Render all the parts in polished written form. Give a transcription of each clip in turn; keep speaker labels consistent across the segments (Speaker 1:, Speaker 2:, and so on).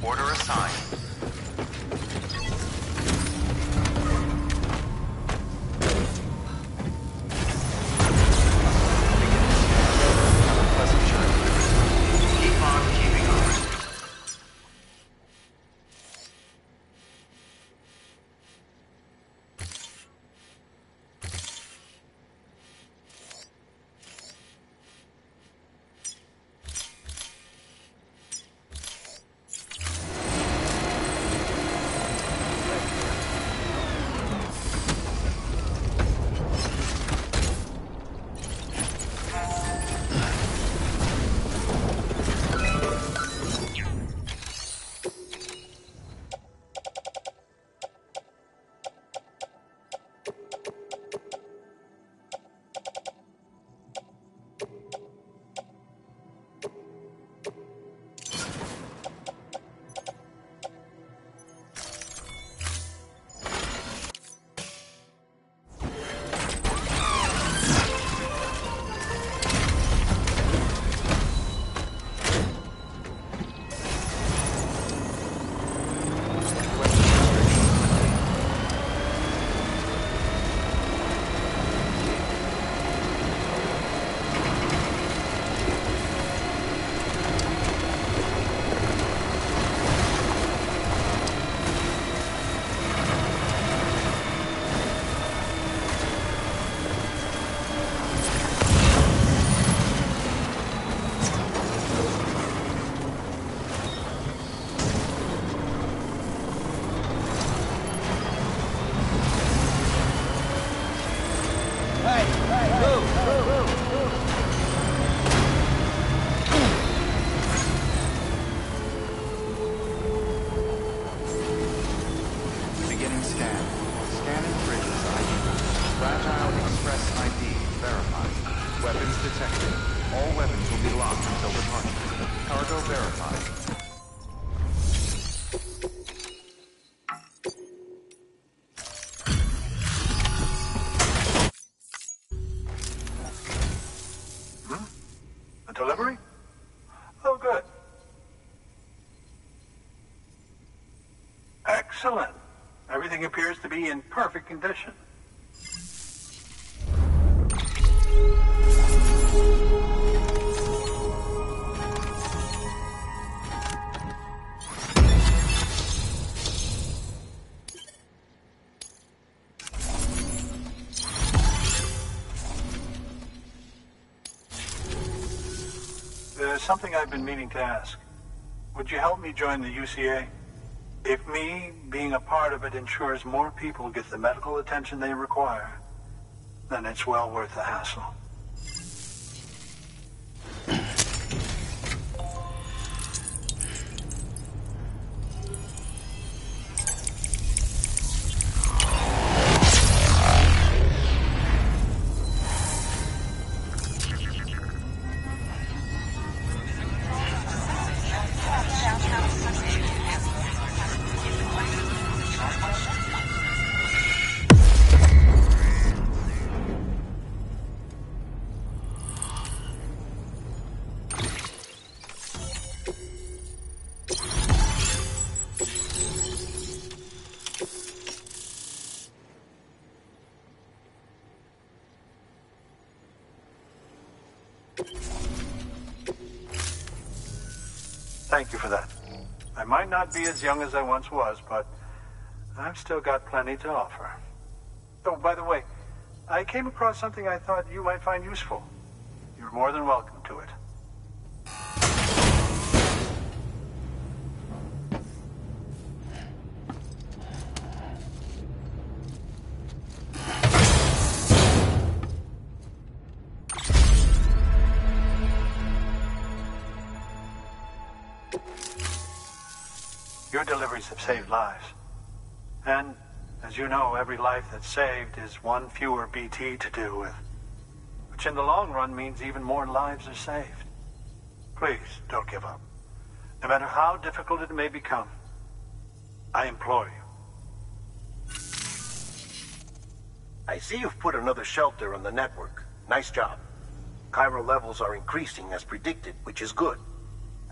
Speaker 1: Order assigned. Pleasant journey. Keep on keeping on. Beginning scan. Scanning bridges ID. Fragile Express ID verified. Weapons detected. All weapons will be locked until departure. Cargo verified.
Speaker 2: A delivery? Oh, good. Excellent. Everything appears to be in perfect condition. There's something I've been meaning to ask. Would you help me join the UCA? If me being a part of it ensures more people get the medical attention they require, then it's well worth the hassle. Thank you for that. I might not be as young as I once was, but I've still got plenty to offer. Oh, by the way, I came across something I thought you might find useful. You're more than welcome to it. Your deliveries have saved lives. And, as you know, every life that's saved is one fewer BT to deal with. Which in the long run means even more lives are saved. Please, don't give up. No matter how difficult it may become, I implore you.
Speaker 3: I see you've put another shelter on the network. Nice job. Chiral levels are increasing as predicted, which is good.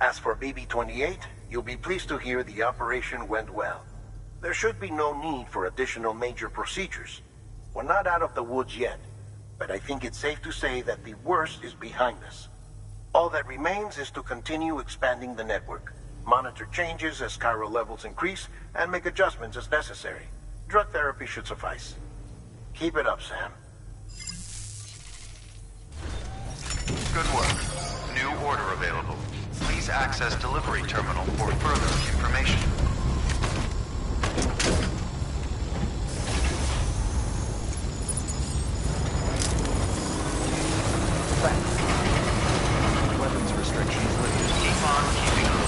Speaker 3: As for BB-28, You'll be pleased to hear the operation went well. There should be no need for additional major procedures. We're not out of the woods yet, but I think it's safe to say that the worst is behind us. All that remains is to continue expanding the network, monitor changes as chiral levels increase, and make adjustments as necessary. Drug therapy should suffice. Keep it up, Sam.
Speaker 1: Good work. New order available. Please access delivery terminal for further information. Thanks. Weapons restrictions lifted. Keep on keeping up.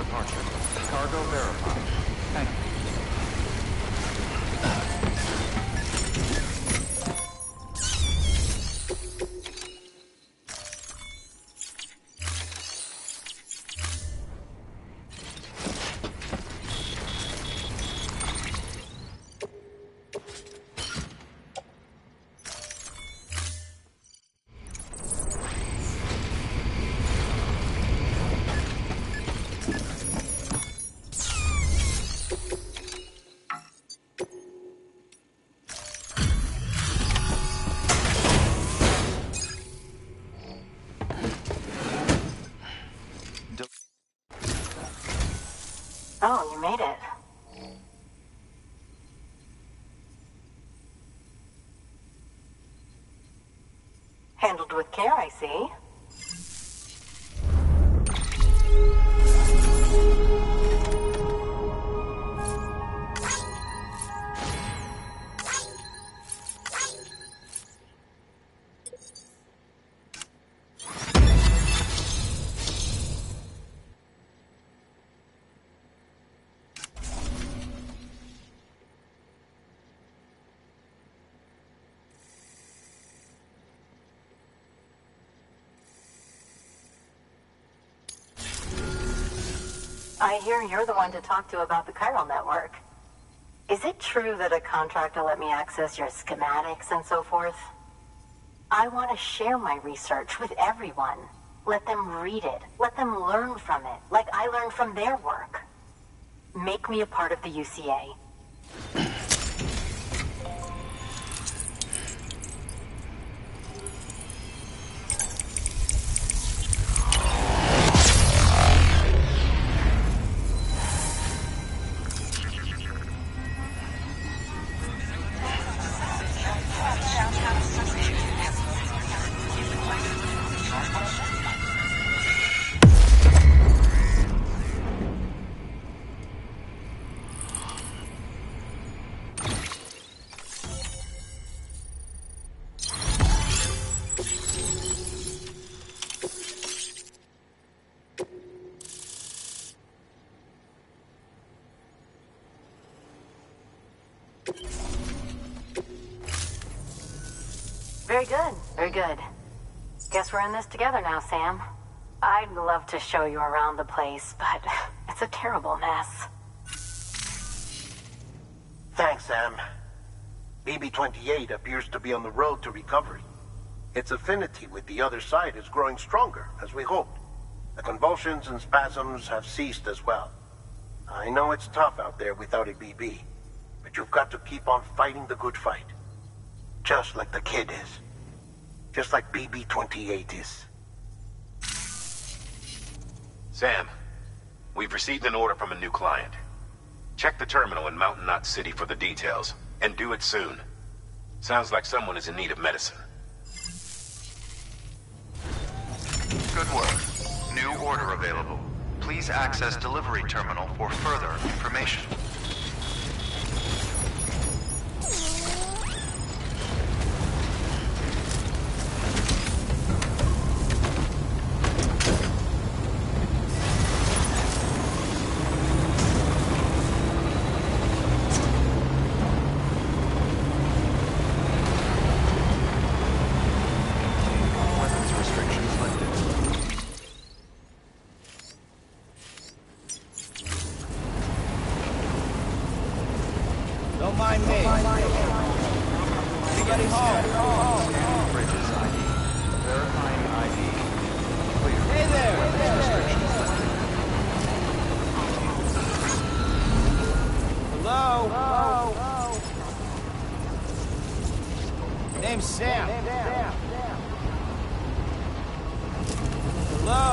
Speaker 1: departure. Cargo verified. Thank you.
Speaker 4: Oh, you made it. Handled with care, I see. I hear you're the one to talk to about the chiral network. Is it true that a contract will let me access your schematics and so forth? I want to share my research with everyone. Let them read it. Let them learn from it, like I learned from their work. Make me a part of the UCA. Very good, very good. Guess we're in this together now, Sam. I'd love to show you around the place, but it's a terrible mess.
Speaker 3: Thanks, Sam. BB-28 appears to be on the road to recovery. Its affinity with the other side is growing stronger, as we hoped. The convulsions and spasms have ceased as well. I know it's tough out there without a BB, but you've got to keep on fighting the good fight. Just like the kid is. Just like BB-28 is.
Speaker 5: Sam, we've received an order from a new client. Check the terminal in Mountain Knot City for the details, and do it soon. Sounds like someone is in need of medicine.
Speaker 1: Good work. New order available. Please access delivery terminal for further information.
Speaker 6: Don't mind me. Anybody home?
Speaker 1: Scanning bridges ID. Verifying ID. Clear.
Speaker 6: Hey there!
Speaker 1: Weapons restrictions lifted.
Speaker 6: Hello? Name's Sam. Hello?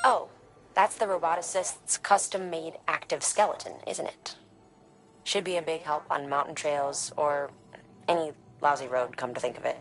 Speaker 6: Oh, that's the roboticist's custom-made active skeleton, isn't it? Should be a big help on mountain trails, or any lousy road, come to think of it.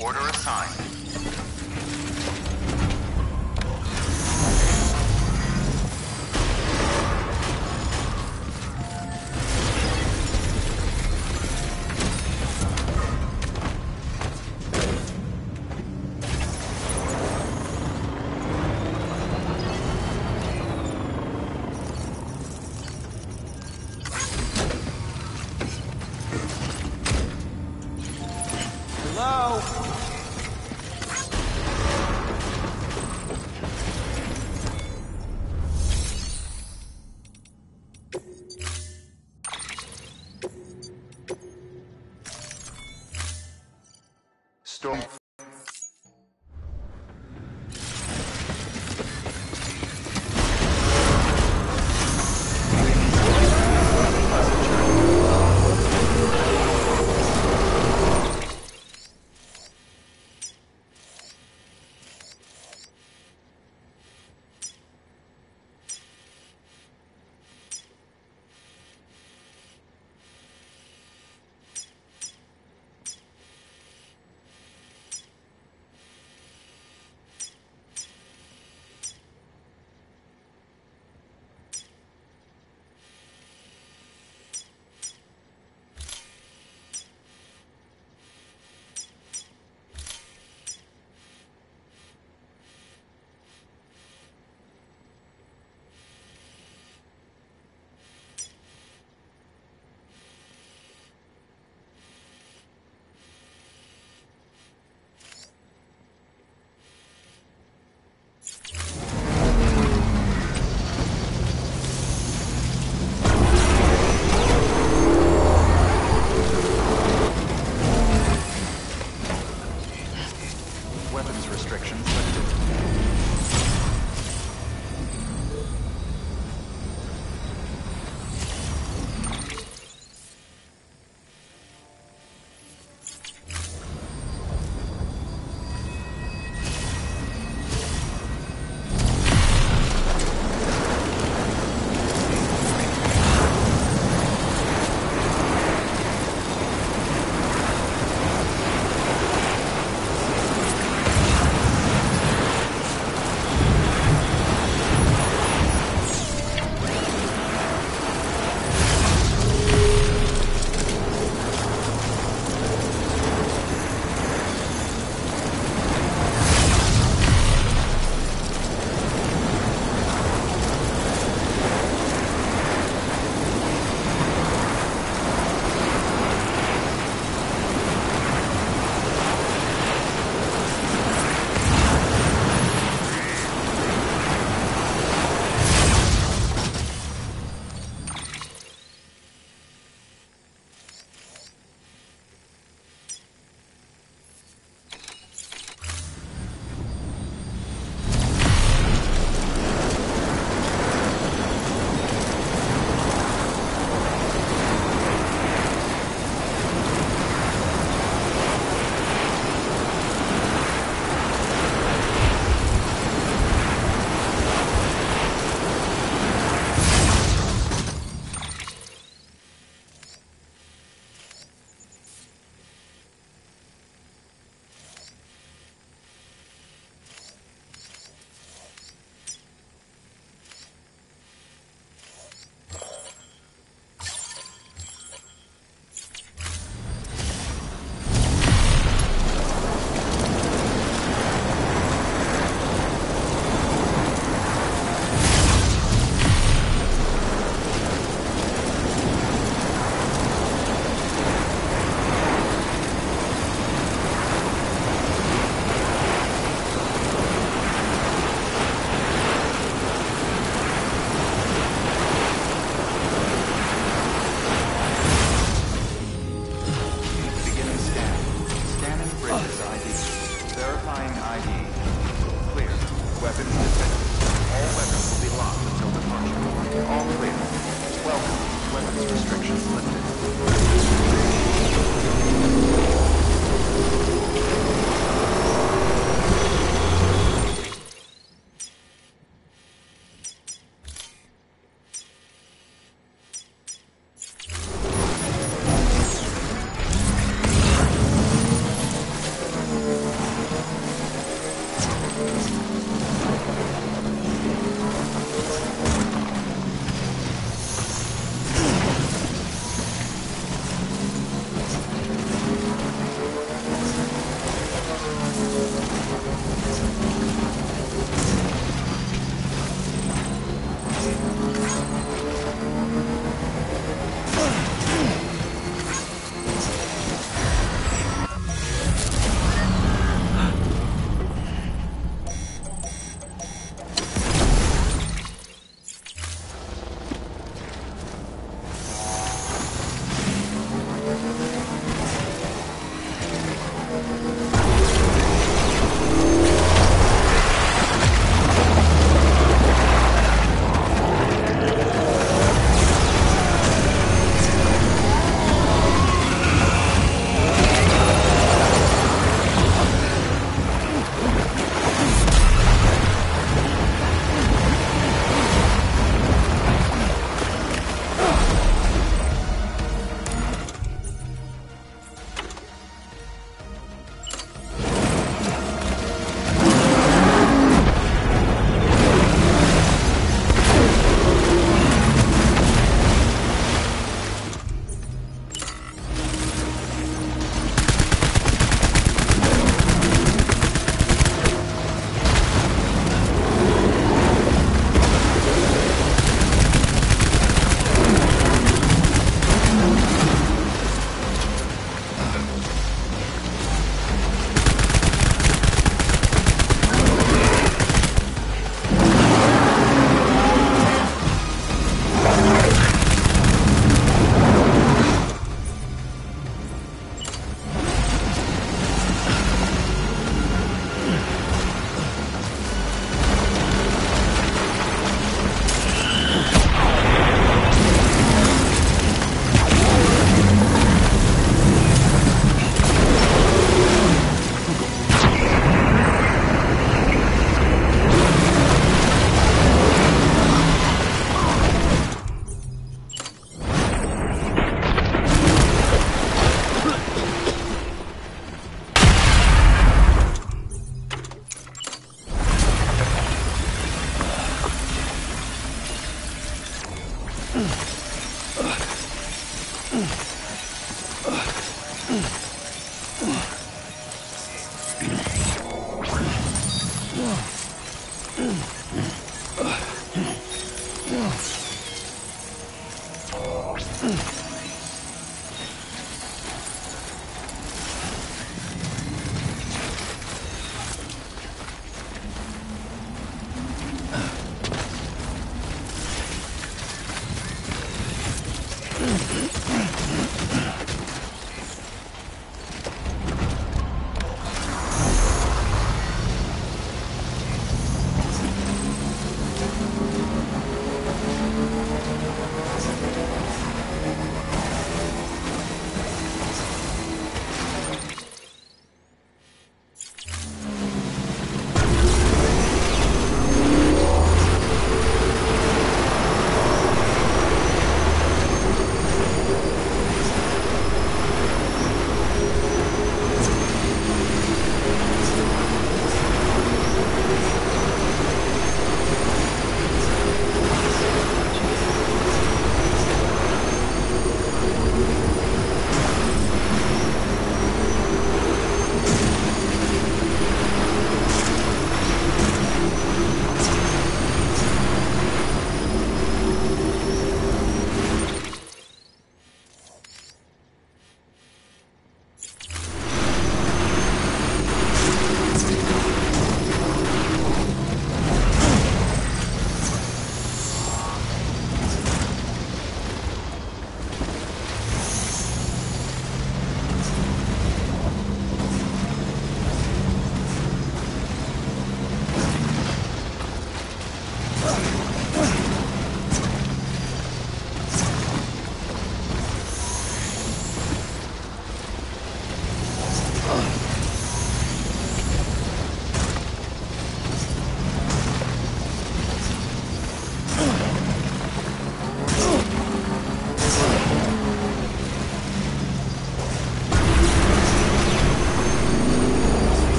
Speaker 1: Order assigned.
Speaker 7: Hello?
Speaker 1: Storm. Weapons restrictions lifted.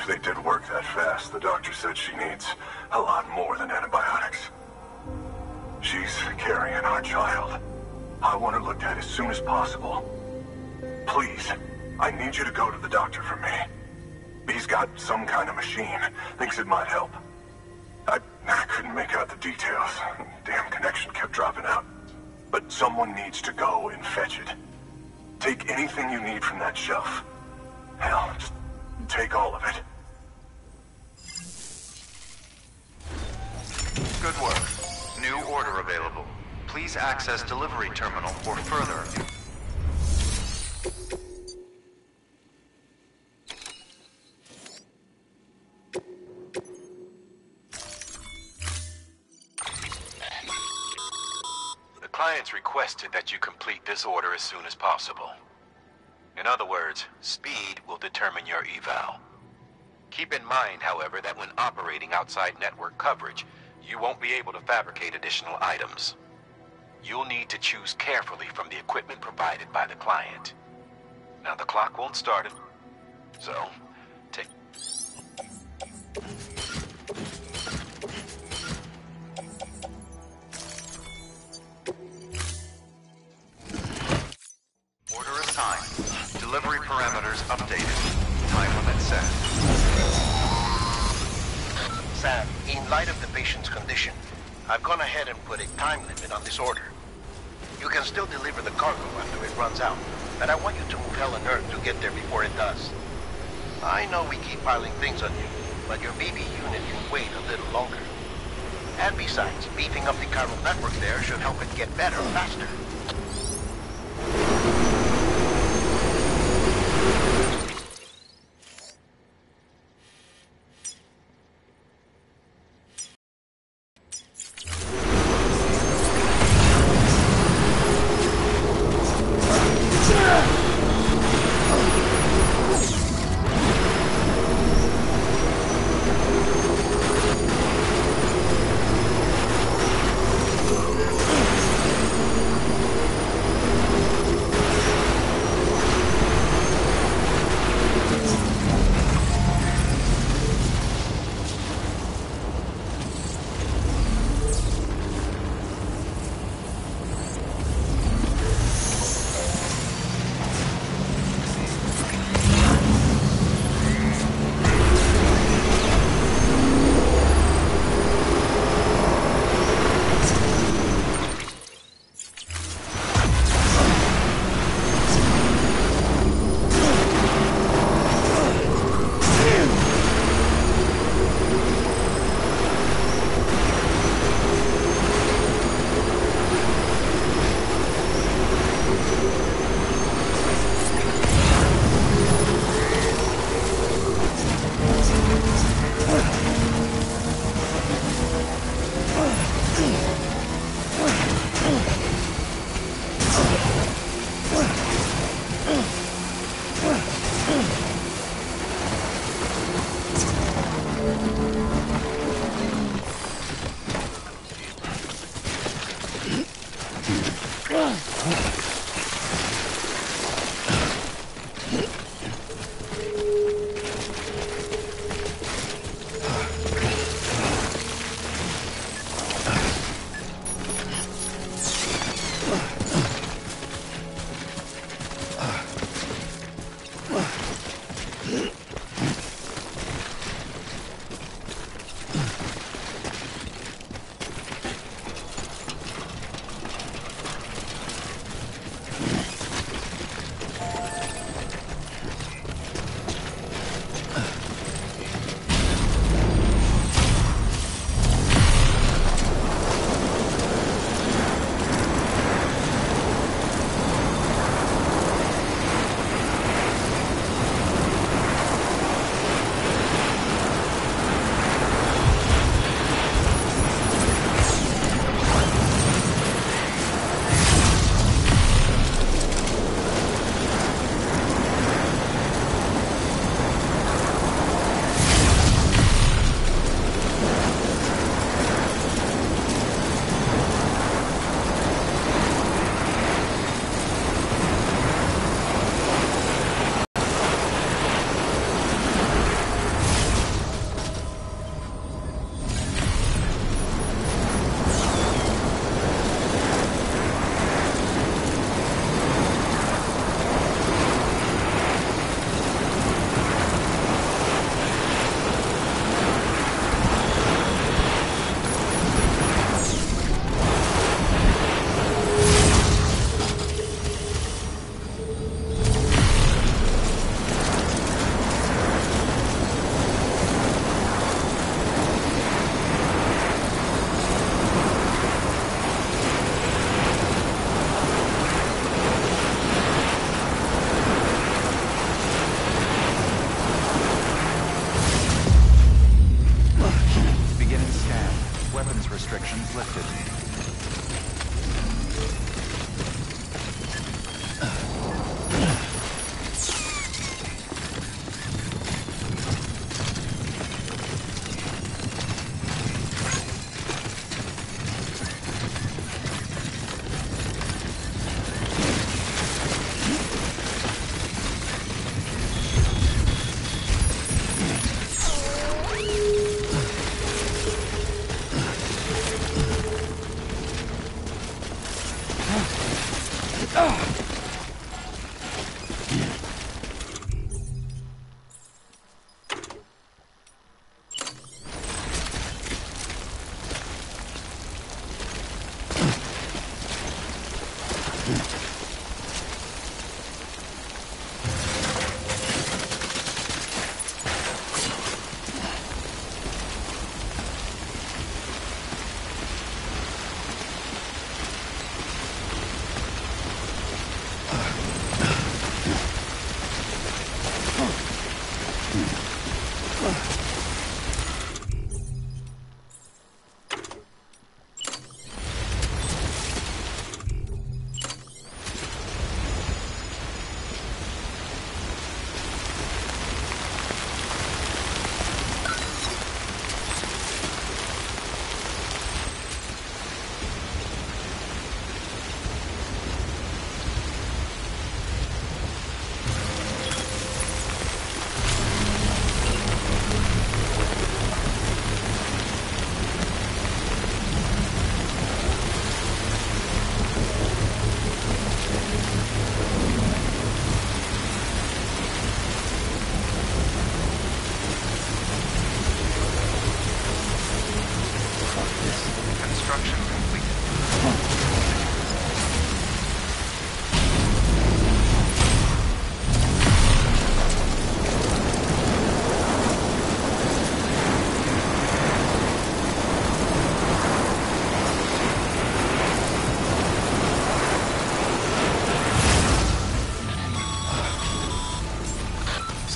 Speaker 7: If they did work that fast, the doctor said she needs a lot more than antibiotics. She's carrying our child. I want her looked at as soon as possible. Please, I need you to go to the doctor for me. He's got some kind of machine. Thinks it might help. I couldn't make out the details. Damn connection kept dropping out. But someone needs to go and fetch it. Take anything you need from that shelf. Hell, just take all of it.
Speaker 1: Good work. New order available. Please access delivery terminal for further.
Speaker 5: The client's requested that you complete this order as soon as possible. In other words, speed will determine your eval. Keep in mind, however, that when operating outside network coverage, you won't be able to fabricate additional items. You'll need to choose carefully from the equipment provided by the client. Now, the clock won't start it, so take...
Speaker 1: Order assigned. Delivery parameters updated. Time limit set.
Speaker 3: Sam, in light of the patient's condition, I've gone ahead and put a time limit on this order. You can still deliver the cargo after it runs out, but I want you to move hell and earth to get there before it does. I know we keep piling things on you, but your BB unit can wait a little longer. And besides, beefing up the chiral network there should help it get better faster.
Speaker 1: lifted.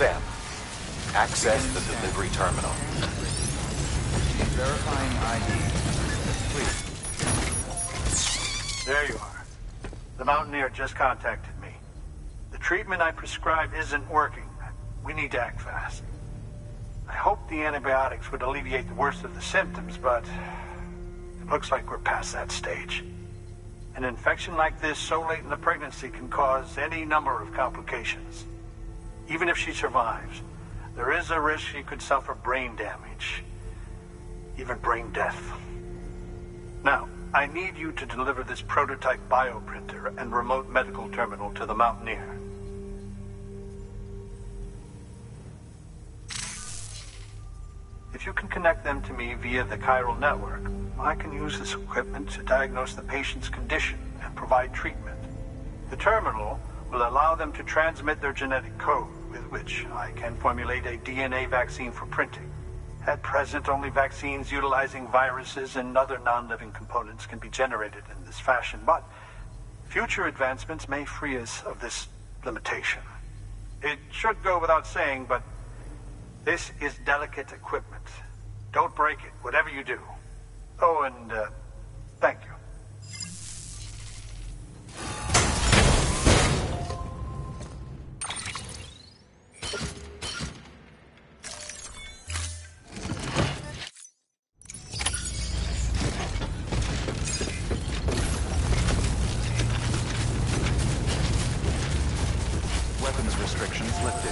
Speaker 5: Sam, access the delivery terminal.
Speaker 1: Verifying ID. Please.
Speaker 2: There you are. The Mountaineer just contacted me. The treatment I prescribed isn't working. We need to act fast. I hoped the antibiotics would alleviate the worst of the symptoms, but it looks like we're past that stage. An infection like this so late in the pregnancy can cause any number of complications. Even if she survives, there is a risk she could suffer brain damage, even brain death. Now, I need you to deliver this prototype bioprinter and remote medical terminal to the Mountaineer. If you can connect them to me via the chiral network, I can use this equipment to diagnose the patient's condition and provide treatment. The terminal will allow them to transmit their genetic code, with which I can formulate a DNA vaccine for printing. At present, only vaccines utilizing viruses and other non-living components can be generated in this fashion, but future advancements may free us of this limitation. It should go without saying, but this is delicate equipment. Don't break it, whatever you do. Oh, and thank you.
Speaker 1: Weapons restrictions lifted.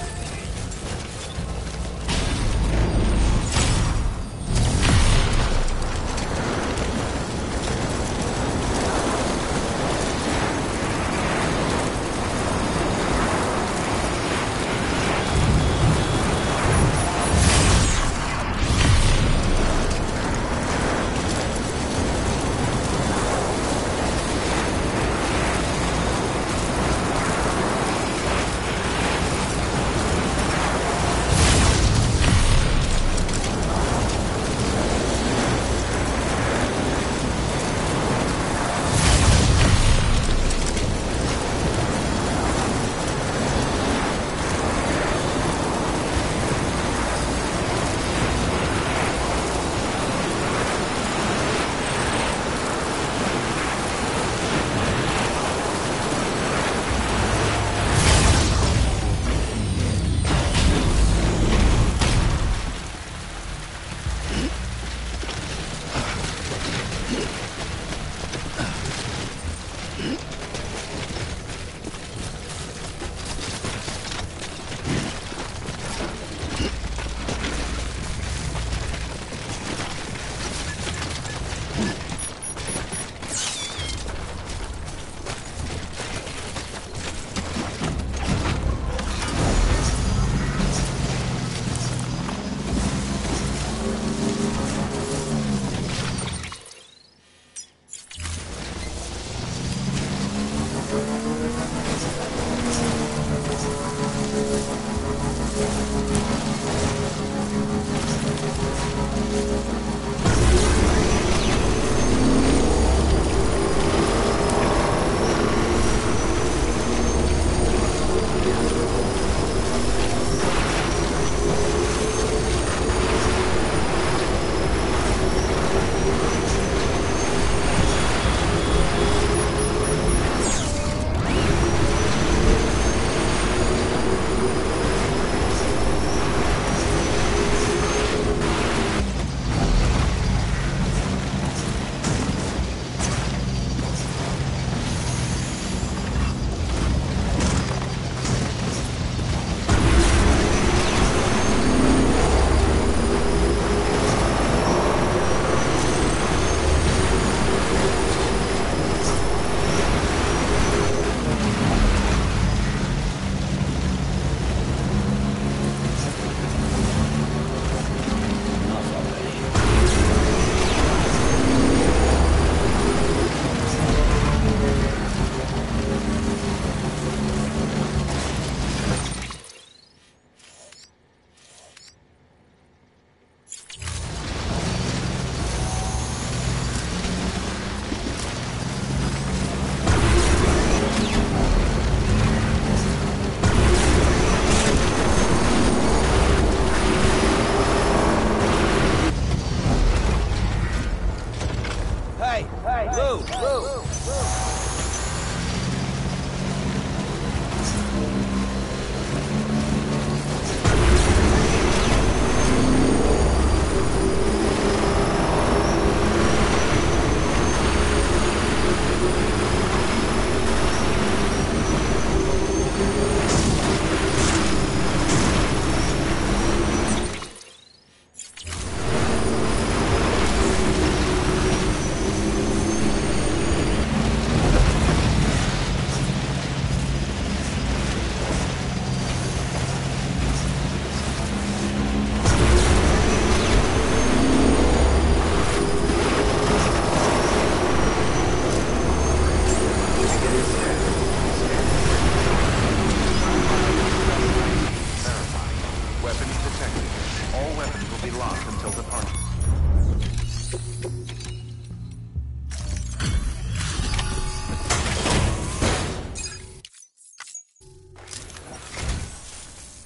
Speaker 1: Weapons detected. All weapons will be locked until departure.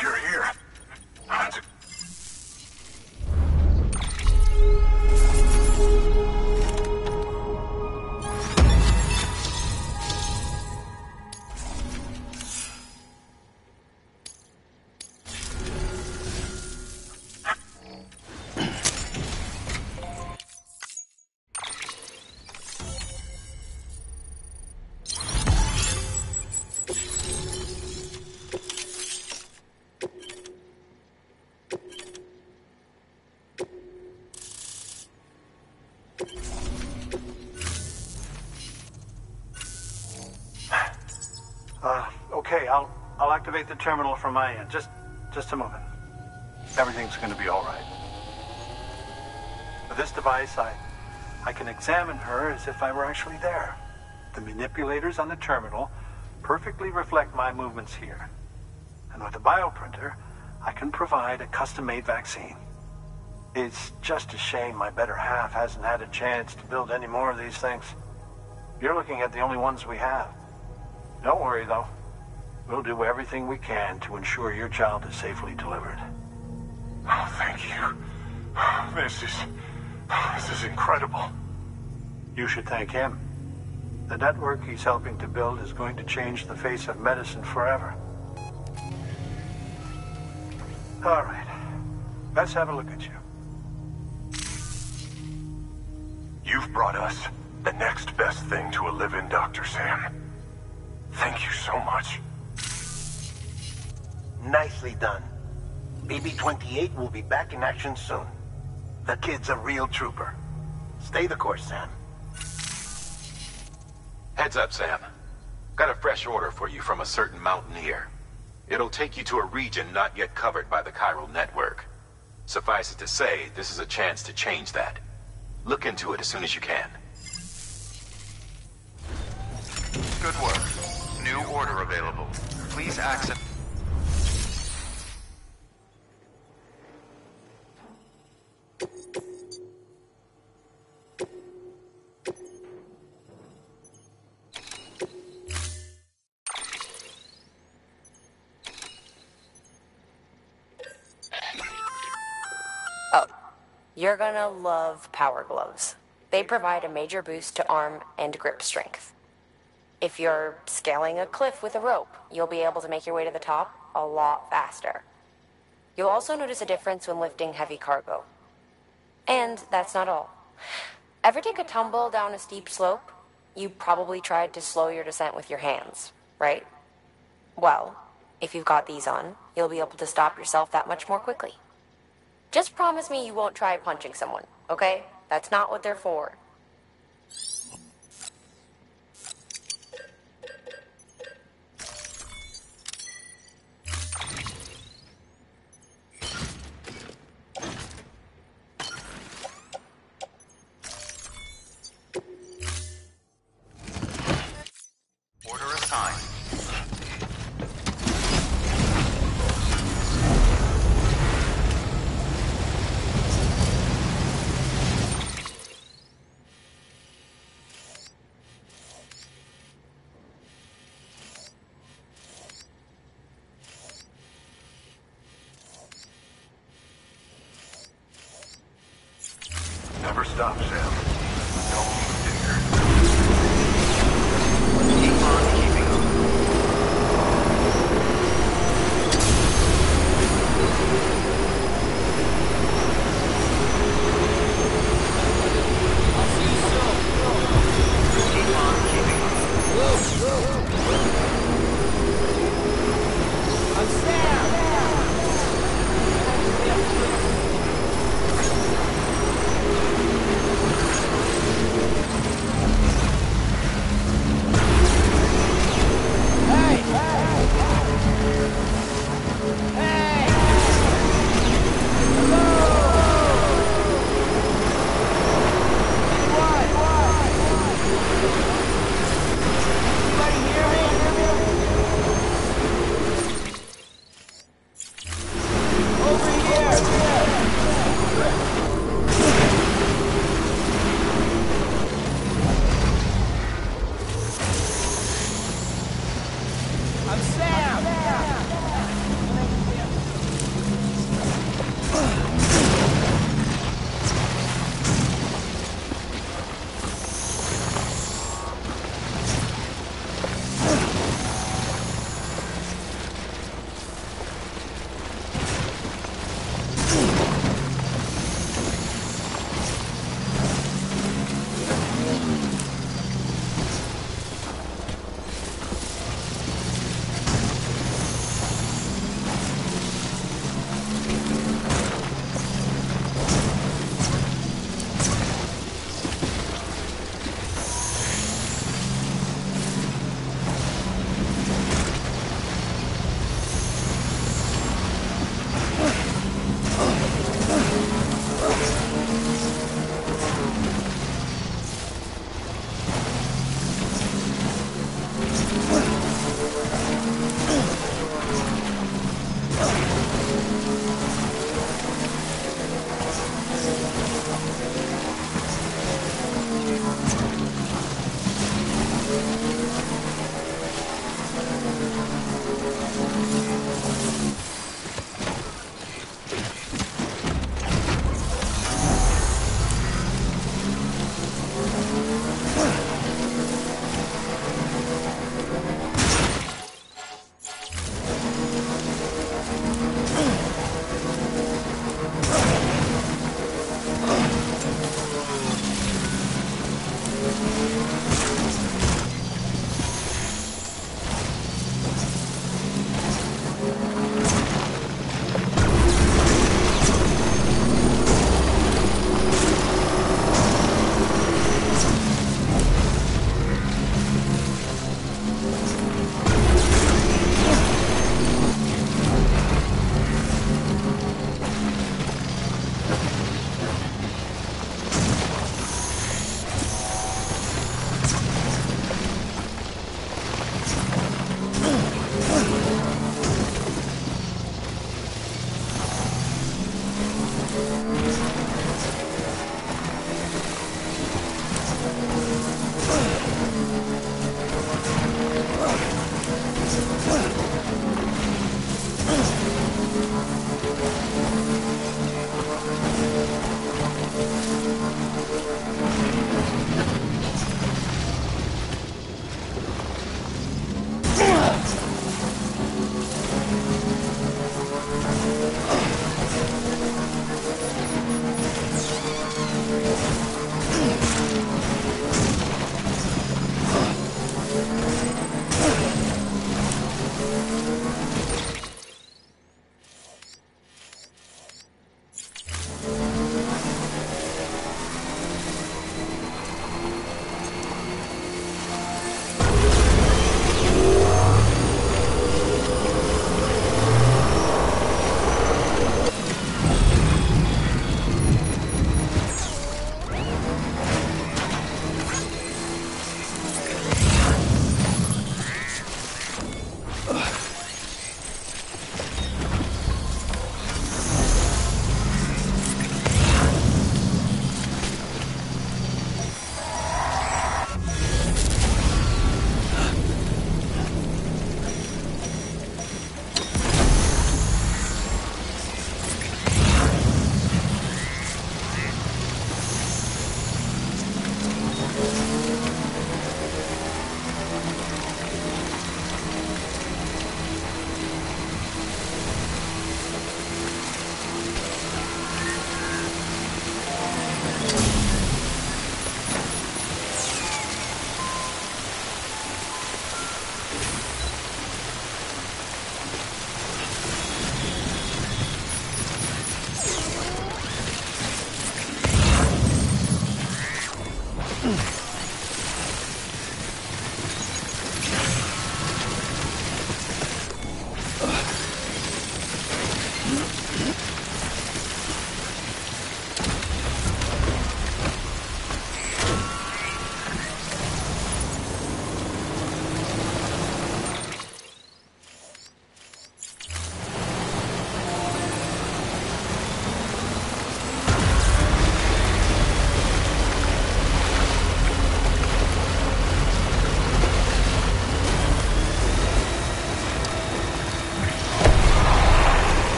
Speaker 7: You're here.
Speaker 2: Okay, I'll activate the terminal from my end. Just a moment. Everything's going to be all right. With this device, I can examine her as if I were actually there. The manipulators on the terminal perfectly reflect my movements here. And with the bioprinter, I can provide a custom-made vaccine. It's just a shame my better half hasn't had a chance to build any more of these things. You're looking at the only ones we have. Don't worry, though. We'll do everything we can to ensure your child is safely delivered.
Speaker 7: Oh, thank you. This is incredible.
Speaker 2: You should thank him. The network he's helping to build is going to change the face of medicine forever. All right. Let's have a look at you.
Speaker 7: You've brought us the next best thing to a live-in, Dr. Sam. Thank you so much.
Speaker 3: Nicely done. BB-28 will be back in action soon. The kid's a real trooper. Stay the course, Sam.
Speaker 5: Heads up, Sam. Got a fresh order for you from a certain mountaineer. It'll take you to a region not yet covered by the chiral network. Suffice it to say, this is a chance to change that. Look into it as soon as you can.
Speaker 1: Good work. New order available. Please access...
Speaker 6: Oh, you're gonna love power gloves. They provide a major boost to arm and grip strength. If you're scaling a cliff with a rope, you'll be able to make your way to the top a lot faster. You'll also notice a difference when lifting heavy cargo. And that's not all. Ever take a tumble down a steep slope? You probably tried to slow your descent with your hands, right? Well, if you've got these on, you'll be able to stop yourself that much more quickly. Just promise me you won't try punching someone, okay? That's not what they're for.
Speaker 1: Order assigned.
Speaker 7: Never stop, Sam. Don't dare.
Speaker 1: Keep on keeping up. Keep on keeping up.
Speaker 8: I'm Sam!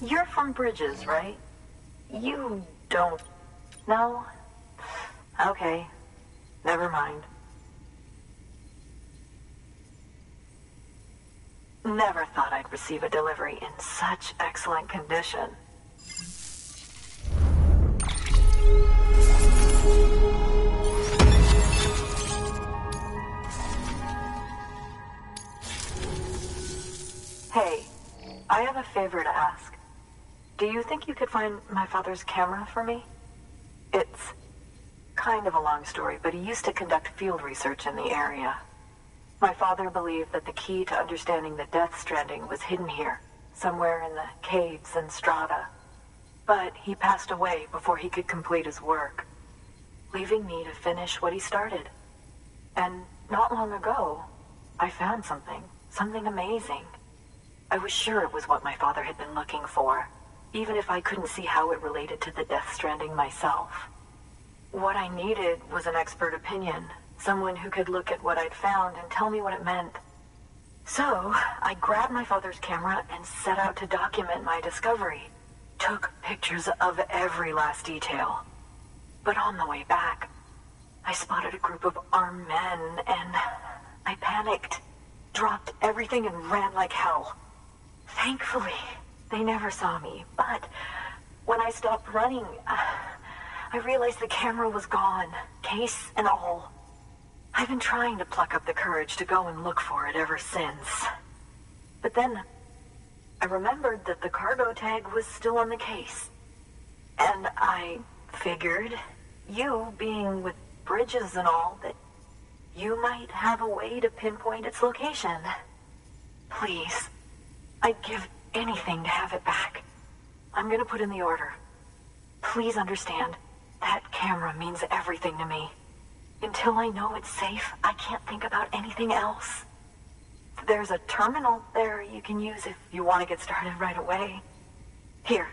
Speaker 4: You're from Bridges, right? You don't... No? Okay. Never mind. Never thought I'd receive a delivery in such excellent condition. Hey, I have a favor to ask. Do you think you could find my father's camera for me? It's kind of a long story, but he used to conduct field research in the area. My father believed that the key to understanding the Death Stranding was hidden here, somewhere in the caves and strata. But he passed away before he could complete his work, leaving me to finish what he started. And not long ago, I found something amazing. I was sure it was what my father had been looking for, even if I couldn't see how it related to the Death Stranding myself. What I needed was an expert opinion, someone who could look at what I'd found and tell me what it meant. So, I grabbed my father's camera and set out to document my discovery. Took pictures of every last detail. But on the way back, I spotted a group of armed men and I panicked, dropped everything and ran like hell. Thankfully, they never saw me, but when I stopped running, I realized the camera was gone, case and all. I've been trying to pluck up the courage to go and look for it ever since. But then, I remembered that the cargo tag was still on the case. And I figured, you being with bridges and all, that you might have a way to pinpoint its location. Please, I'd give anything to have it back. I'm gonna put in the order. Please understand, that camera means everything to me. Until I know it's safe, I can't think about anything else. There's a terminal there you can use if you want to get started right away. Here.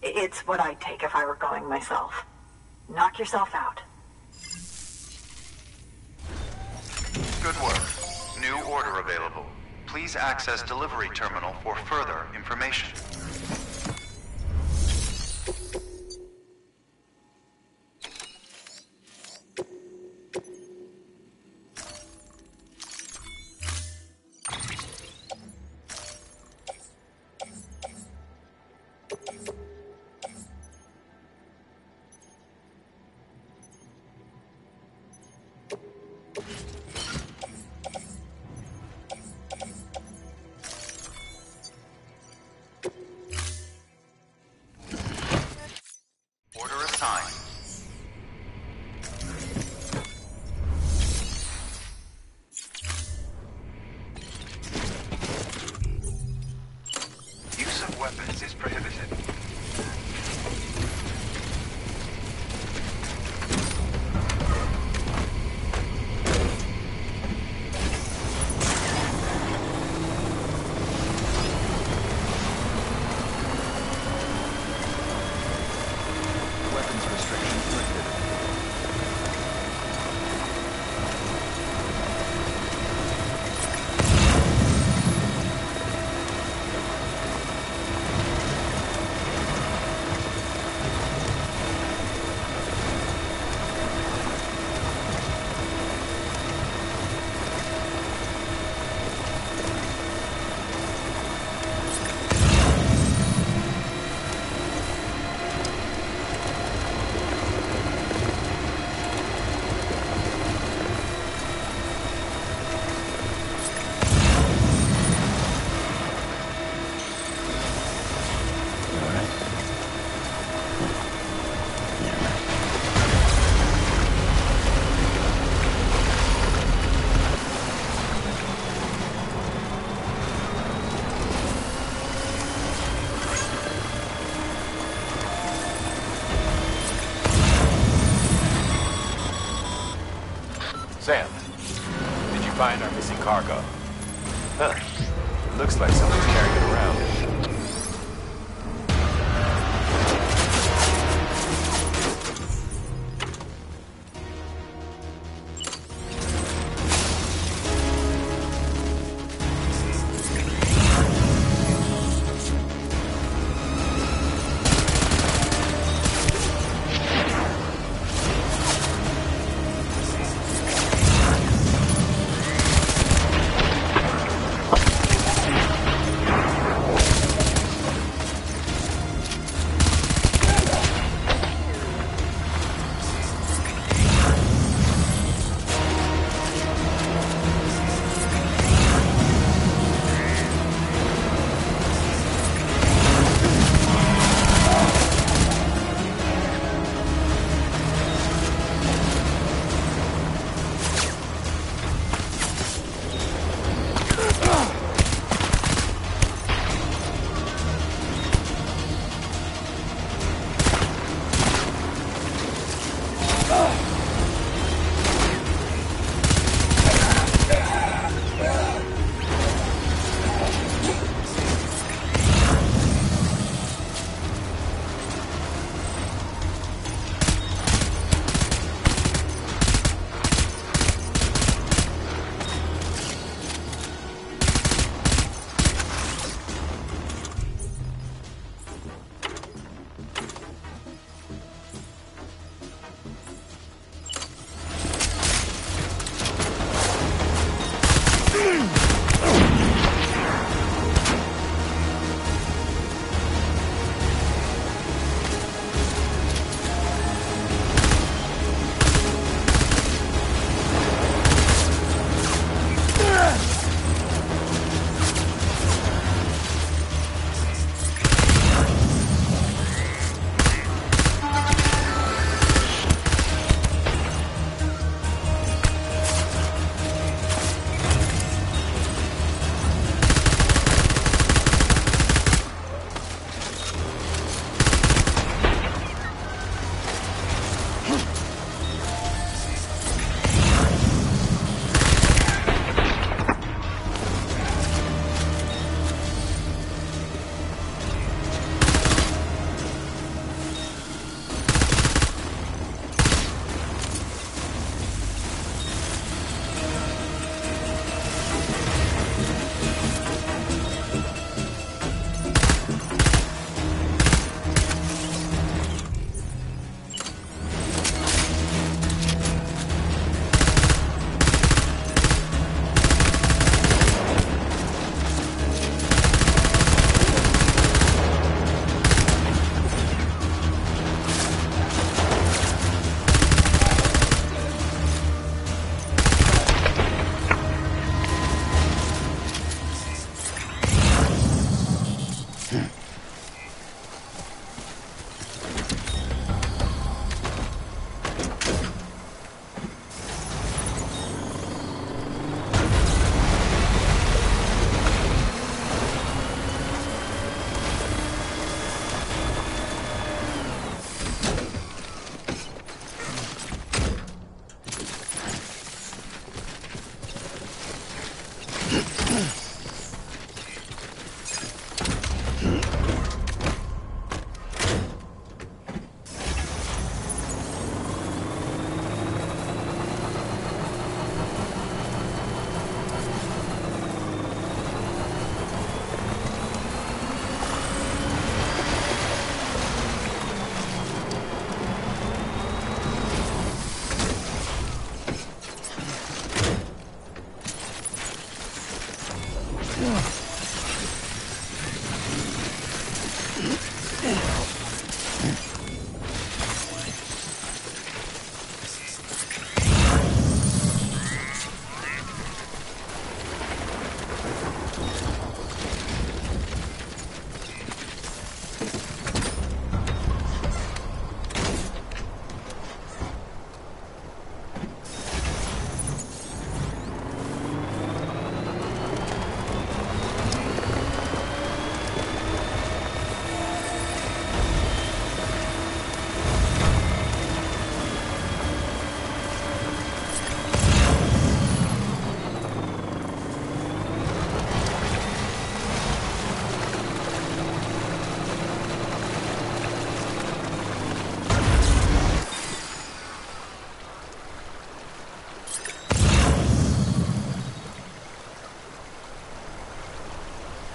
Speaker 4: It's what I'd take if I were going myself. Knock yourself out.
Speaker 1: Good work. New order available. Please access delivery terminal for further information.
Speaker 5: Weapons is prohibited.
Speaker 1: Weapons restrictions lifted.
Speaker 5: Sam, did you find our missing cargo? Huh. Looks like someone's carrying it around.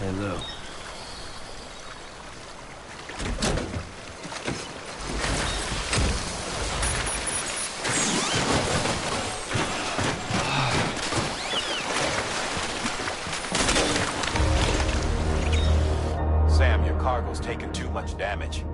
Speaker 8: Hello.
Speaker 5: Sam, your cargo's taken too much damage.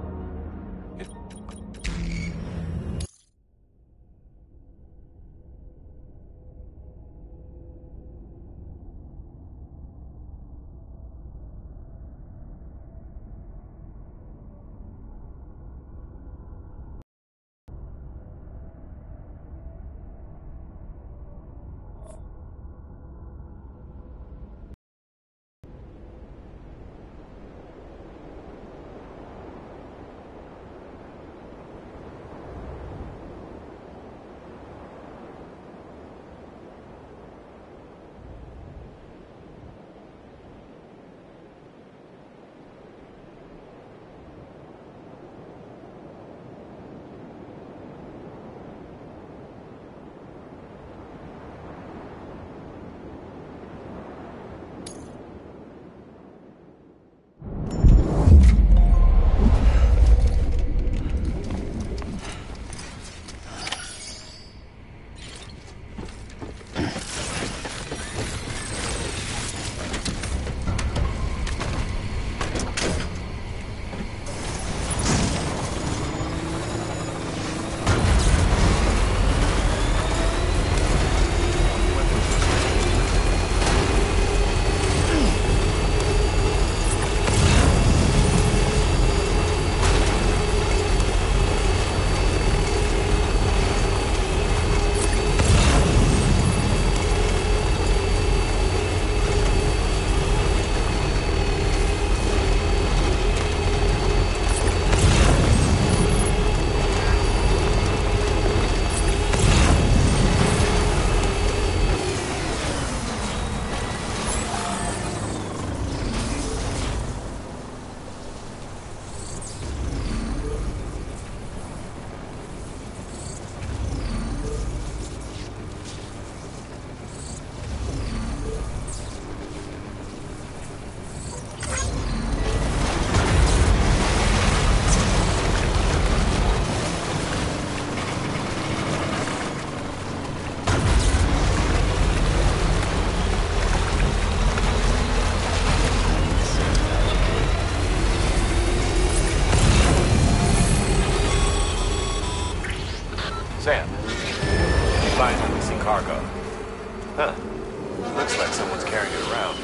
Speaker 5: Sam, you find missing cargo. Huh. Looks like someone's carrying it around.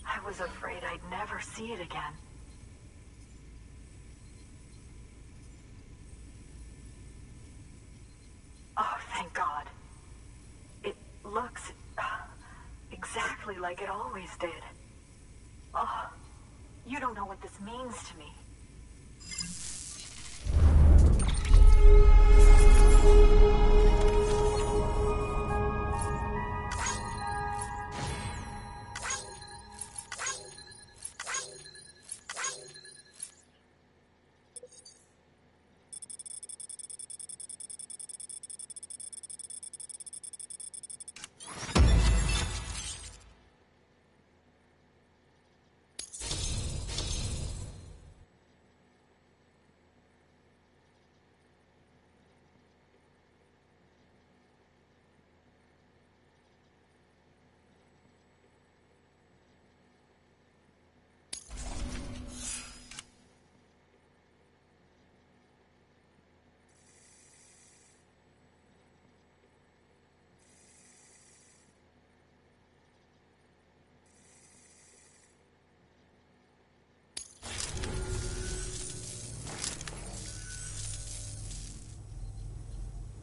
Speaker 4: I was afraid I'd never see it again. Oh, thank God. It looks exactly like it always did. Oh, you don't know what this means to me.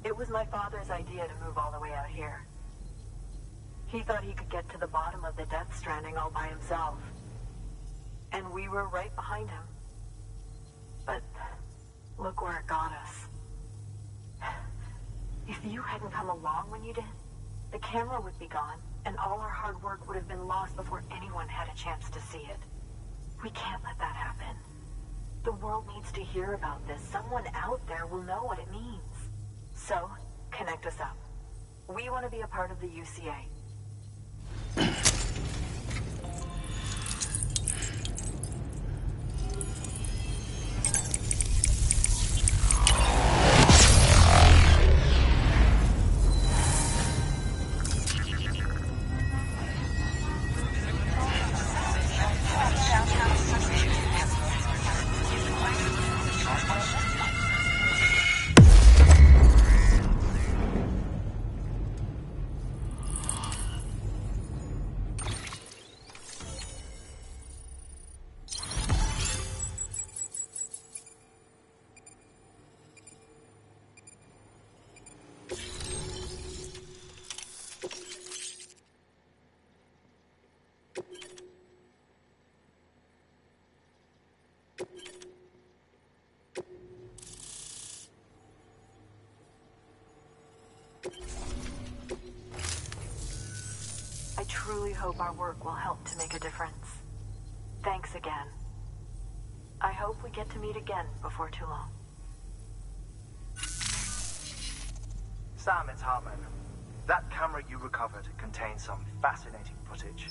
Speaker 4: It was my father's idea to move all the way out here. He thought he could get to the bottom of the Death Stranding all by himself. And we were right behind him. But look where it got us. If you hadn't come along when you did, the camera would be gone, and all our hard work would have been lost before anyone had a chance to see it. We can't let that happen. The world needs to hear about this. Someone out there will know what it means. So, connect us up. We want to be a part of the UCA. I truly hope our work will help to make a difference. Thanks again. I hope we get to meet again before too long.
Speaker 8: Sam, it's Hartman. That camera you recovered contains some fascinating footage.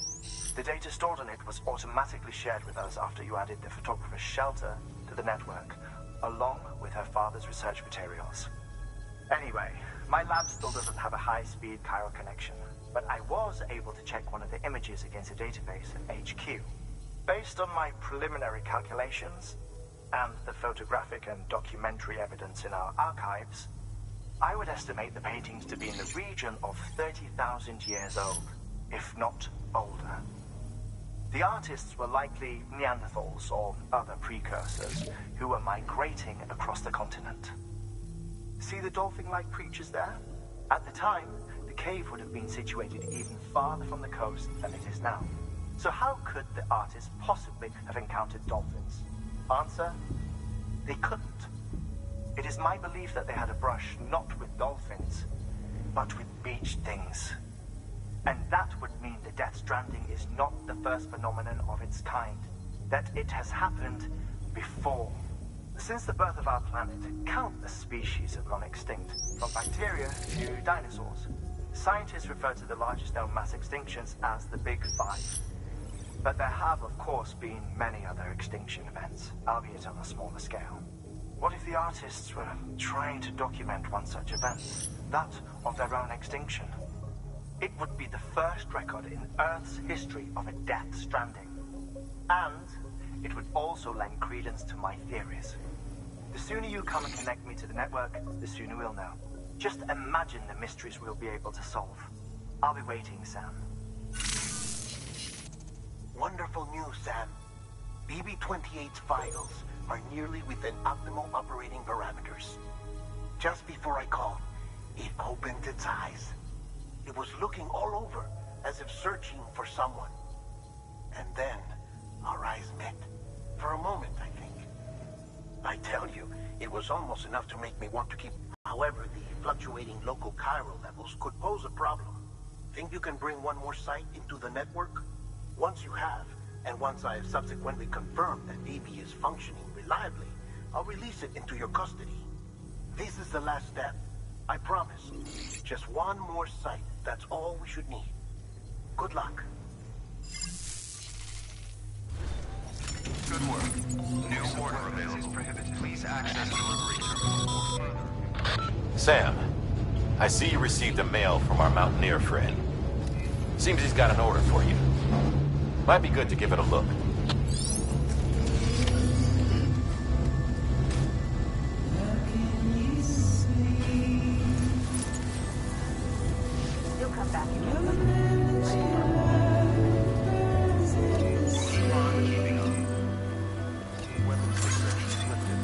Speaker 8: The data stored on it was automatically shared with us after you added the photographer's shelter to the network, along with her father's research materials. Anyway, my lab still doesn't have a high-speed chiral connection, but I was able to check one of the images against a database at HQ. Based on my preliminary calculations, and the photographic and documentary evidence in our archives, I would estimate the paintings to be in the region of 30,000 years old, if not older. The artists were likely Neanderthals or other precursors who were migrating across the continent. See the dolphin-like creatures there? At the time, the cave would have been situated even farther from the coast than it is now. So how could the artists possibly have encountered dolphins? Answer: they couldn't. It is my belief that they had a brush not with dolphins, but with beach things. And that would mean the Death Stranding is not the first phenomenon of its kind. That it has happened before. Since the birth of our planet, countless species have gone extinct, from bacteria to dinosaurs. Scientists refer to the largest known mass extinctions as the Big Five. But there have, of course, been many other extinction events, albeit on a smaller scale. What if the artists were trying to document one such event, that of their own extinction? It would be the first record in Earth's history of a Death Stranding. And it would also lend credence to my theories. The sooner you come and connect me to the network, the sooner we'll know. Just imagine the mysteries we'll be able to solve. I'll be waiting, Sam.
Speaker 3: Wonderful news, Sam. BB-28's vitals are nearly within optimal operating parameters. Just before I called, it opened its eyes. It was looking all over, as if searching for someone. And then, our eyes met. For a moment, I think. I tell you, it was almost enough to make me want to keep... However, the fluctuating local chiral levels could pose a problem. Think you can bring one more site into the network? Once you have, and once I have subsequently confirmed that DB is functioning reliably, I'll release it into your custody. This is the last step. I promise. Just one more site. That's all we should need. Good luck.
Speaker 1: Good work. New order available. Please access delivery terminal for further.
Speaker 5: Sam, I see you received a mail from our mountaineer friend. Seems he's got an order for you. Might be good to give it a look.
Speaker 4: You'll come back again.
Speaker 1: Keep on keeping on. Weapons restrictions lifted.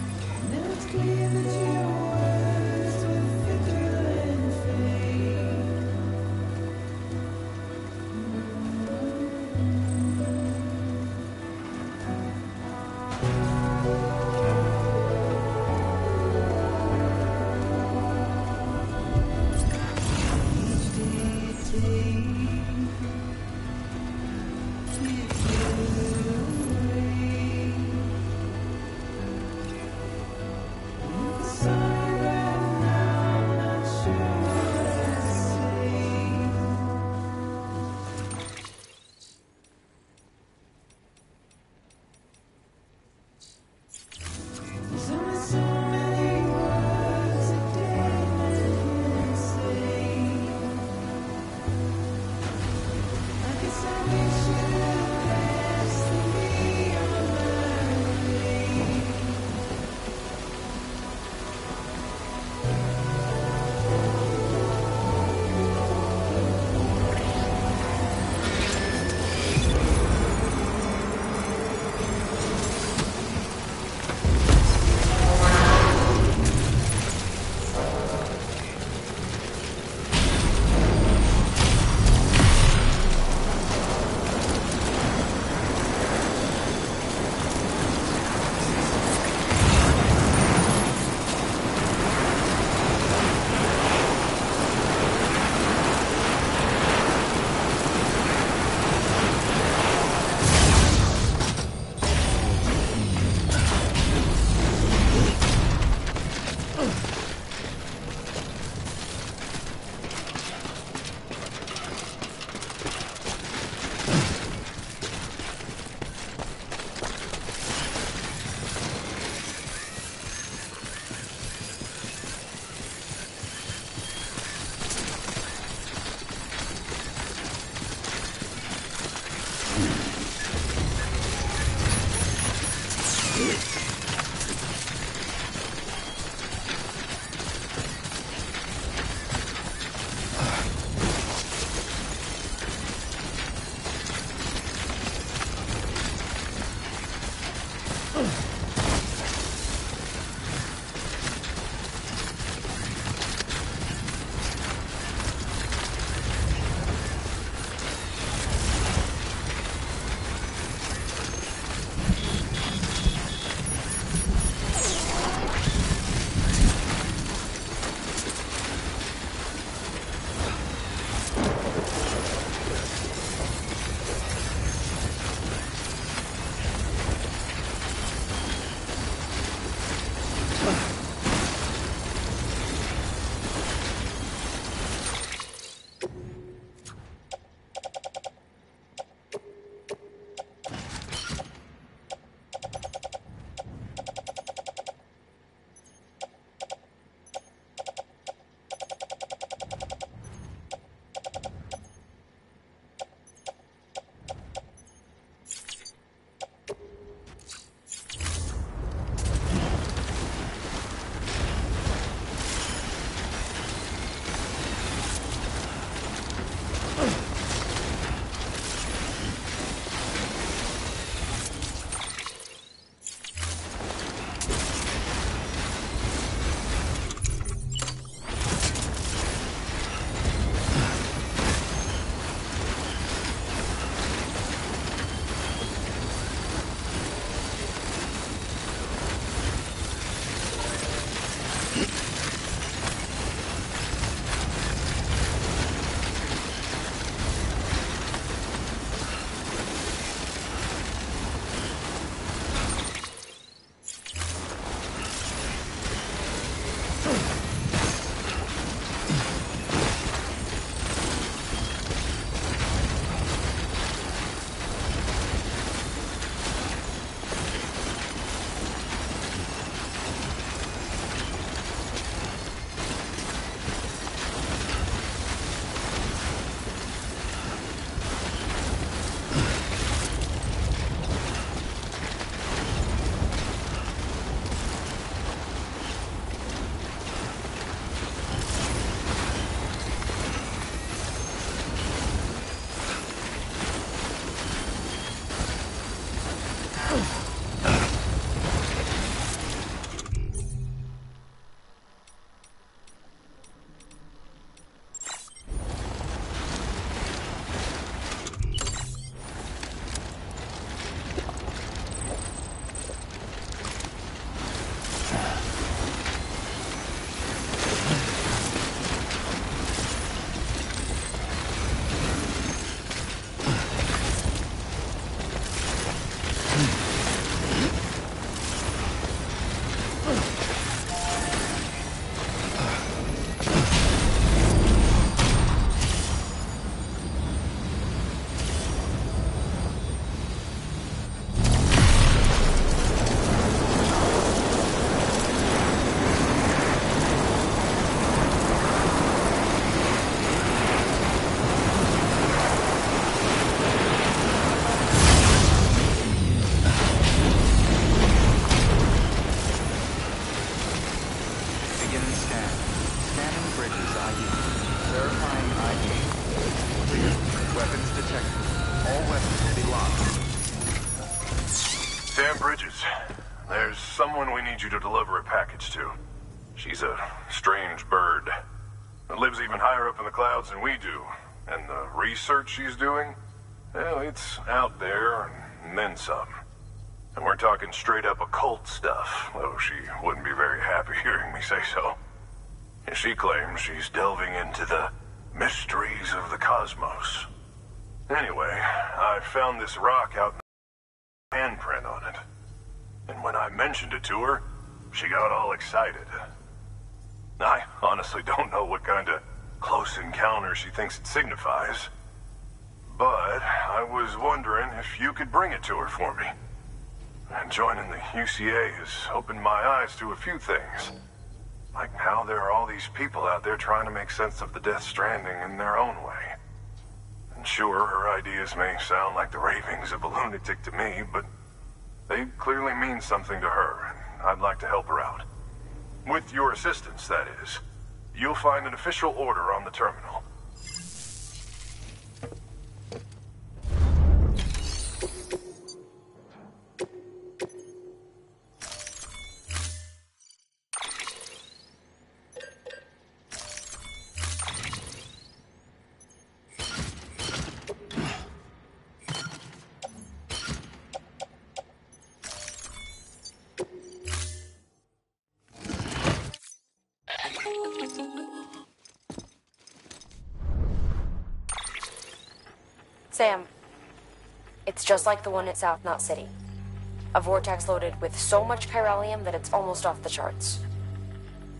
Speaker 7: Someone we need you to deliver a package to. She's a strange bird. That lives even higher up in the clouds than we do. And the research she's doing, well, it's out there and then some. And we're talking straight up occult stuff, though she wouldn't be very happy hearing me say so. And she claims she's delving into the mysteries of the cosmos. Anyway, I found this rock out in the handprint on it. And when I mentioned it to her, she got all excited. I honestly don't know what kind of close encounter she thinks it signifies. But I was wondering if you could bring it to her for me. And joining the UCA has opened my eyes to a few things. Like how there are all these people out there trying to make sense of the Death Stranding in their own way. And sure, her ideas may sound like the ravings of a lunatic to me, but they clearly mean something to her, and I'd like to help her out. With your assistance, that is. You'll find an official order on the terminal.
Speaker 6: Sam, it's just like the one at South Knot City. A vortex loaded with so much chiralium that it's almost off the charts.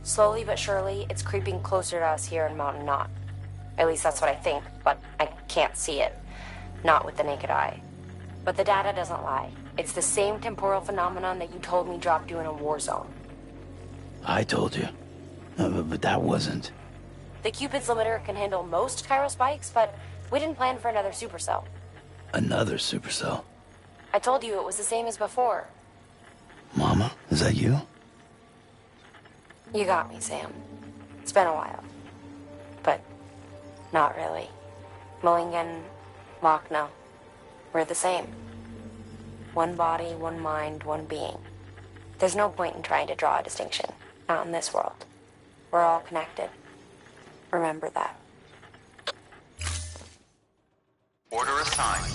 Speaker 6: Slowly but surely, it's creeping closer to us here in Mountain Knot. At least that's what I think, but I can't see it. Not with the naked eye. But the data doesn't lie. It's the same temporal phenomenon that you told me dropped you in a war zone.
Speaker 9: I told you. But that wasn't...
Speaker 6: The Cupid's limiter can handle most chiral spikes, but we didn't plan for another supercell.
Speaker 9: Another supercell?
Speaker 6: I told you it was the same as before.
Speaker 9: Mama, is that you?
Speaker 6: You got me, Sam. It's been a while. But not really. Mulligan, Lochner, we're the same. One body, one mind, one being. There's no point in trying to draw a distinction. Not in this world. We're all connected. Remember that.
Speaker 1: Order assigned.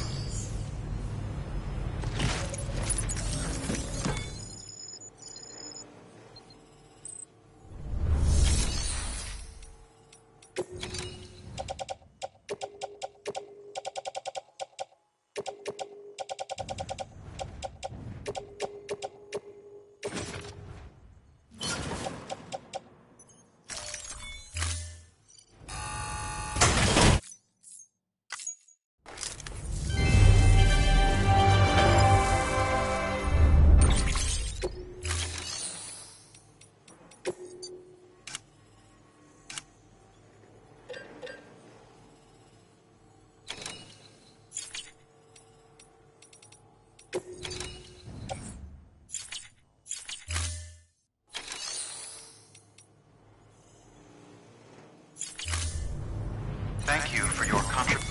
Speaker 1: Thank you for your contribution.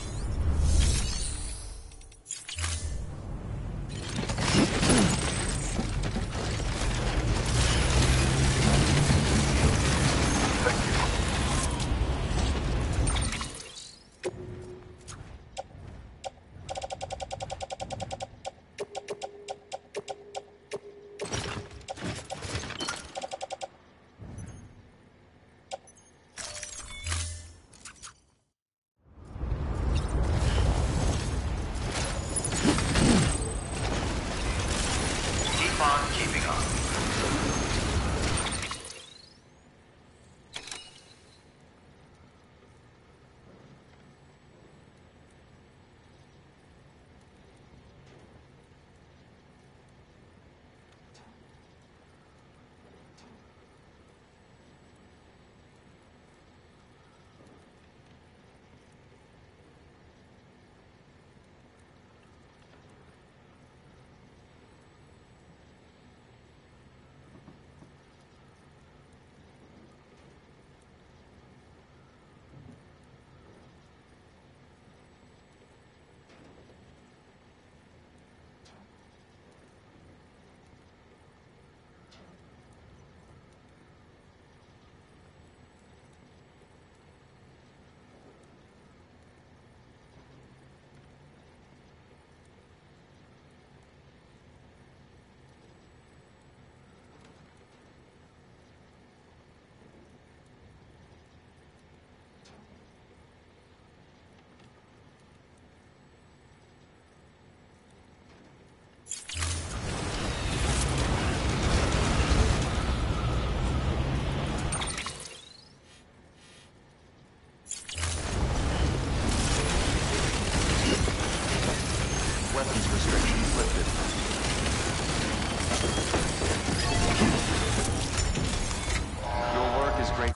Speaker 1: Keep on keeping on. Weapons restrictions lifted. Your work is great.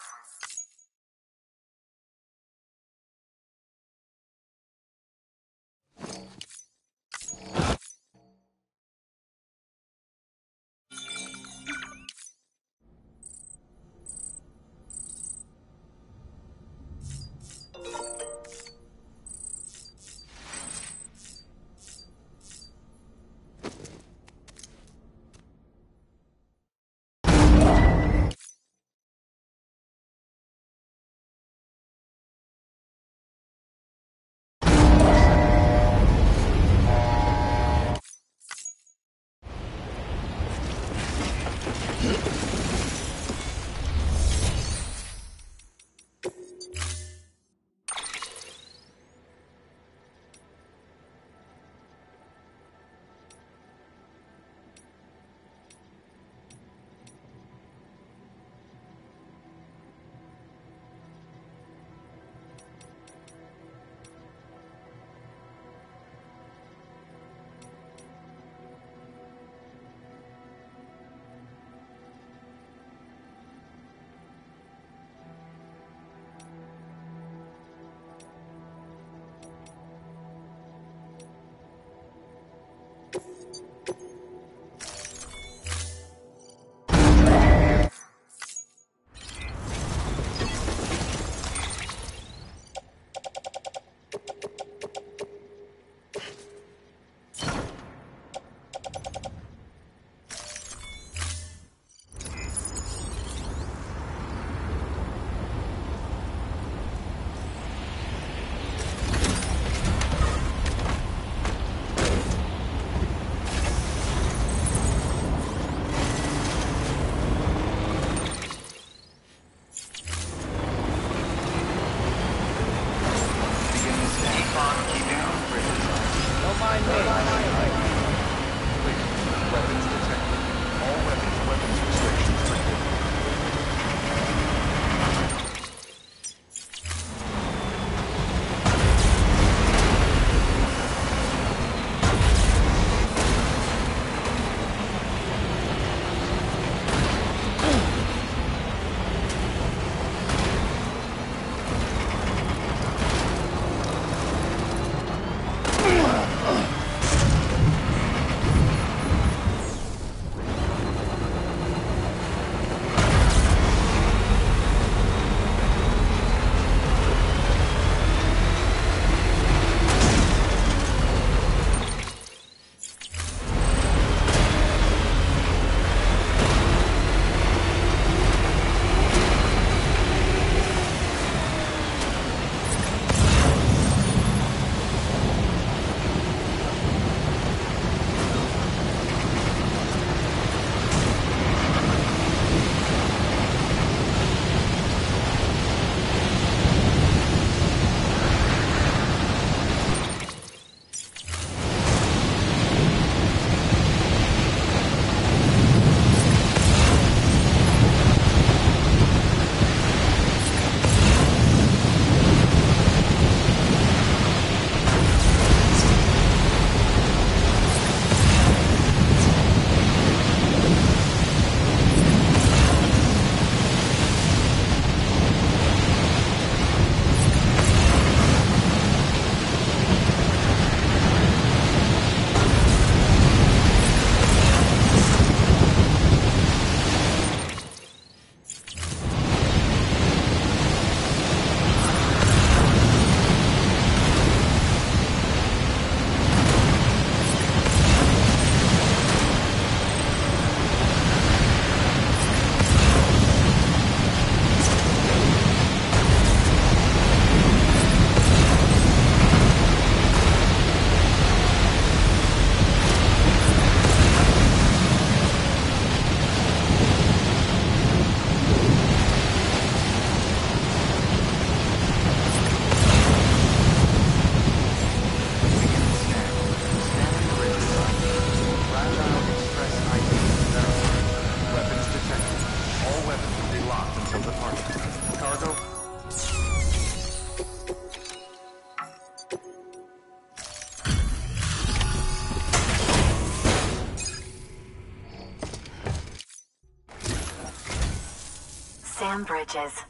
Speaker 4: Sam Bridges.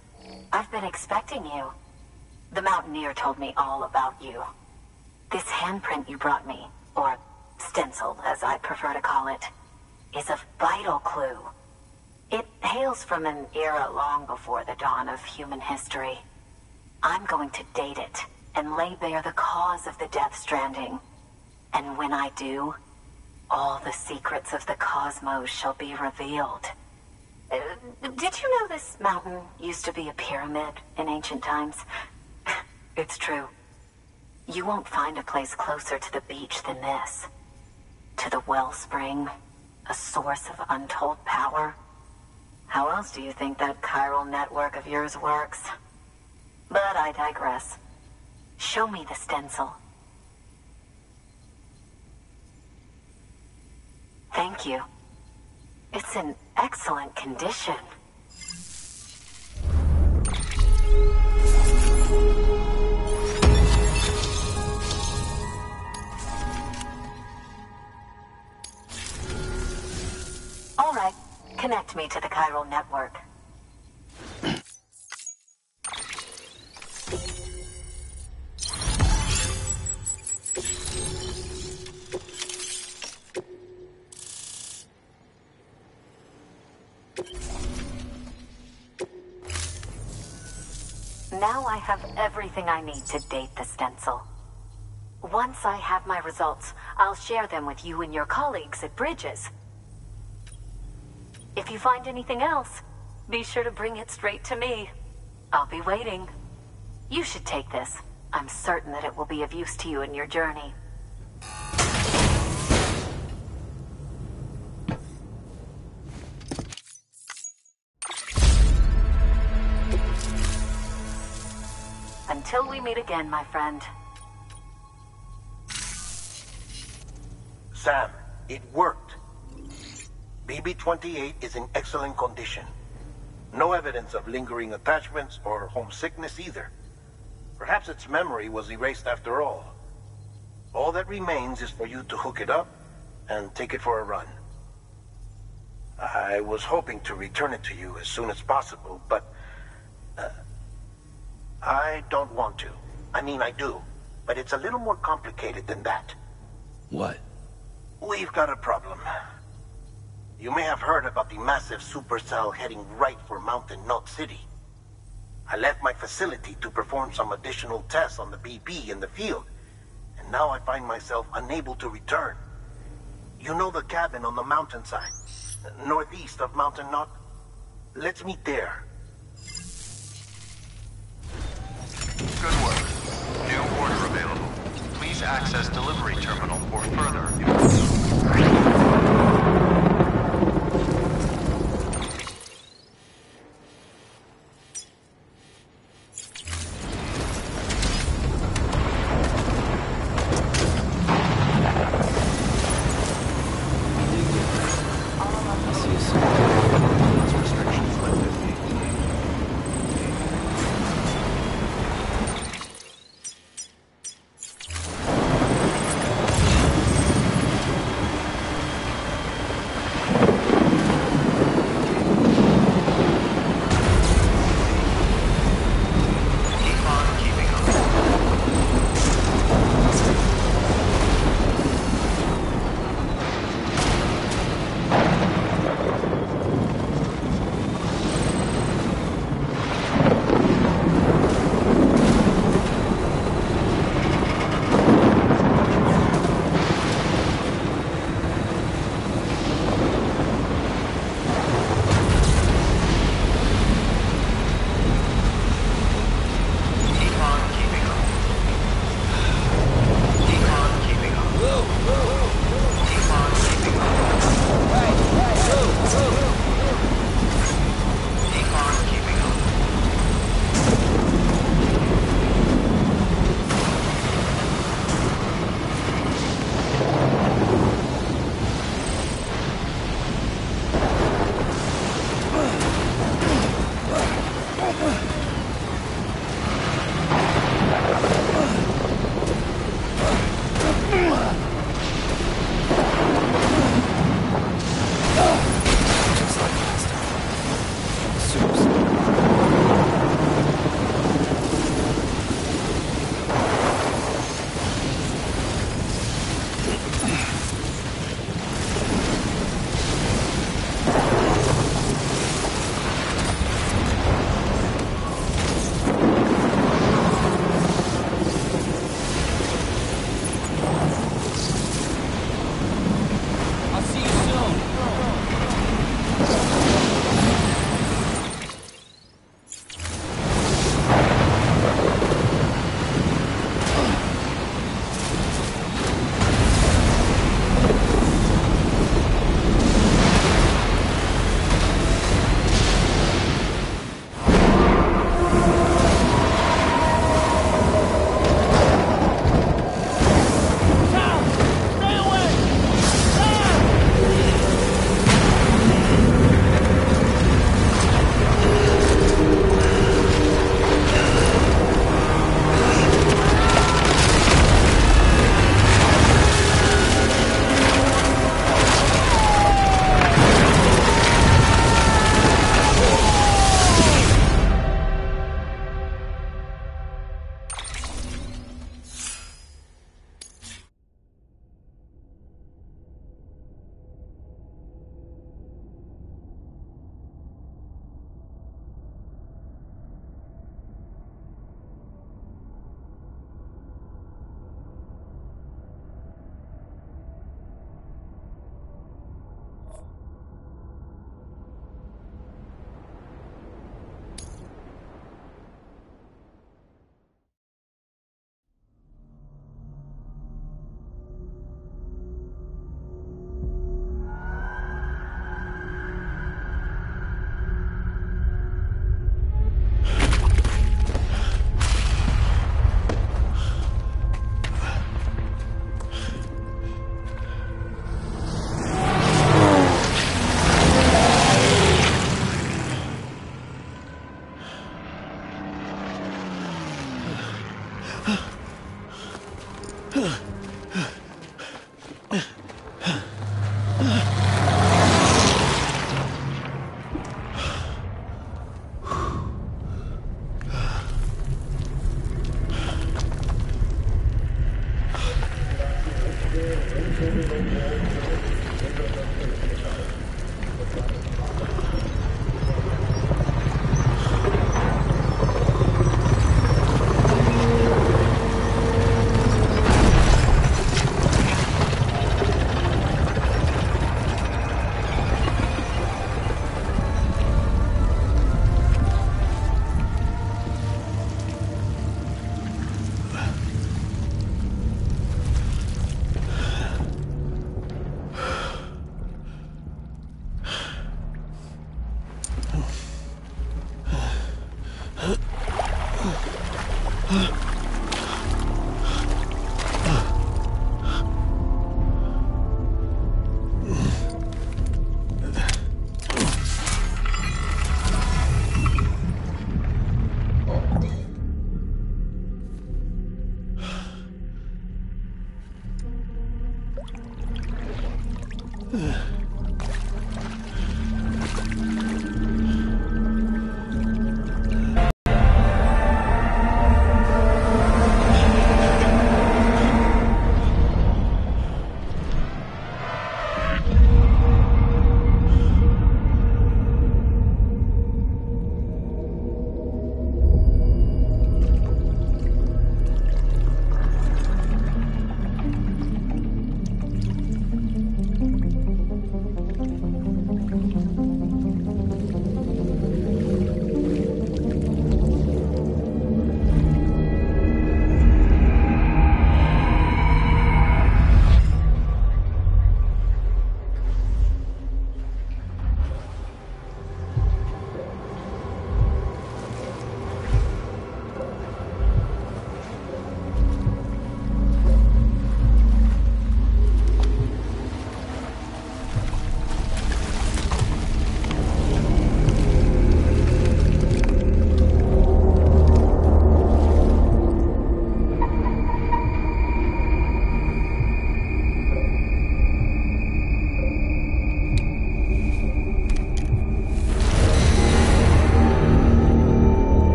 Speaker 4: I've been expecting you. The Mountaineer told me all about you. This handprint you brought me, or stencil, as I prefer to call it, is a vital clue. It hails from an era long before the dawn of human history. I'm going to date it and lay bare the cause of the Death Stranding. And when I do, all the secrets of the cosmos shall be revealed. Did you know this mountain used to be a pyramid in ancient times? It's true. You won't find a place closer to the beach than this. To the wellspring, a source of untold power. How else do you think that chiral network of yours works? But I digress. Show me the stencil. Thank you. It's in excellent condition. All right, connect me to the chiral network. Now I have everything I need to date the stencil. Once I have my results, I'll share them with you and your colleagues at Bridges. If you find anything else, be sure to bring it straight to me. I'll be waiting. You should take this. I'm certain that it will be of use to you in your journey. Until we meet again, my friend.
Speaker 3: Sam, it worked. BB-28 is in excellent condition. No evidence of lingering attachments or homesickness either. Perhaps its memory was erased after all. All that remains is for you to hook it up and take it for a run. I was hoping to return it to you as soon as possible, but I don't want to. I mean, I do, but it's a little more complicated than that.
Speaker 9: What?
Speaker 3: We've got a problem. You may have heard about the massive supercell heading right for Mountain Knot City. I left my facility to perform some additional tests on the BB in the field, and now I find myself unable to return. You know the cabin on the mountainside, northeast of Mountain Knot? Let's meet there.
Speaker 5: Good work. New order available. Please access delivery terminal for further information.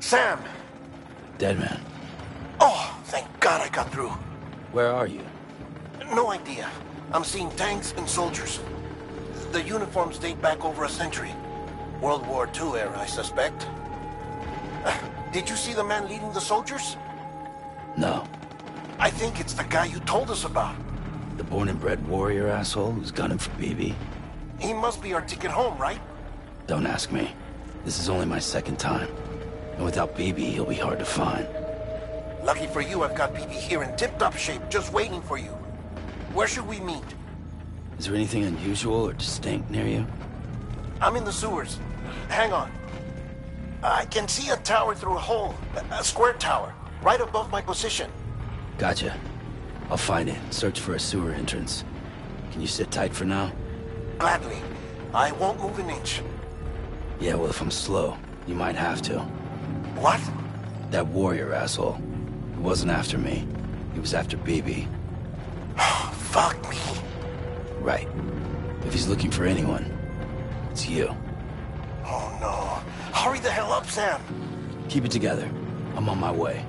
Speaker 3: Sam!
Speaker 9: Dead man.
Speaker 3: Oh, thank God I got through.
Speaker 9: Where are you?
Speaker 3: No idea. I'm seeing tanks and soldiers. The uniforms date back over a century. World War II era, I suspect. Did you see the man leading the soldiers?
Speaker 9: No.
Speaker 3: I think it's the guy you told us about.
Speaker 9: The born and bred warrior asshole who's gunning for BB?
Speaker 3: He must be our ticket home, right?
Speaker 9: Don't ask me. This is only my second time. And without BB, he'll be hard to find.
Speaker 3: Lucky for you, I've got BB here in tip-top shape, just waiting for you. Where should we meet?
Speaker 9: Is there anything unusual or distinct near you?
Speaker 3: I'm in the sewers. Hang on. I can see a tower through a hole. A square tower, right above my position.
Speaker 9: Gotcha. I'll find it. Search for a sewer entrance. Can you sit tight for now?
Speaker 3: Gladly. I won't move an inch.
Speaker 9: Yeah, well, if I'm slow, you might have to.
Speaker 3: What?
Speaker 9: That warrior asshole. He wasn't after me. He was after BB.
Speaker 3: Fuck me.
Speaker 9: Right. If he's looking for anyone, it's you.
Speaker 3: Oh no. Hurry the hell up, Sam.
Speaker 9: Keep it together. I'm on my way.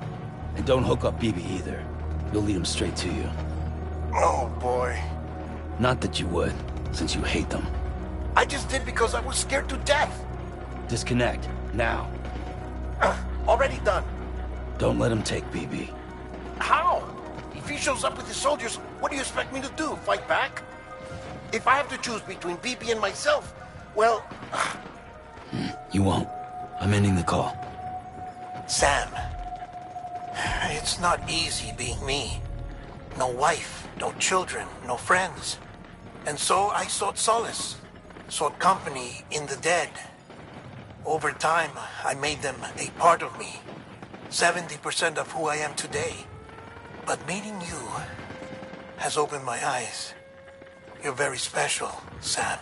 Speaker 9: And don't hook up BB either. You'll lead him straight to you.
Speaker 3: Oh boy.
Speaker 9: Not that you would, since you hate them.
Speaker 3: I just did because I was scared to death.
Speaker 9: Disconnect, now.
Speaker 3: Already done.
Speaker 9: Don't let him take BB.
Speaker 3: How? If he shows up with his soldiers, what do you expect me to do? Fight back? If I have to choose between BB and myself, well...
Speaker 9: You won't. I'm ending the call.
Speaker 3: Sam, it's not easy being me. No wife, no children, no friends. And so I sought solace, sought company in the dead. Over time, I made them a part of me, 70% of who I am today. But meeting you has opened my eyes. You're very special, Sam.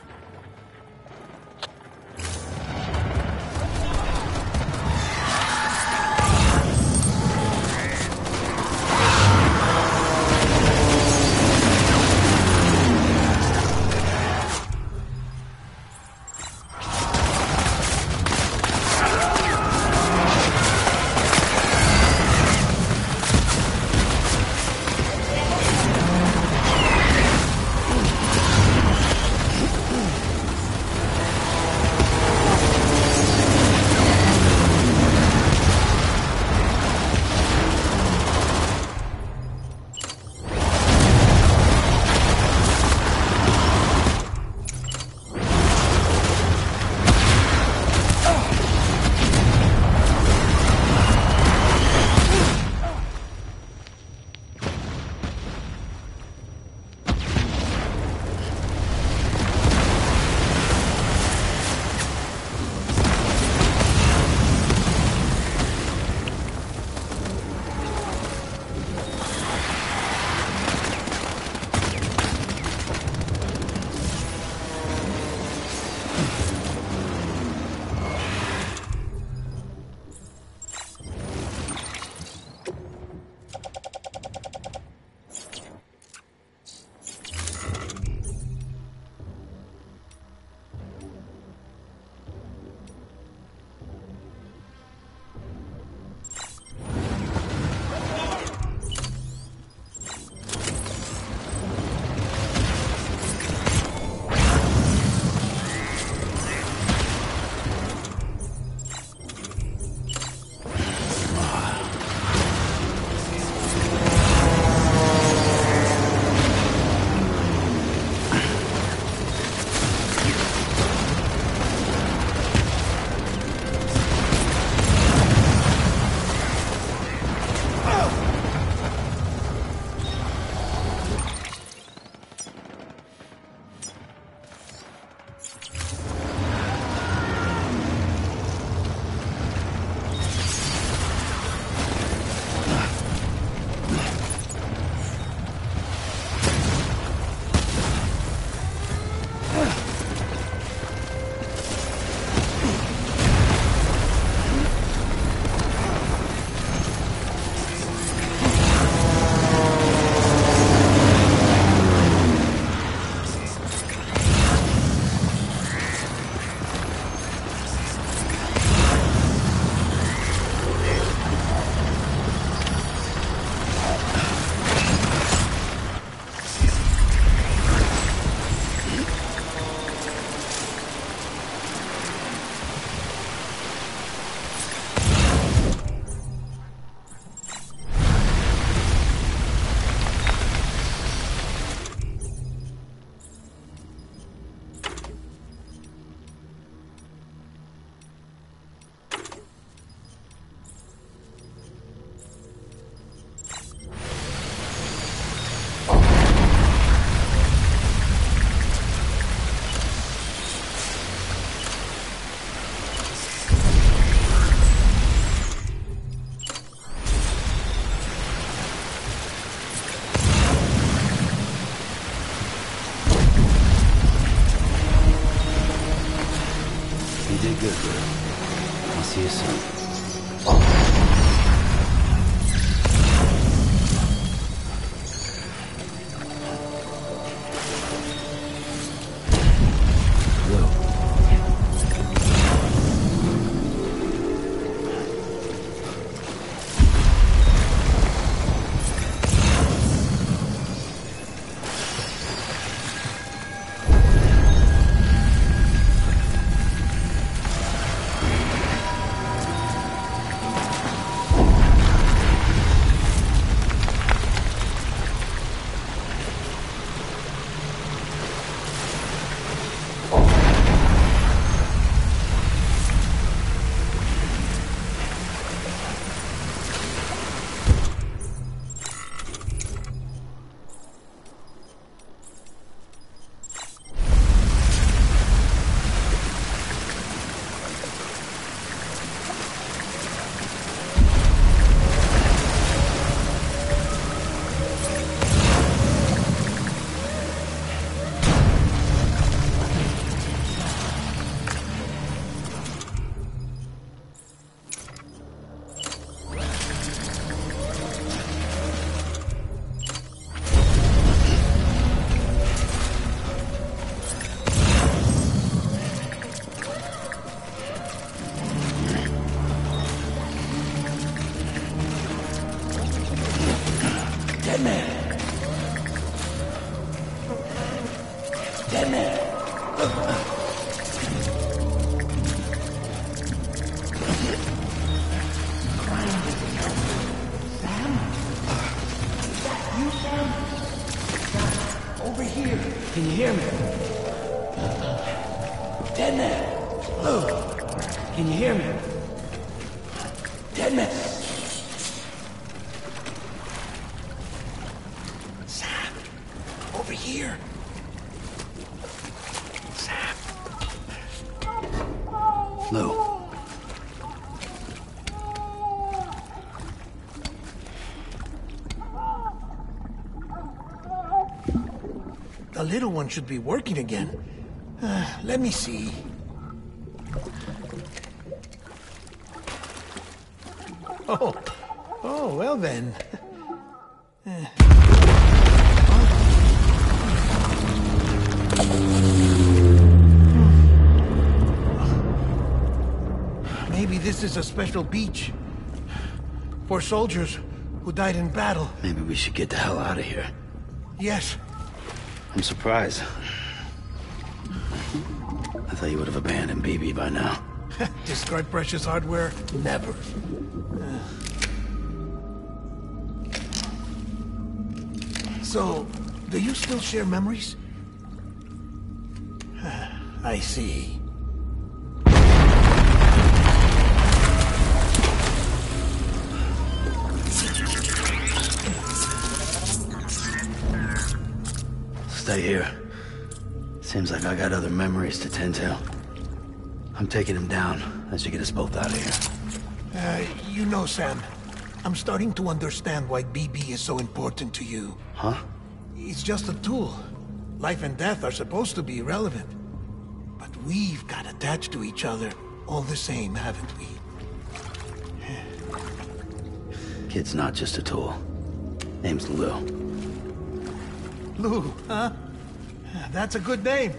Speaker 9: Dead man! Dead man! Over here. Can you hear me? Dead man. Lou. Can you hear me? Dead man. Sam. Over here. Sam. Lou.
Speaker 10: The little one should be working again. Let me see. Oh, well then. Maybe this is a special beach for soldiers who died in battle.
Speaker 9: Maybe we should get the hell out of here.
Speaker 10: Yes.
Speaker 9: I'm surprised. I thought you would have abandoned BB by now.
Speaker 10: Discard precious hardware? Never. So, do you still share memories? I see.
Speaker 9: Stay here. Seems like I got other memories to tend to. I'm taking him down. That should get us both out of here.
Speaker 10: You know, Sam, I'm starting to understand why BB is so important to you.
Speaker 9: Huh?
Speaker 10: It's just a tool. Life and death are supposed to be irrelevant. But we've got attached to each other all the same, haven't we?
Speaker 9: Kid's not just a tool. Name's Lou.
Speaker 10: Lou, huh? That's a good name.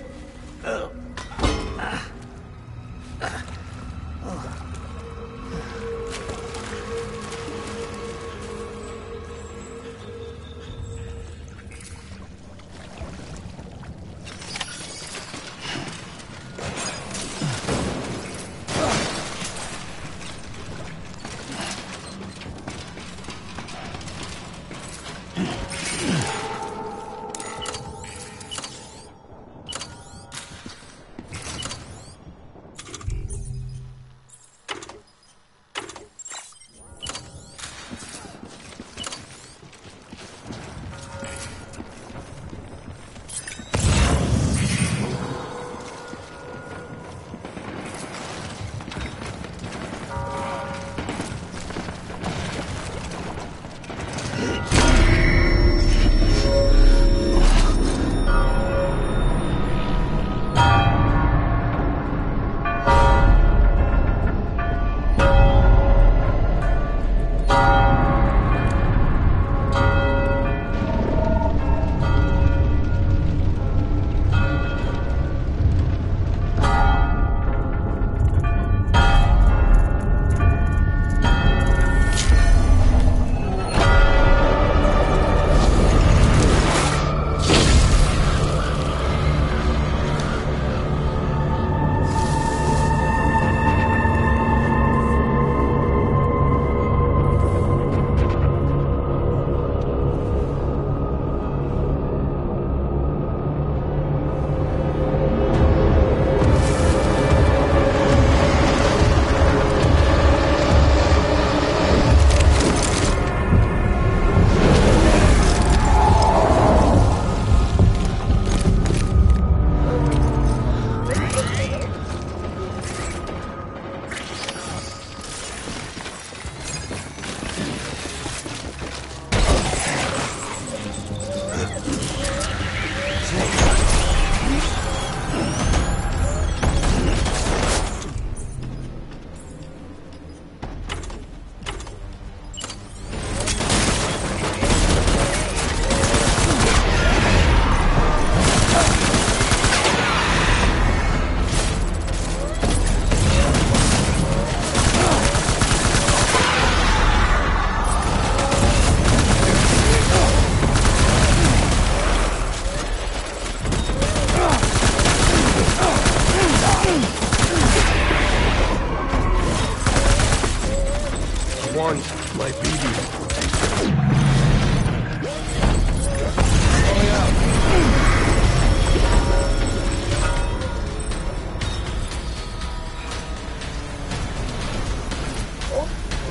Speaker 11: want my baby.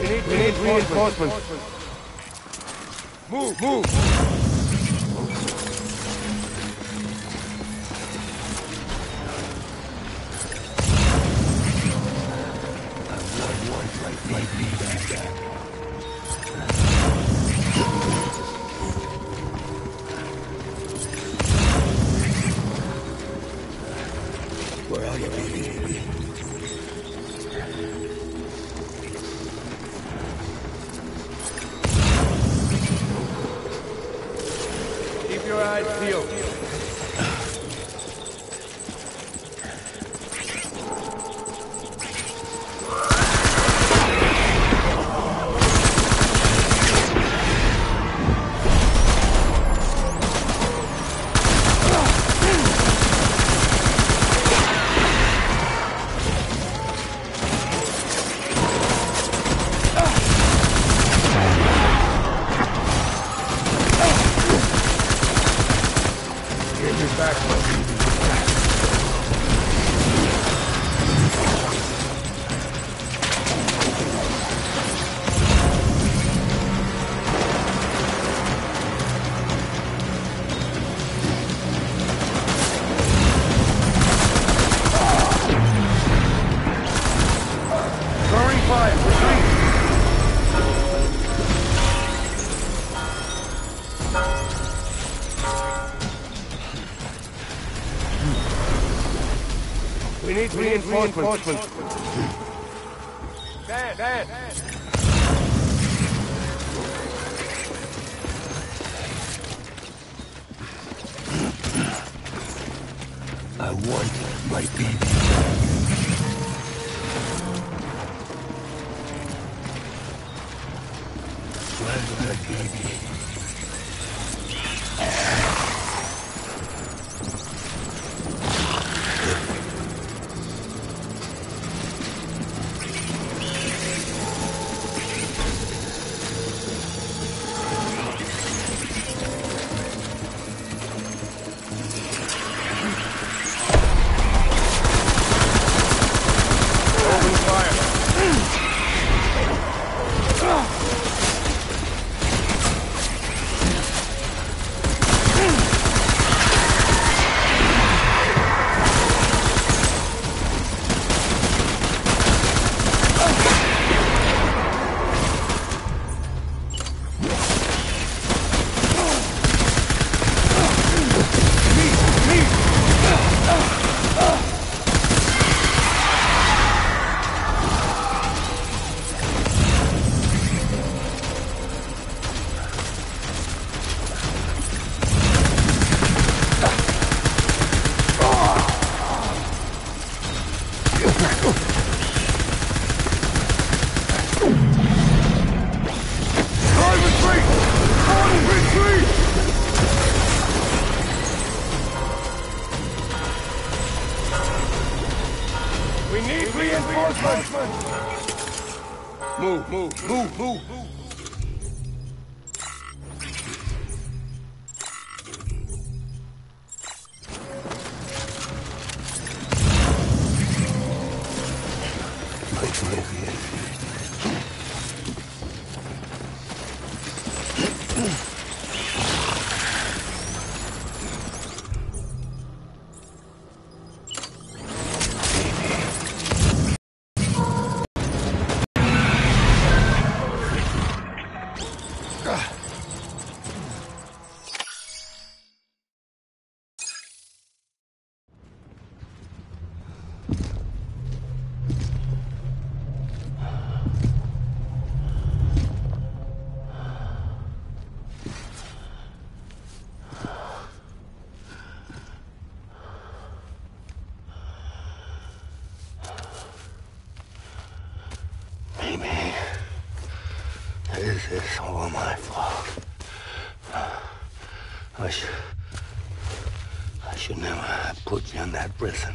Speaker 11: We need reinforcements. Move! Where are you, baby? Keep your eyes peeled. We need reinforcements. Dad. I want my baby. Where's my baby? Move. This is all my fault. I should never have put you in that prison.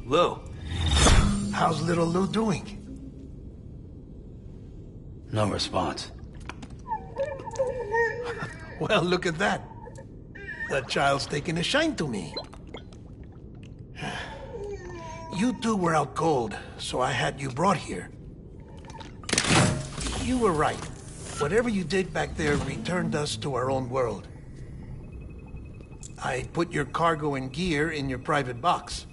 Speaker 9: Lou.
Speaker 10: How's little Lou doing?
Speaker 9: No response.
Speaker 10: Well, look at that. The child's taking a shine to me. You two were out cold, so I had you brought here. You were right. Whatever you did back there returned us to our own world. I put your cargo and gear in your private box.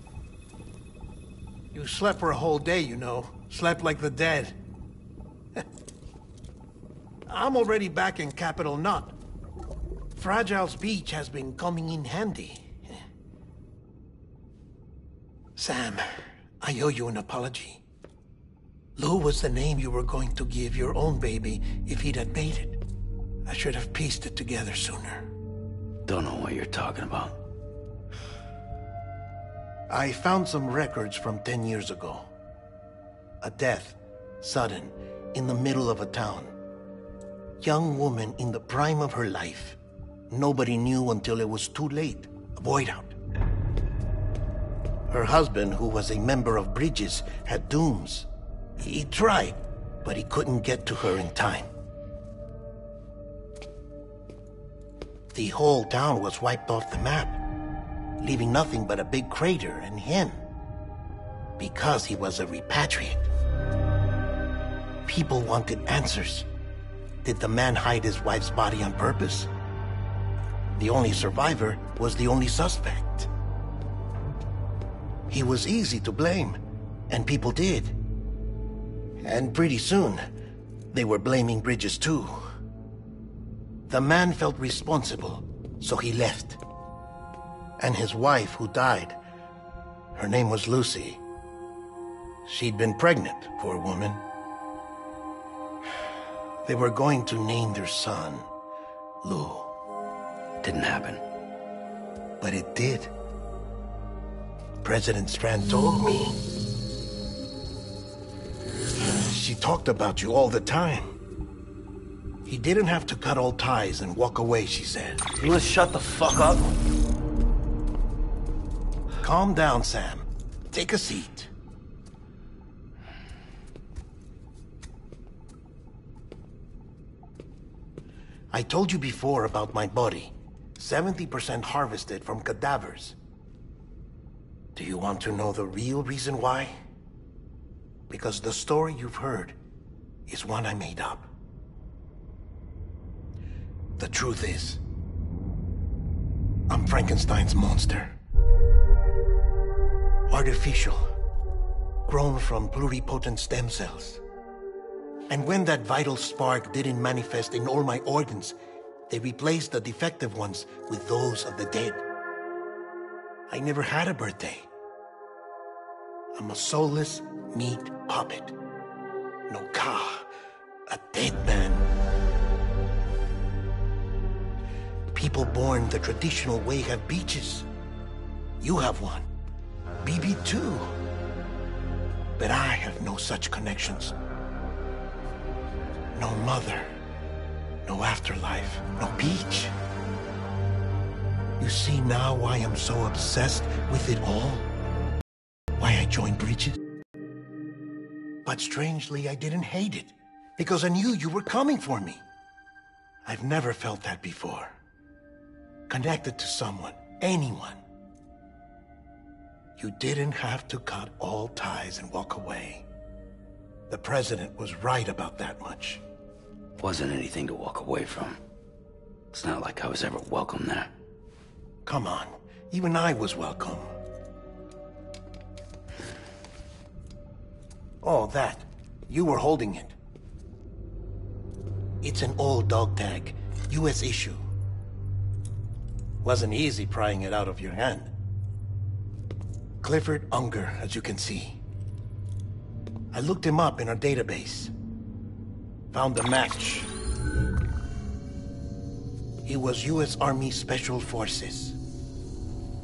Speaker 10: You slept for a whole day, you know. Slept like the dead. I'm already back in Capital Knot. Fragile's beach has been coming in handy. Sam, I owe you an apology. Lou was the name you were going to give your own baby if he'd had made it. I should have pieced it together sooner.
Speaker 9: Don't know what you're talking about.
Speaker 10: I found some records from 10 years ago. A death, sudden, in the middle of a town. Young woman in the prime of her life. Nobody knew until it was too late. A void out. Her husband, who was a member of Bridges, had dooms. He tried, but he couldn't get to her in time. The whole town was wiped off the map, leaving nothing but a big crater and him. Because he was a repatriate. People wanted answers. Did the man hide his wife's body on purpose? The only survivor was the only suspect. He was easy to blame, and people did. And pretty soon, they were blaming Bridges too. The man felt responsible, so he left. And his wife, who died, her name was Lucy. She'd been pregnant, poor woman. They were going to name their son Lou.
Speaker 9: Didn't happen.
Speaker 10: But it did. President Strand told me. She talked about you all the time. He didn't have to cut all ties and walk away, she said.
Speaker 9: You wanna shut the fuck up?
Speaker 10: Calm down, Sam. Take a seat. I told you before about my body. 70% harvested from cadavers. Do you want to know the real reason why? Because the story you've heard is one I made up. The truth is, I'm Frankenstein's monster. Artificial, grown from pluripotent stem cells. And when that vital spark didn't manifest in all my organs, they replaced the defective ones with those of the dead. I never had a birthday. I'm a soulless meat puppet. No ka, a dead man. People born the traditional way have beaches. You have one. BB too. But I have no such connections. No mother. No afterlife. No beach. You see now why I'm so obsessed with it all? Why I joined Bridges? But strangely, I didn't hate it. Because I knew you were coming for me. I've never felt that before. Connected to someone, anyone. You didn't have to cut all ties and walk away. The president was right about that much.
Speaker 9: Wasn't anything to walk away from. It's not like I was ever welcome there.
Speaker 10: Come on, even I was welcome. Oh, that. You were holding it. It's an old dog tag, US issue. Wasn't easy prying it out of your hand. Clifford Unger, as you can see. I looked him up in our database. Found a match. He was US Army Special Forces.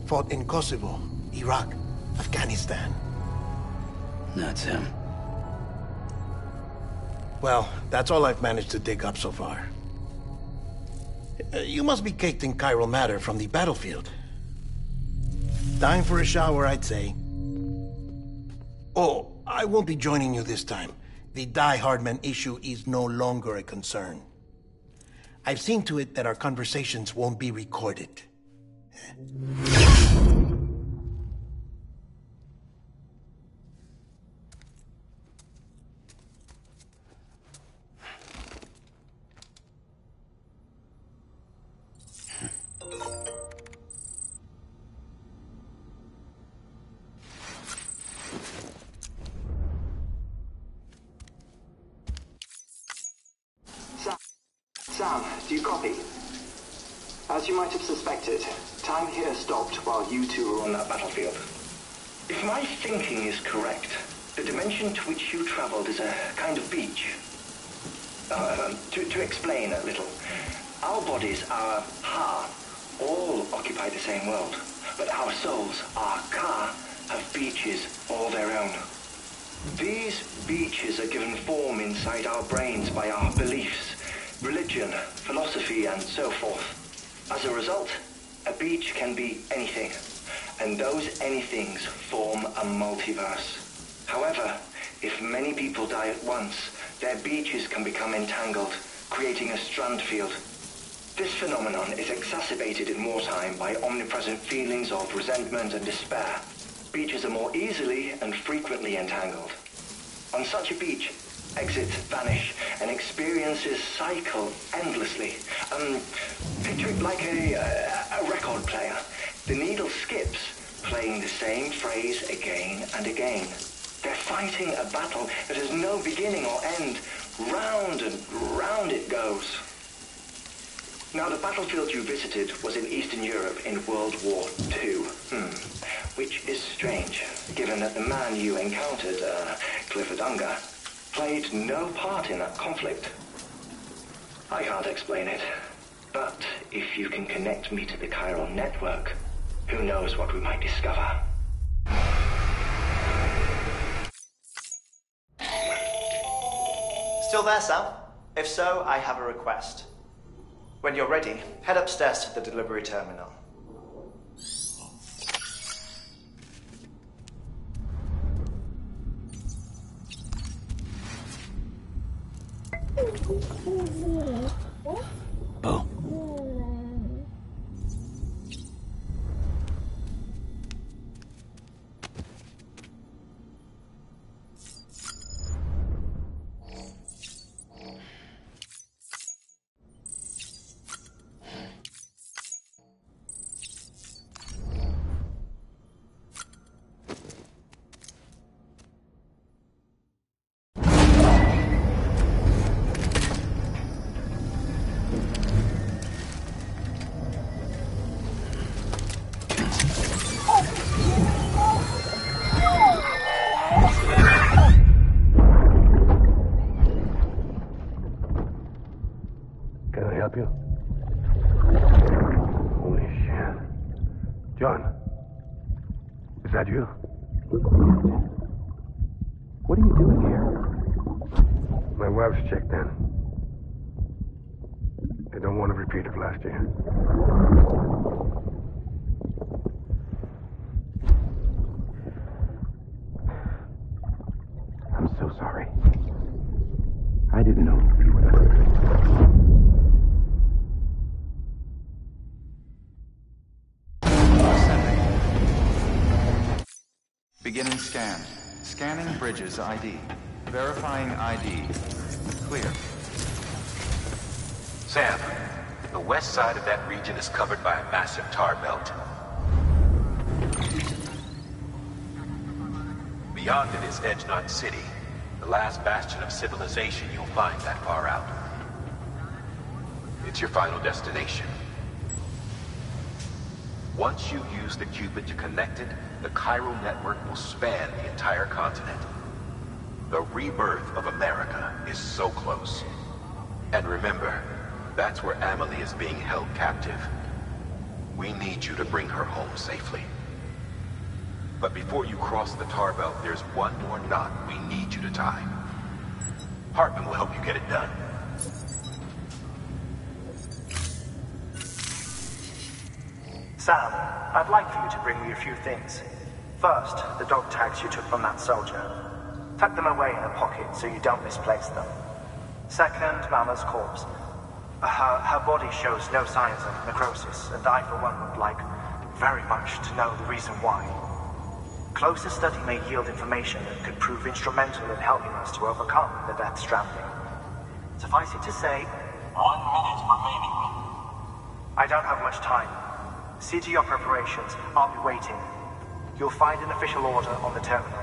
Speaker 10: Fought in Kosovo, Iraq, Afghanistan.
Speaker 9: That's him.
Speaker 10: Well, that's all I've managed to dig up so far. You must be caked in chiral matter from the battlefield. Time for a shower, I'd say. Oh, I won't be joining you this time. The Die Hardman issue is no longer a concern. I've seen to it that our conversations won't be recorded.
Speaker 8: Sam, do you copy? As you might have suspected, time here stopped while you two were on that battlefield. If my thinking is correct, the dimension to which you traveled is a kind of beach. To explain a little, our bodies, our ha, all occupy the same world, but our souls, our ka, have beaches all their own. These beaches are given form inside our brains by our beliefs, religion, philosophy, and so forth. As a result, a beach can be anything, and those anythings form a multiverse. However, if many people die at once, their beaches can become entangled, creating a strand field. This phenomenon is exacerbated in wartime by omnipresent feelings of resentment and despair. Beaches are more easily and frequently entangled. On such a beach, exits vanish and experiences cycle endlessly. Picture it like a record player. The needle skips, playing the same phrase again and again. They're fighting a battle that has no beginning or end. Round and round it goes. Now, the battlefield you visited was in Eastern Europe in World War II. Which is strange, given that the man you encountered, Clifford Unger, played no part in that conflict. I can't explain it, but if you can connect me to the chiral network, who knows what we might discover.
Speaker 12: Still there, Sam? If so, I have a request. When you're ready, head upstairs to the delivery terminal.
Speaker 9: Bo.
Speaker 11: Can I help you? Holy shit. John, is that you? What are you doing here? My wife's checked in. They don't want a repeat of last year. I'm so sorry. I didn't know you were there.
Speaker 1: Beginning scan. Scanning Bridges ID. Verifying ID. Clear.
Speaker 5: Sam, the west side of that region is covered by a massive tar belt. Beyond it is Edgenot City, the last bastion of civilization you'll find that far out. It's your final destination. Once you use the Cupid to connect it, the chiral network will span the entire continent. The rebirth of America is so close. And remember, that's where Amelie is being held captive. We need you to bring her home safely. But before you cross the tar belt, there's one more knot we need you to tie. Hartman will help you get it done.
Speaker 8: Sam, I'd like for you to bring me a few things. First, the dog tags you took from that soldier. Tuck them away in a pocket so you don't misplace them. Second, Mama's corpse. Her body shows no signs of necrosis, and I, for one, would like very much to know the reason why. Closer study may yield information that could prove instrumental in helping us to overcome the Death Stranding. Suffice it to say,
Speaker 13: 1 minute remaining.
Speaker 8: I don't have much time. See to your preparations. I'll be waiting. You'll find an official order on the terminal.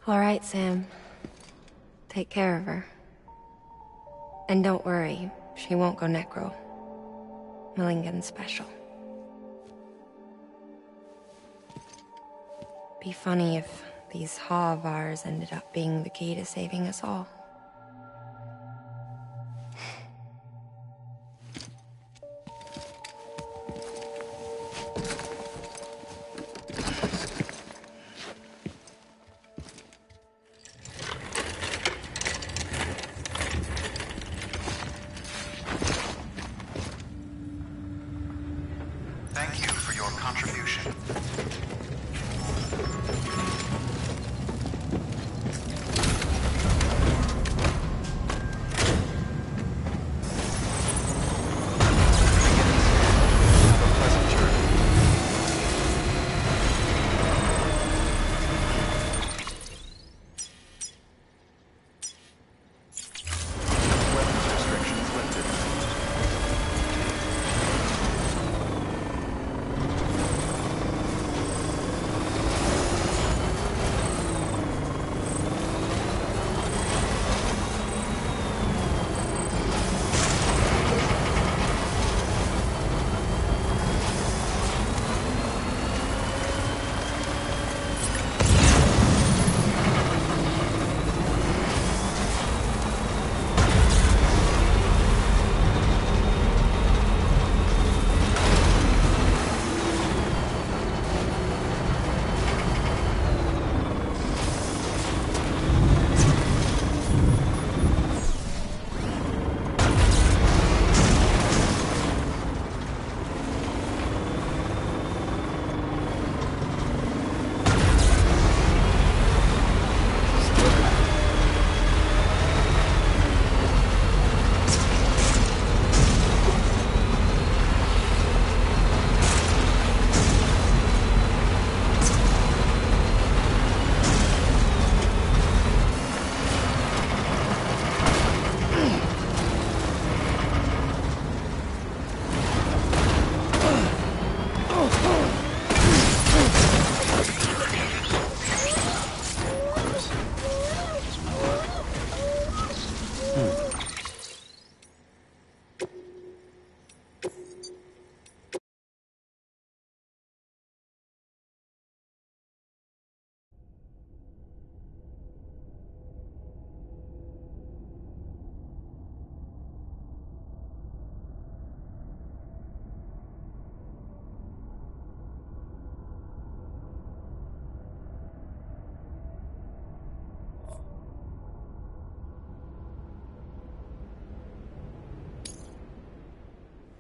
Speaker 6: All right, Sam. Take care of her. And don't worry, she won't go necro. Millingan's special. Be funny if these Ha of ours ended up being the key to saving us all.
Speaker 1: Thank you for your contribution. Have a pleasant journey. Weapons restrictions lifted.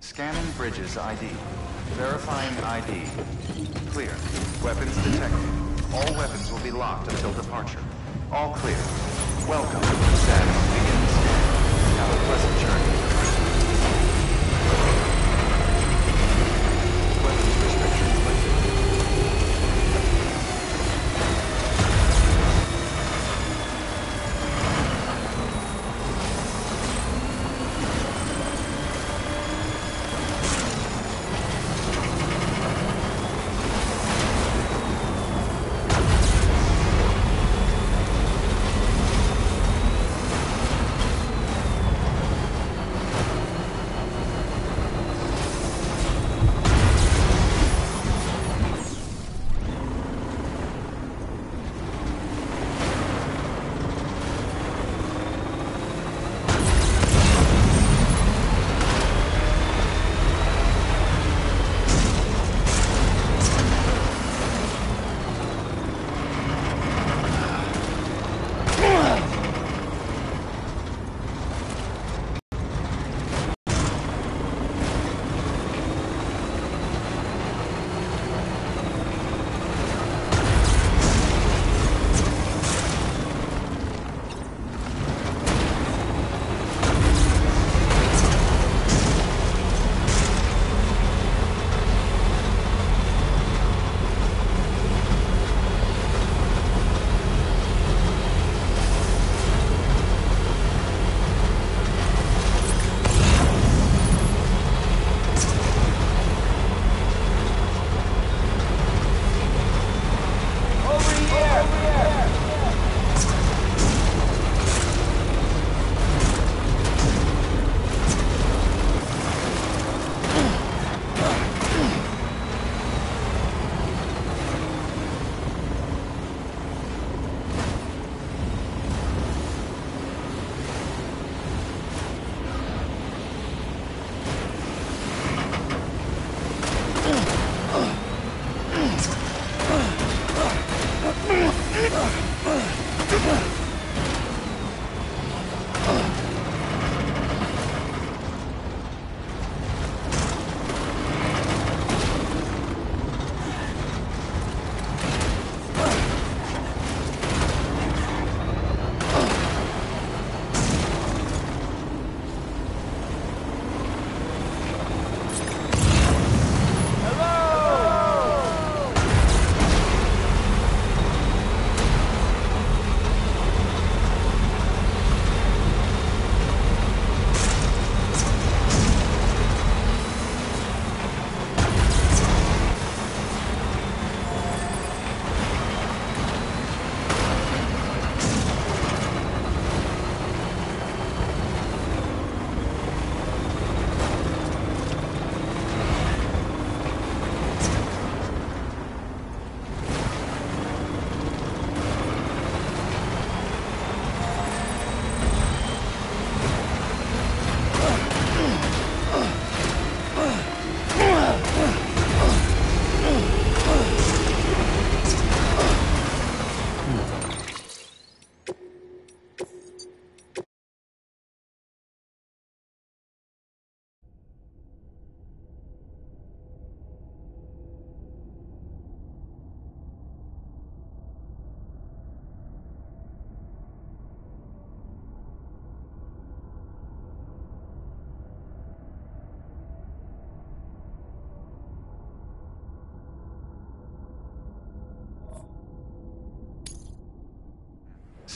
Speaker 1: Scanning Bridges ID. Verifying ID. Clear. Weapons detected. All weapons will be locked until departure. All clear. Welcome. Status begin scan. Have a pleasant journey. Weapons restrictions lifted.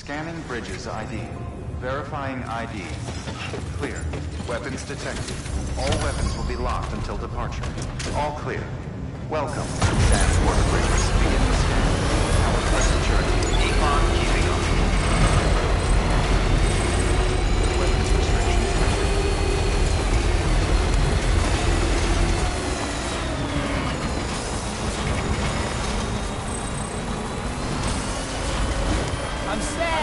Speaker 1: Scanning Bridges ID. Verifying ID. Clear. Weapons detected. All weapons will be locked until departure. All clear. Welcome. Sanborn Bridges. Begin the scan. Our present journey. Keep on keeping on. Weapons restrictions lifted.
Speaker 14: I'm Sam!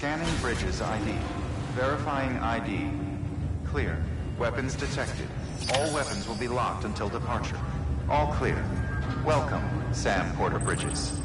Speaker 1: Scanning bridges ID. Verifying ID. Clear. Weapons detected. All weapons will be locked until departure. All clear. Welcome, Sam Porter Bridges.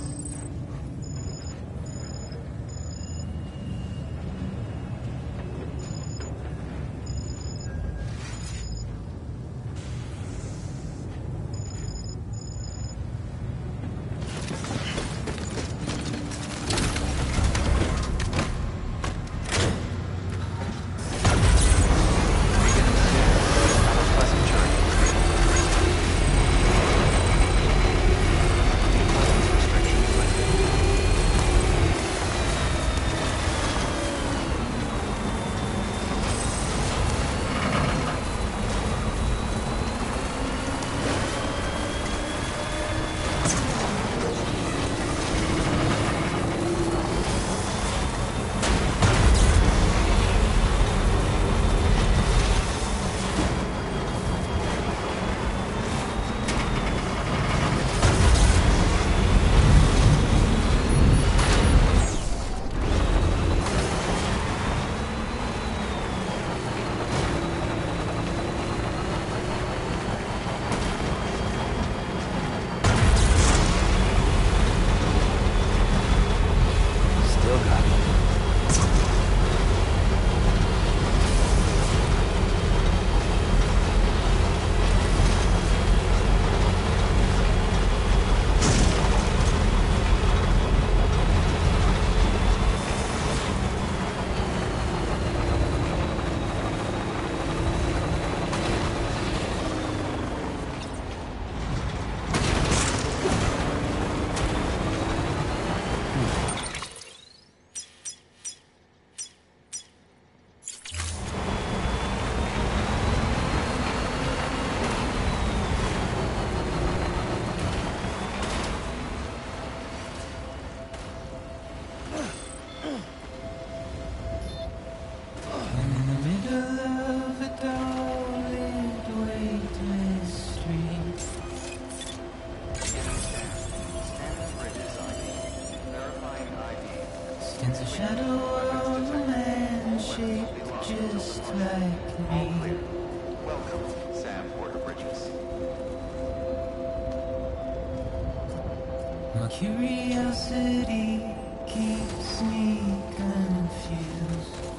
Speaker 14: Curiosity keeps me confused.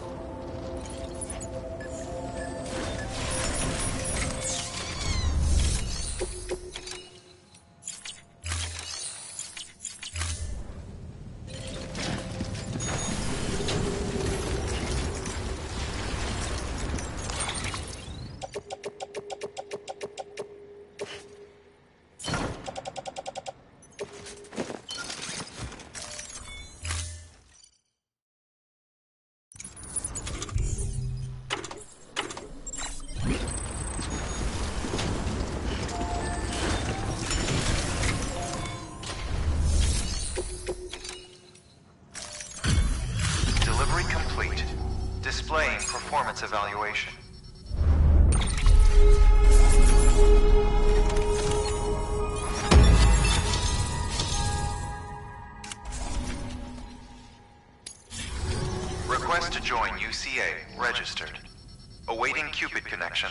Speaker 5: Displaying performance evaluation. Request to join UCA. Registered. Awaiting Cupid connection.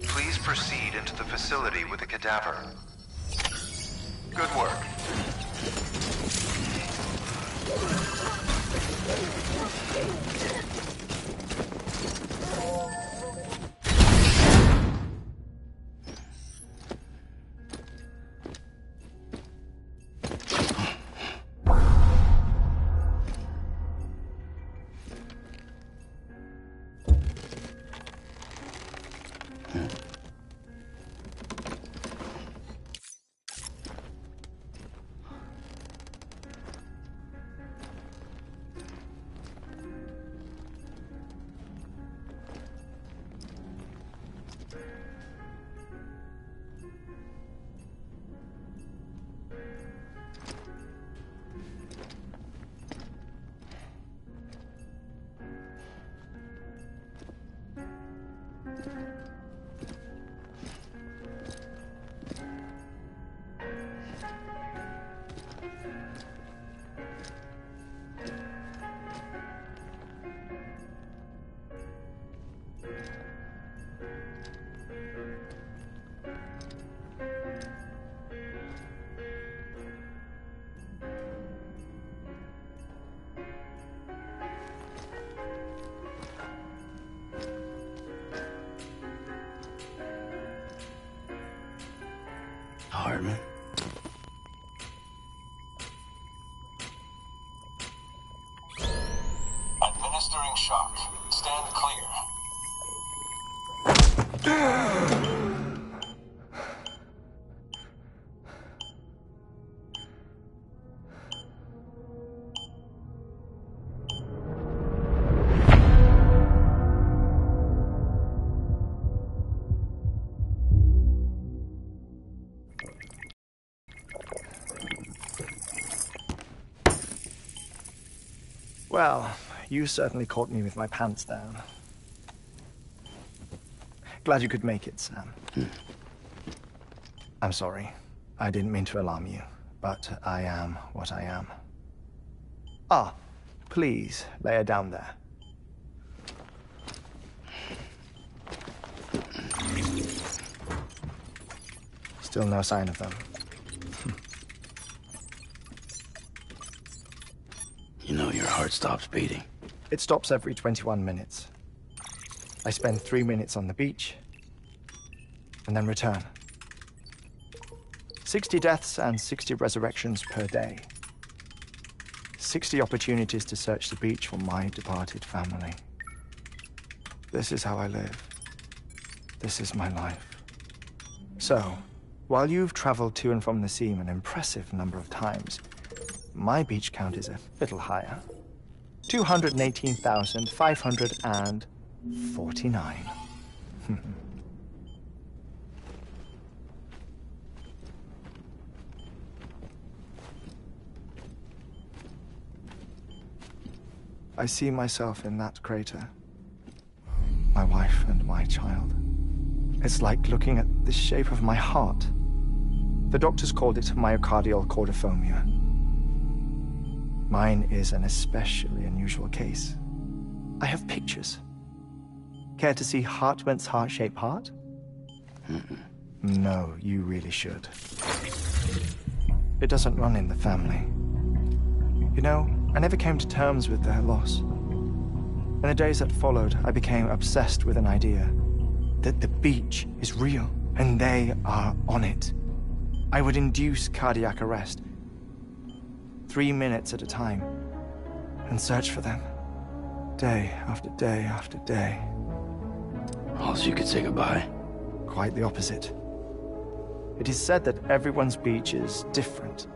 Speaker 5: Please proceed into the facility with a cadaver. Good work.
Speaker 13: shock. Stand clear.
Speaker 8: Well, you certainly caught me with my pants down. Glad you could make it, Sam. I'm sorry. I didn't mean to alarm you, but I am what I am. Ah, please, lay her down there. Still no sign of them.
Speaker 9: You know your heart stops beating.
Speaker 8: It stops every 21 minutes. I spend 3 minutes on the beach, and then return. 60 deaths and 60 resurrections per day. 60 opportunities to search the beach for my departed family. This is how I live. This is my life. So, while you've traveled to and from the sea an impressive number of times, my beach count is a little higher. 218,549. I see myself in that crater. My wife and my child. It's like looking at the shape of my heart. The doctors called it myocardial cordiformia. Mine is an especially unusual case. I have pictures. Care to see Hartman's heart-shaped heart? No, you really should. It doesn't run in the family. You know, I never came to terms with their loss. In the days that followed, I became obsessed with an idea that the beach is real, and they are on it. I would induce cardiac arrest, 3 minutes at a time, and search for them, day after day after day.
Speaker 9: Also, you could say goodbye.
Speaker 8: Quite the opposite. It is said that everyone's beach is different.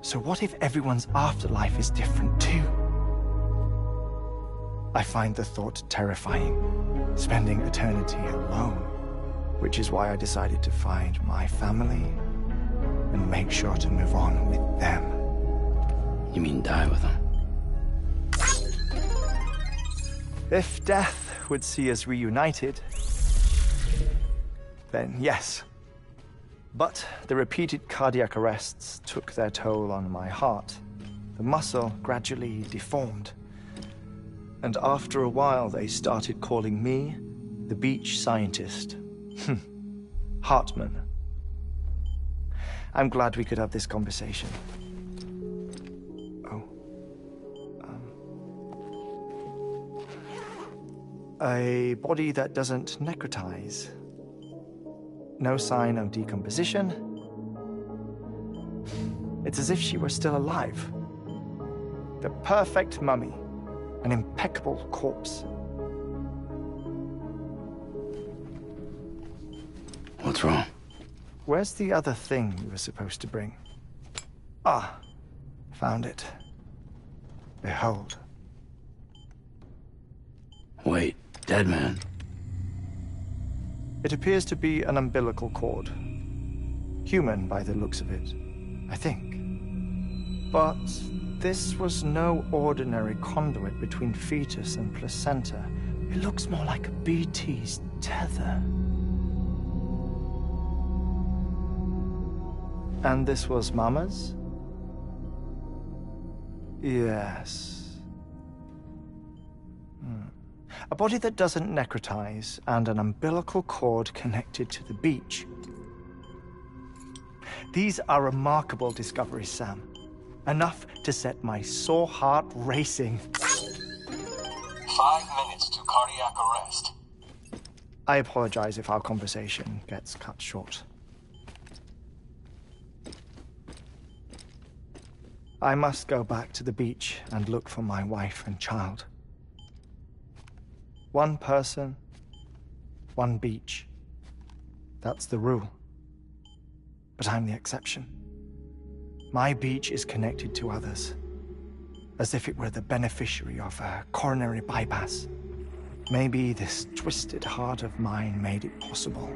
Speaker 8: So what if everyone's afterlife is different too? I find the thought terrifying, spending eternity alone, which is why I decided to find my family and make sure to move on with them.
Speaker 9: You mean die with them?
Speaker 8: If death would see us reunited, then yes. But the repeated cardiac arrests took their toll on my heart. The muscle gradually deformed. And after a while, they started calling me the beach scientist. Hartman. I'm glad we could have this conversation. Oh. A body that doesn't necrotize. No sign of decomposition. It's as if she were still alive. The perfect mummy. An impeccable corpse.
Speaker 9: What's wrong?
Speaker 8: Where's the other thing you were supposed to bring? Ah, found it. Behold.
Speaker 9: Wait, dead man.
Speaker 8: It appears to be an umbilical cord. Human by the looks of it, I think. But this was no ordinary conduit between fetus and placenta. It looks more like a BT's tether. And this was Mama's? Yes. A body that doesn't necrotize, and an umbilical cord connected to the beach. These are remarkable discoveries, Sam. Enough to set my sore heart racing.
Speaker 13: 5 minutes to cardiac arrest.
Speaker 8: I apologize if our conversation gets cut short. I must go back to the beach and look for my wife and child. One person, one beach. That's the rule. But I'm the exception. My beach is connected to others, as if it were the beneficiary of a coronary bypass. Maybe this twisted heart of mine made it possible.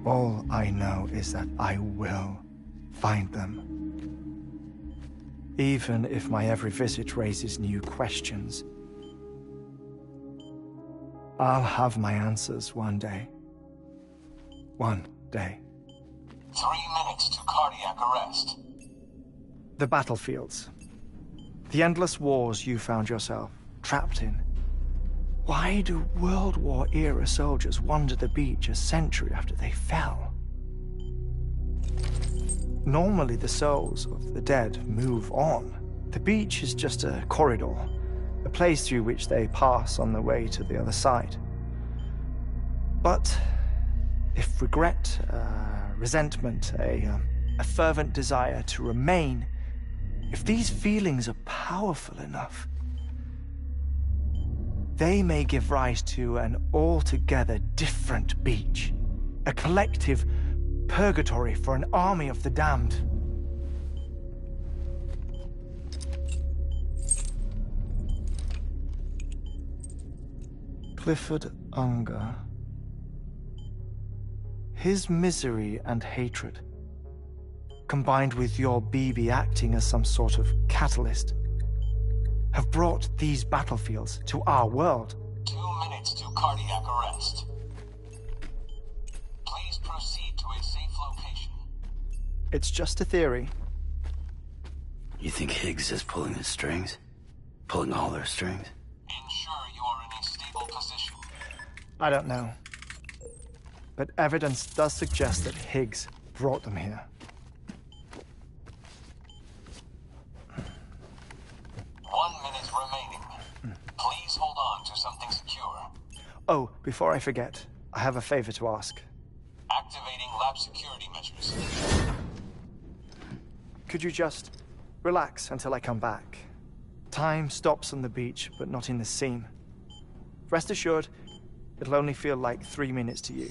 Speaker 8: All I know is that I will find them. Even if my every visit raises new questions, I'll have my answers one day. One day.
Speaker 13: 3 minutes to cardiac arrest.
Speaker 8: The battlefields. The endless wars you found yourself trapped in. Why do World War-era soldiers wander the beach a century after they fell? Normally the souls of the dead move on. The beach is just a corridor, a place through which they pass on the way to the other side. But if regret, resentment, a fervent desire to remain, if these feelings are powerful enough, they may give rise to an altogether different beach, a collective purgatory for an army of the damned. Clifford Unger. His misery and hatred, combined with your BB acting as some sort of catalyst, have brought these battlefields to our world.
Speaker 13: 2 minutes to cardiac arrest. Please proceed to a safe location.
Speaker 8: It's just a theory.
Speaker 9: You think Higgs is pulling the strings? Pulling all their strings?
Speaker 13: Ensure you are in a stable position.
Speaker 8: I don't know. But evidence does suggest that Higgs brought them here.
Speaker 13: 1 minute remaining. Please hold on to something secure.
Speaker 8: Oh, before I forget, I have a favor to ask.
Speaker 13: Activating lab security measures.
Speaker 8: Could you just relax until I come back? Time stops on the beach, but not in the scene. Rest assured, it'll only feel like 3 minutes to you.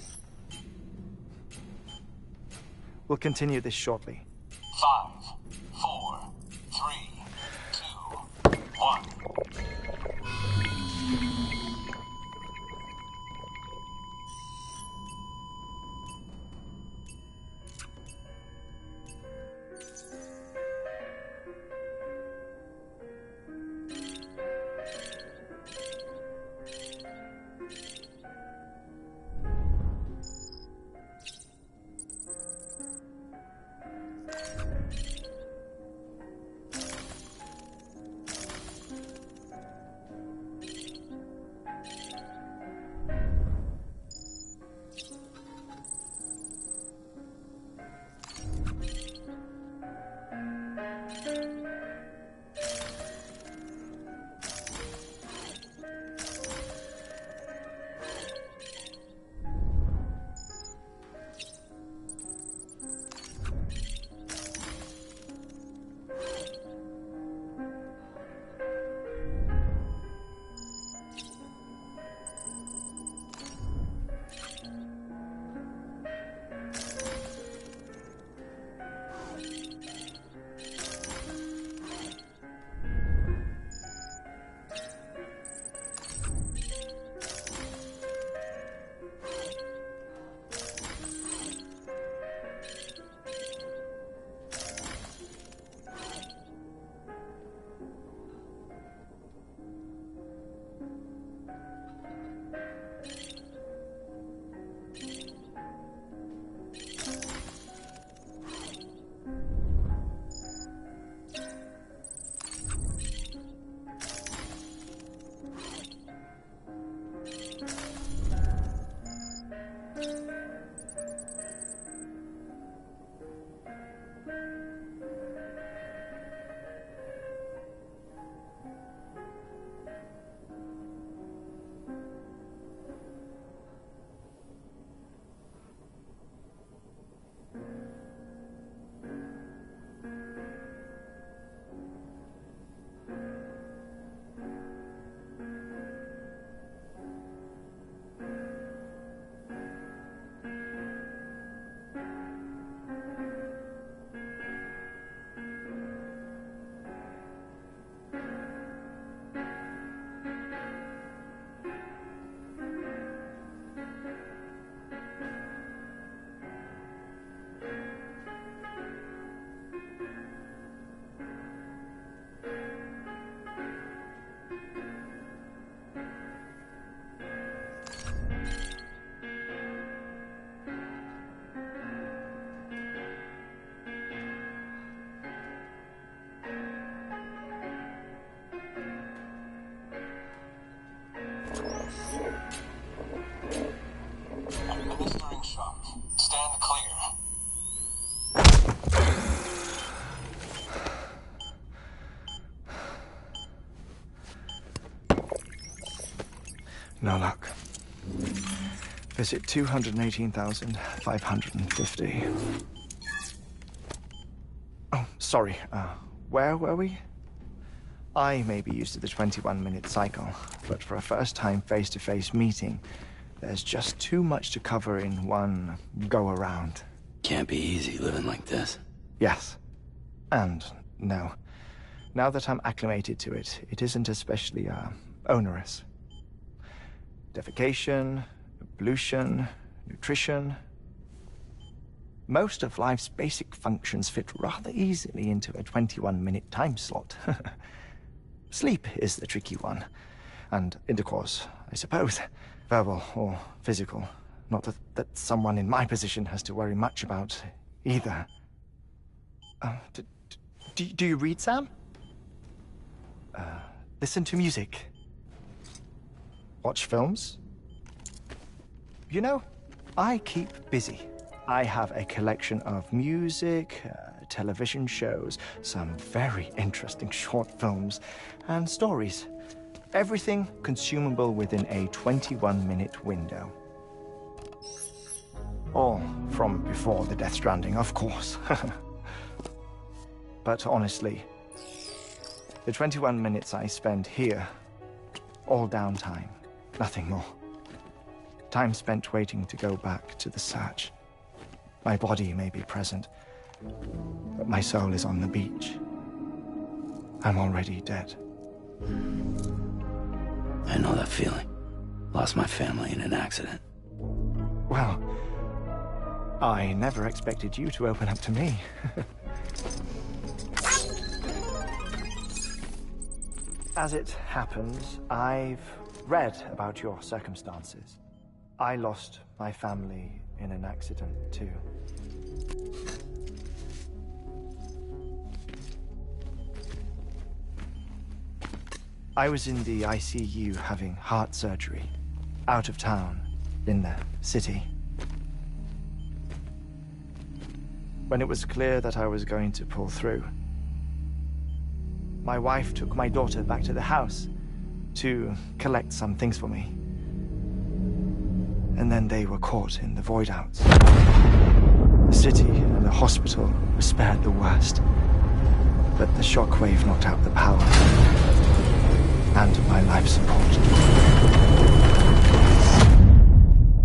Speaker 8: We'll continue this shortly.
Speaker 13: 5, 4, 3, 2, 1.
Speaker 8: No luck. Visit 218,550. Oh, sorry. Where were we? I may be used to the 21-minute cycle, but for a first-time face-to-face meeting, there's just too much to cover in one go-around.
Speaker 9: Can't be easy living like this.
Speaker 8: Yes. And no. Now that I'm acclimated to it, it isn't especially, onerous. Defecation, pollution, nutrition. Most of life's basic functions fit rather easily into a 21-minute time slot. Sleep is the tricky one. And intercourse, I suppose. Verbal or physical. Not that someone in my position has to worry much about either. Do you read, Sam? Listen to music. Watch films? You know, I keep busy. I have a collection of music, television shows, some very interesting short films, and stories. Everything consumable within a 21-minute window. All from before the Death Stranding, of course. But honestly, the 21 minutes I spend here, all downtime, nothing more. Time spent waiting to go back to the search. My body may be present, but my soul is on the beach. I'm already dead.
Speaker 9: I know that feeling. Lost my family in an accident.
Speaker 8: Well, I never expected you to open up to me. As it happens, I've read about your circumstances. I lost my family in an accident, too. I was in the ICU having heart surgery, out of town, in the city. When it was clear that I was going to pull through, my wife took my daughter back to the house to collect some things for me. And then they were caught in the void outs. The city and the hospital were spared the worst, but the shockwave knocked out the power and my life support.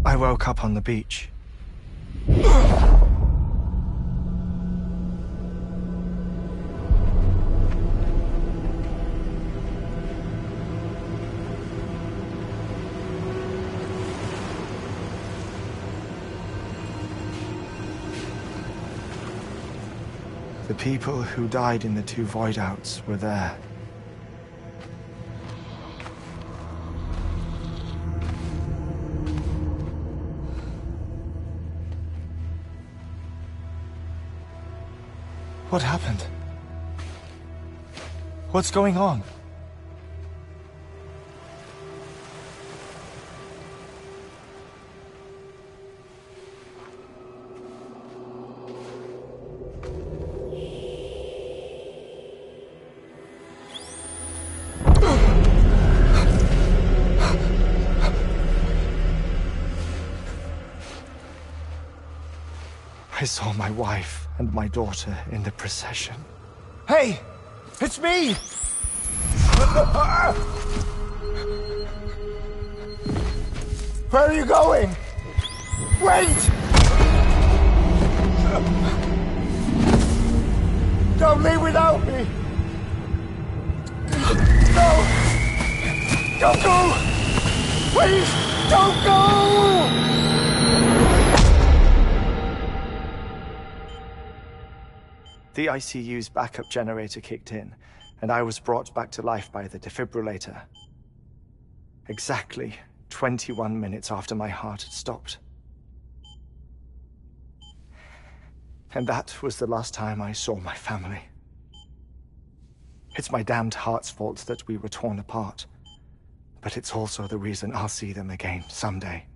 Speaker 8: I woke up on the beach. The people who died in the two void outs were there. What happened? What's going on? I saw my wife and my daughter in the procession. Hey! It's me! Where are you going? Wait! Don't leave without me! No! Don't go! Please, don't go! The ICU's backup generator kicked in, and I was brought back to life by the defibrillator. Exactly 21 minutes after my heart had stopped. And that was the last time I saw my family. It's my damned heart's fault that we were torn apart, but it's also the reason I'll see them again someday.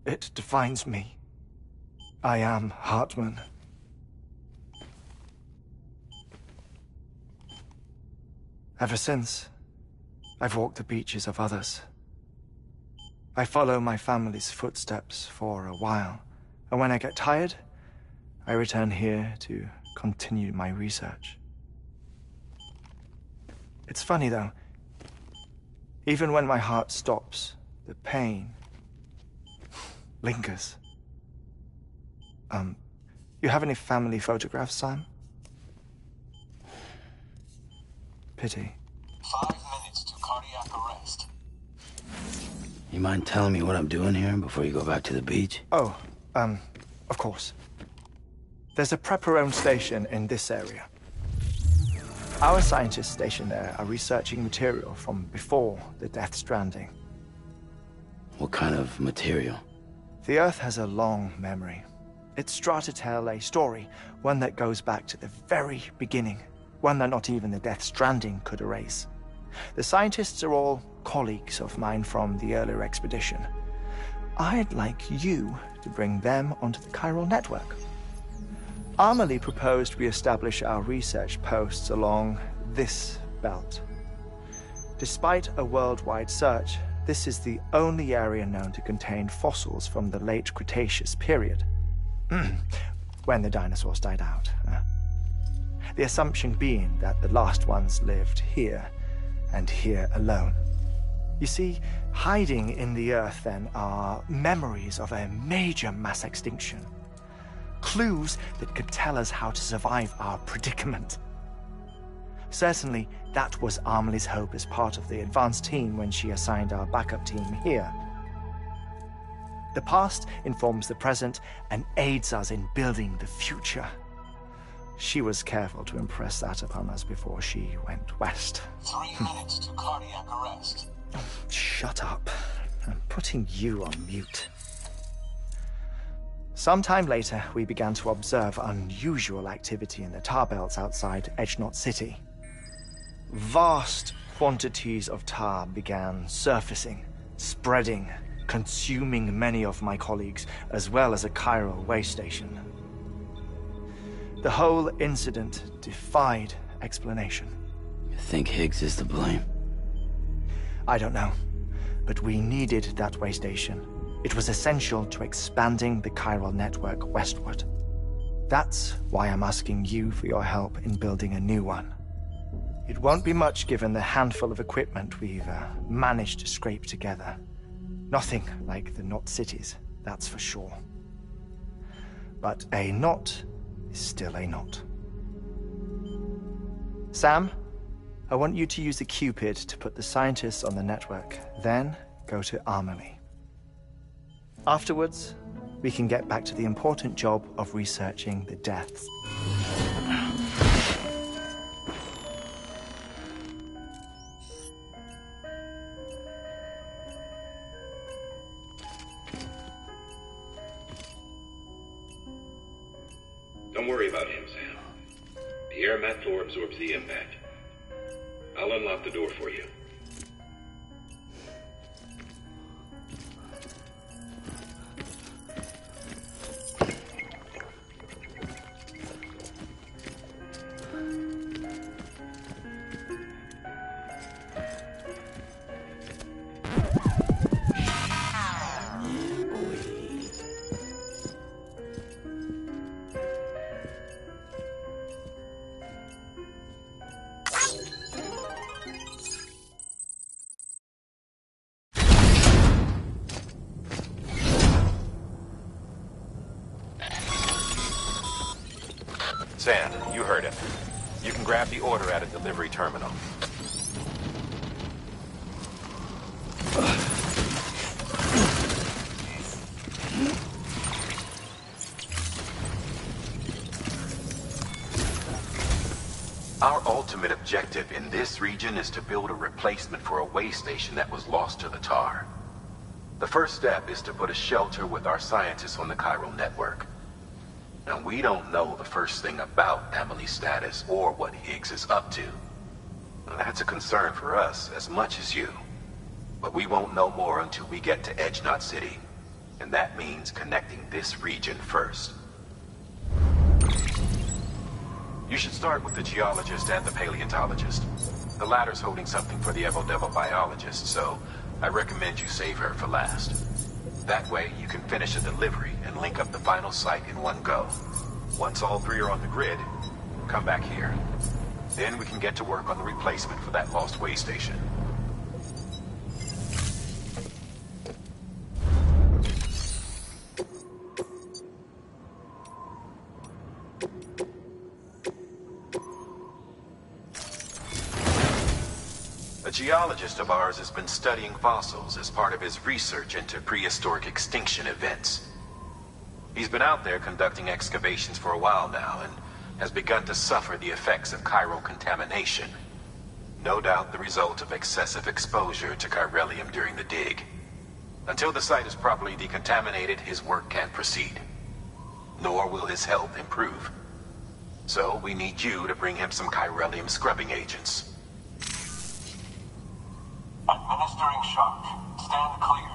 Speaker 8: It defines me. I am Hartman. Ever since, I've walked the beaches of others, I follow my family's footsteps for a while, and when I get tired, I return here to continue my research. It's funny, though. Even when my heart stops, the pain lingers. You have any family photographs, Sam? Pity.
Speaker 13: 5 minutes to cardiac arrest.
Speaker 9: You mind telling me what I'm doing here before you go back to the beach?
Speaker 8: Oh, of course. There's a prep-your-own station in this area. Our scientists stationed there are researching material from before the Death Stranding.
Speaker 9: What kind of material?
Speaker 8: The Earth has a long memory. It's trying to tell a story, one that goes back to the very beginning, one that not even the Death Stranding could erase. The scientists are all colleagues of mine from the earlier expedition. I'd like you to bring them onto the chiral network. Amelie proposed we establish our research posts along this belt. Despite a worldwide search, this is the only area known to contain fossils from the late Cretaceous period, when the dinosaurs died out. The assumption being that the last ones lived here, and here alone. You see, hiding in the Earth, then, are memories of a major mass extinction. Clues that could tell us how to survive our predicament. Certainly, that was Amelie's hope as part of the advanced team when she assigned our backup team here. The past informs the present and aids us in building the future. She was careful to impress that upon us before she went west.
Speaker 13: 3 minutes to cardiac arrest.
Speaker 8: Shut up. I'm putting you on mute. Sometime later, we began to observe unusual activity in the tar belts outside Edgenot City. Vast quantities of tar began surfacing, spreading, consuming many of my colleagues, as well as a chiral way station. The whole incident defied explanation.
Speaker 9: You think Higgs is to blame?
Speaker 8: I don't know, but we needed that way station. It was essential to expanding the chiral network westward. That's why I'm asking you for your help in building a new one. It won't be much given the handful of equipment we've managed to scrape together. Nothing like the knot cities, that's for sure. But a knot is still a knot. Sam, I want you to use the Cupid to put the scientists on the network, then go to Amelie. Afterwards, we can get back to the important job of researching the deaths.
Speaker 5: Don't worry about him, Sam. The air mat floor absorbs the impact. I'll unlock the door for you. Sam, you heard him. You can grab the order at a delivery terminal. Our ultimate objective in this region is to build a replacement for a way station that was lost to the tar. The first step is to put a shelter with our scientists on the chiral network. Now, we don't know the first thing about Amelie's status or what Higgs is up to. That's a concern for us as much as you. But we won't know more until we get to Edgenot City. And that means connecting this region first. You should start with the geologist and the paleontologist. The latter's holding something for the Evo Devil biologist, so I recommend you save her for last. That way, you can finish a delivery and link up the final site in one go. Once all three are on the grid, come back here. Then we can get to work on the replacement for that lost way station. A geologist of ours has been studying fossils as part of his research into prehistoric extinction events. He's been out there conducting excavations for a while now and has begun to suffer the effects of chiral contamination. No doubt the result of excessive exposure to chiralium during the dig. Until the site is properly decontaminated, his work can't proceed. Nor will his health improve. So we need you to bring him some chiralium scrubbing agents.
Speaker 13: Administering shock. Stand clear.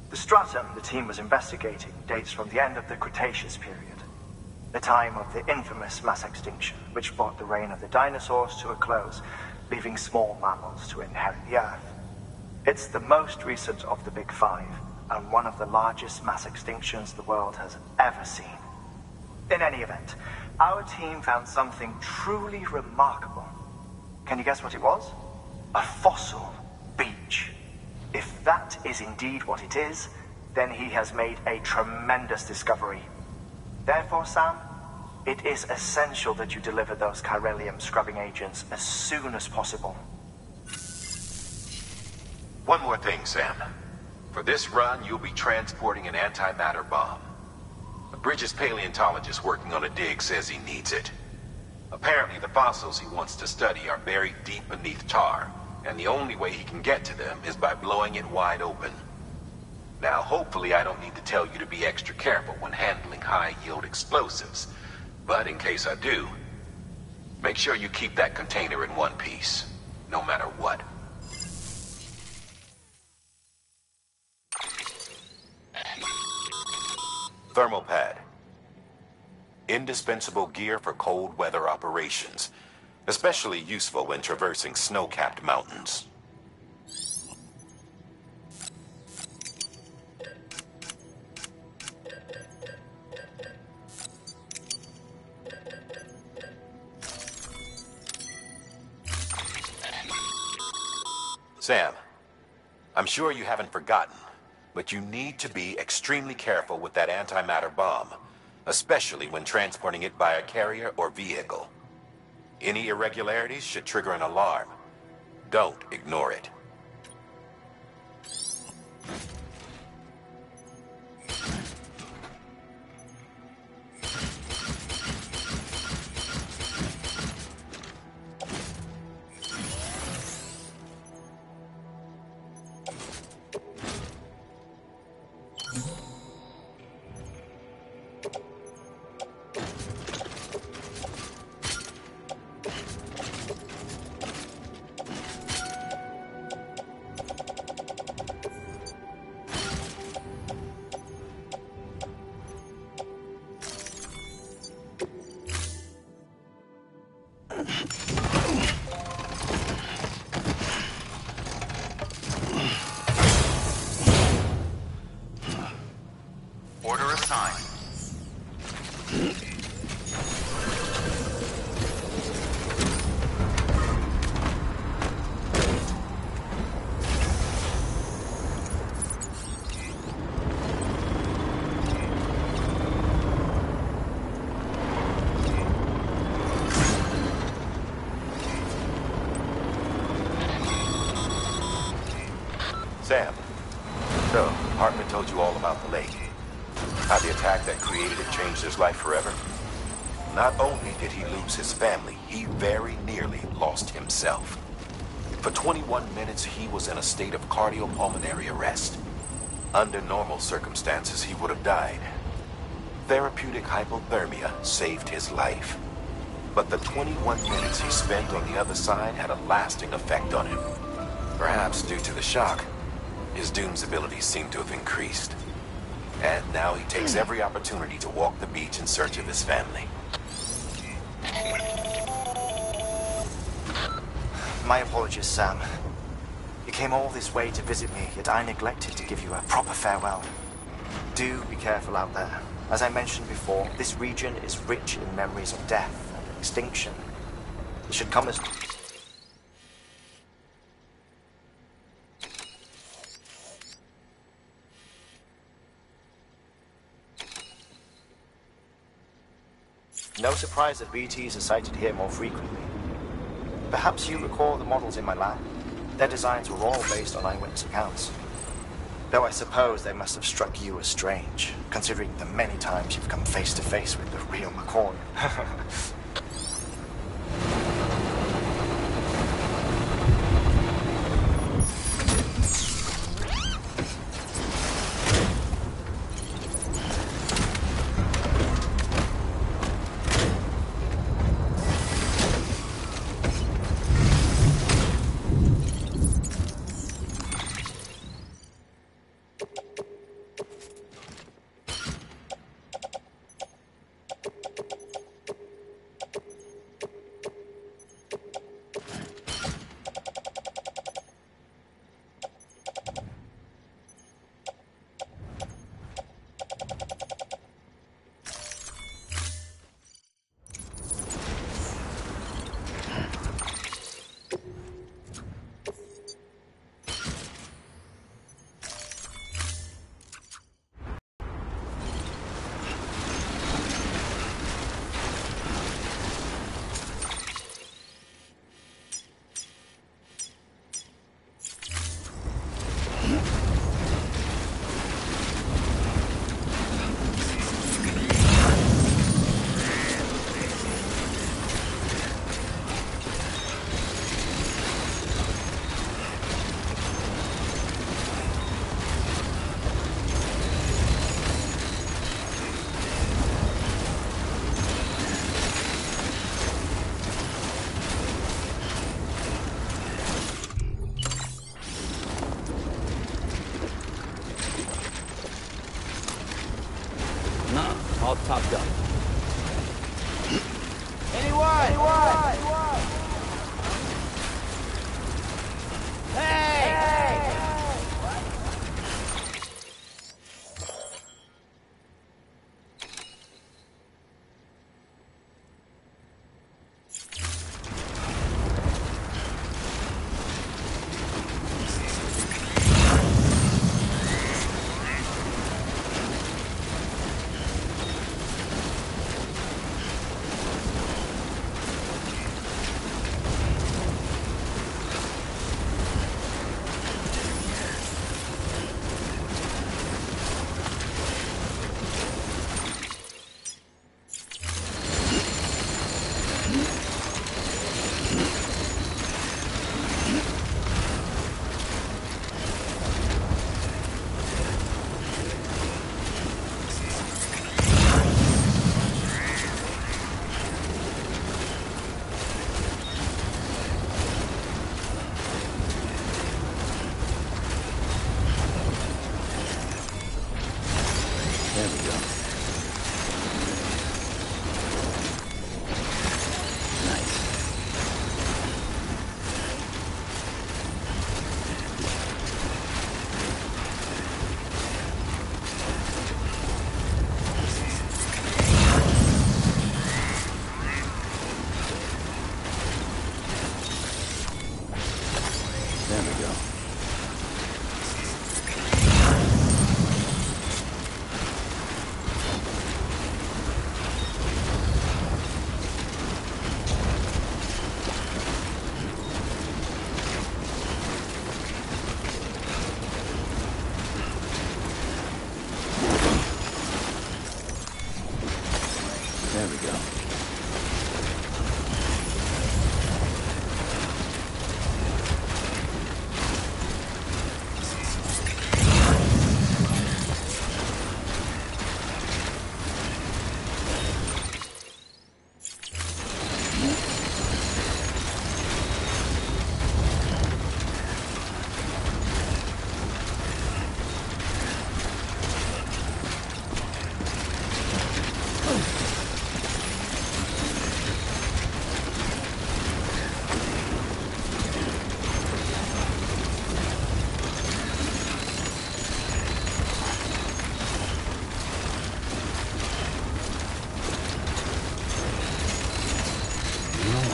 Speaker 8: The stratum the team was investigating dates from the end of the Cretaceous period, the time of the infamous mass extinction, which brought the reign of the dinosaurs to a close, leaving small mammals to inherit the Earth. It's the most recent of the Big Five, and one of the largest mass extinctions the world has ever seen. In any event, our team found something truly remarkable. Can you guess what it was? A fossil beach. If that is indeed what it is, then he has made a tremendous discovery. Therefore, Sam, it is essential that you deliver those chiralium scrubbing agents as soon as possible.
Speaker 5: One more thing, Sam. For this run, you'll be transporting an antimatter bomb. A Bridges paleontologist working on a dig says he needs it. Apparently, the fossils he wants to study are buried deep beneath tar, and the only way he can get to them is by blowing it wide open. Now, hopefully I don't need to tell you to be extra careful when handling high-yield explosives, but in case I do, make sure you keep that container in one piece, no matter what. Thermal pad. Indispensable gear for cold weather operations, especially useful when traversing snow-capped mountains. Sam, I'm sure you haven't forgotten, but you need to be extremely careful with that antimatter bomb, especially when transporting it by a carrier or vehicle. Any irregularities should trigger an alarm. Don't ignore it.
Speaker 1: Order assigned.
Speaker 5: Sam, so, Hartman told you all about the lake. How the attack that created it changed his life forever. Not only did he lose his family, he very nearly lost himself. For 21 minutes, he was in a state of cardiopulmonary arrest. Under normal circumstances, he would have died. Therapeutic hypothermia saved his life. But the 21 minutes he spent on the other side had a lasting effect on him. Perhaps due to the shock, his Doom's abilities seem to have increased. And now he takes every opportunity to walk the beach in search of his family.
Speaker 12: My apologies, Sam. You came all this way to visit me, yet I neglected to give you a proper farewell. Do be careful out there. As I mentioned before, this region is rich in memories of death and extinction. It should come as... No surprise that BTs are sighted here more frequently. Perhaps you recall the models in my lab? Their designs were all based on eyewitness accounts. Though I suppose they must have struck you as strange, considering the many times you've come face to face with the real McCoy.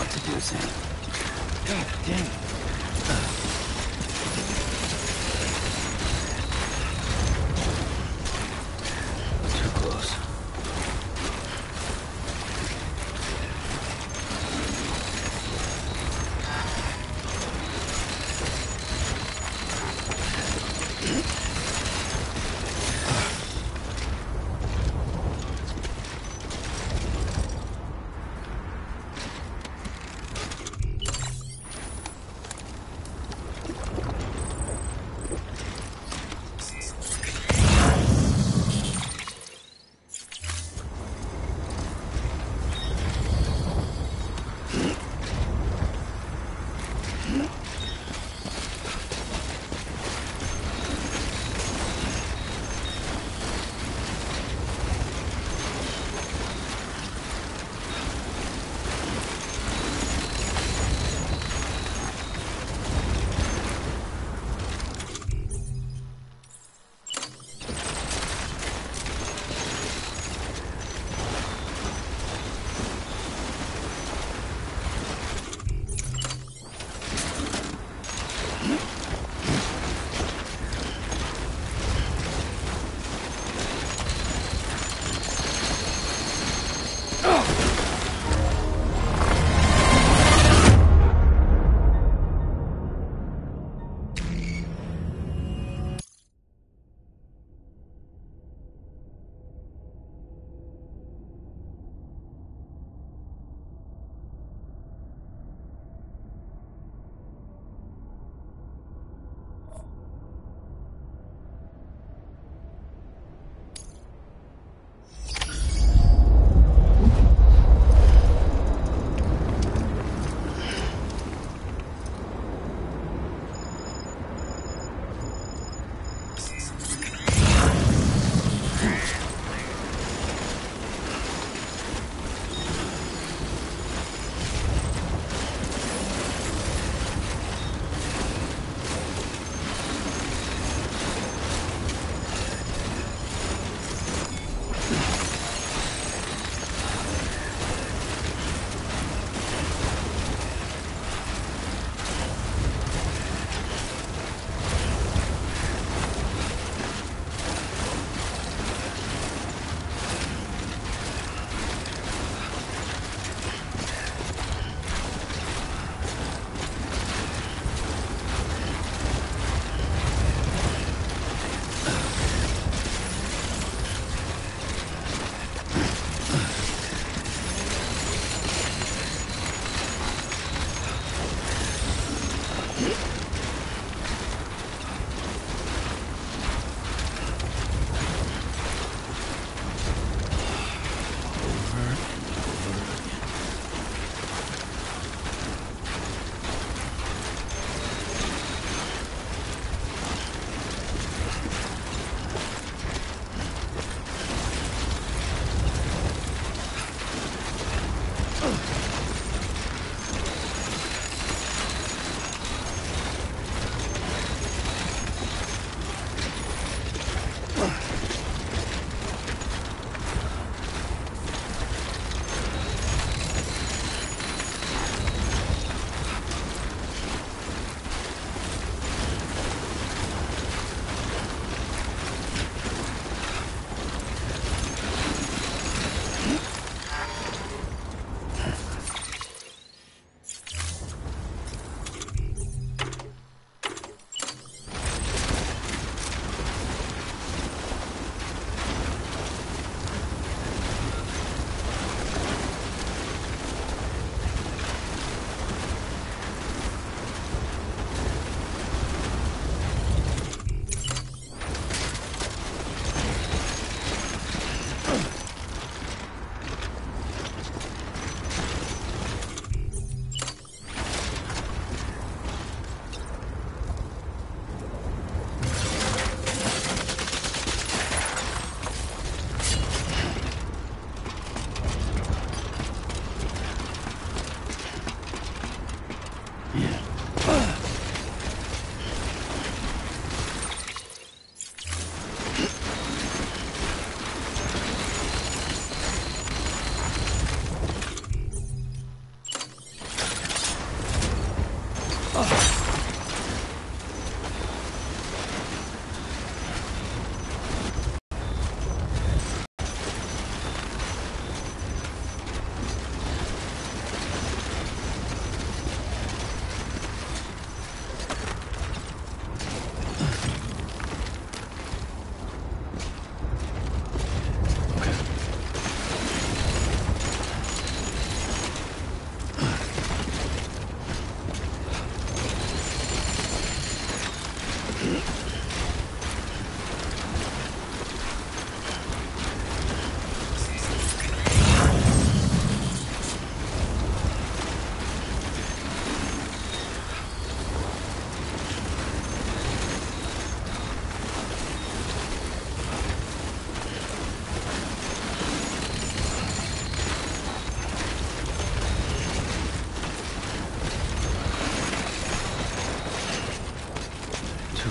Speaker 9: what to do, Sam. God damn it. Too close.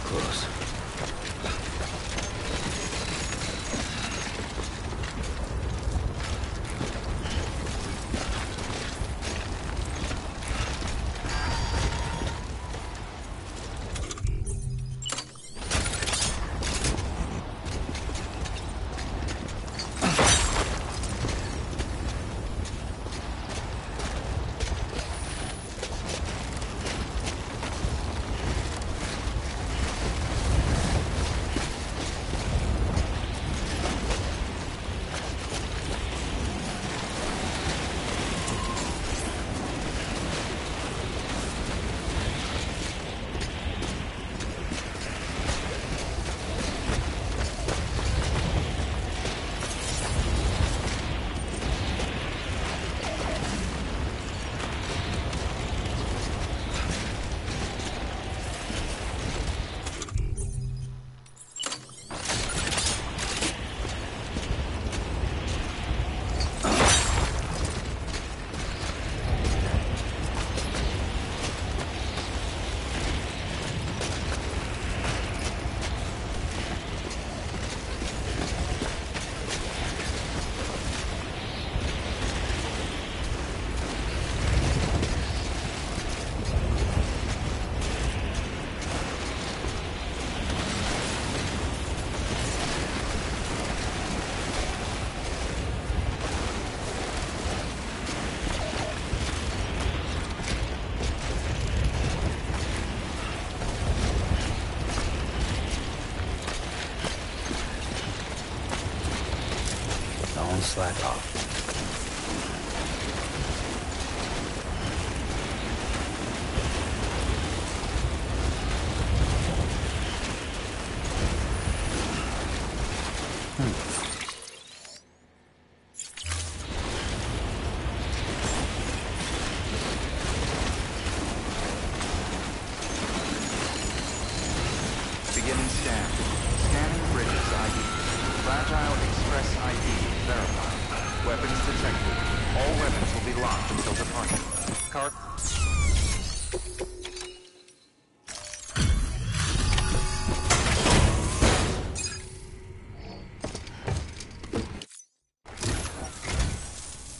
Speaker 9: close. Slack off.
Speaker 1: Beginning scan. Scanning bridges ID. Fragile Express ID verified. Weapons detected. All weapons will be locked until departure. Car...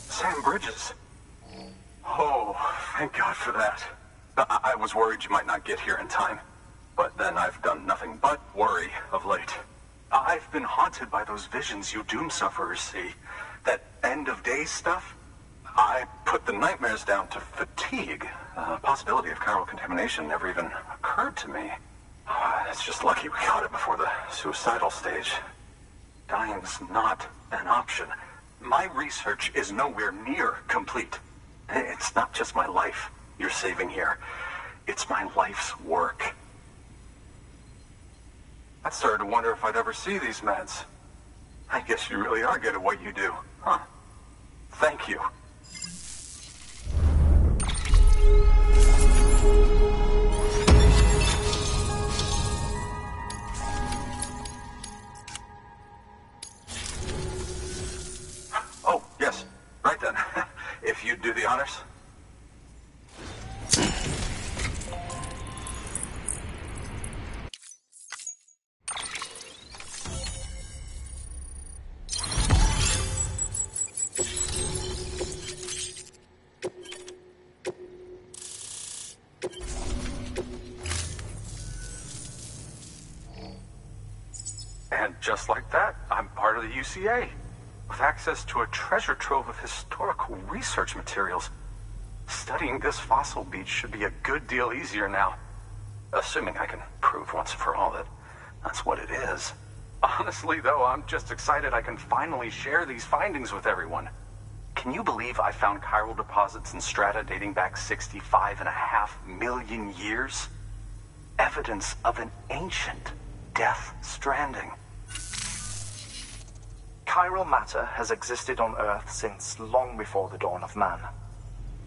Speaker 7: Sam Bridges. Oh, thank God for that. I was worried you might not get here in time. But then I've done nothing but worry of late. I've been haunted by those visions you doom sufferers see. That end of days stuff. I put the nightmares down to fatigue. The possibility of chiral contamination never even occurred to me. It's just lucky we caught it before the suicidal stage. Dying's not an option. My research is nowhere near complete. It's not just my life you're saving here. It's my life's work. I started to wonder if I'd ever see these meds. I guess you really are good at what you do, huh? Thank you. Oh, yes. Right then. If you'd do the honors. And just like that, I'm part of the UCA, with access to a treasure trove of historical research materials. Studying this fossil beach should be a good deal easier now. Assuming I can prove once for all that that's what it is. Honestly, though, I'm just excited I can finally share these findings with everyone. Can you believe I found chiral deposits in strata dating back 65.5 million years? Evidence of an ancient Death Stranding.
Speaker 8: Chiral matter has existed on Earth since long before the dawn of man.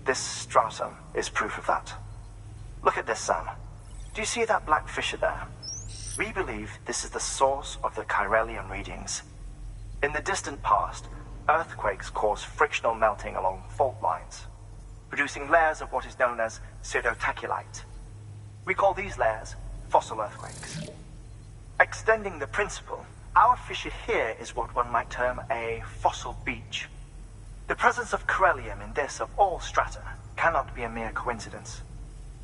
Speaker 8: This stratum is proof of that. Look at this, Sam. Do you see that black fissure there? We believe this is the source of the Chiralian readings. In the distant past, earthquakes caused frictional melting along fault lines, producing layers of what is known as pseudotaculite. We call these layers fossil earthquakes. Extending the principle, our fissure here is what one might term a fossil beach. The presence of corellium in this, of all strata, cannot be a mere coincidence.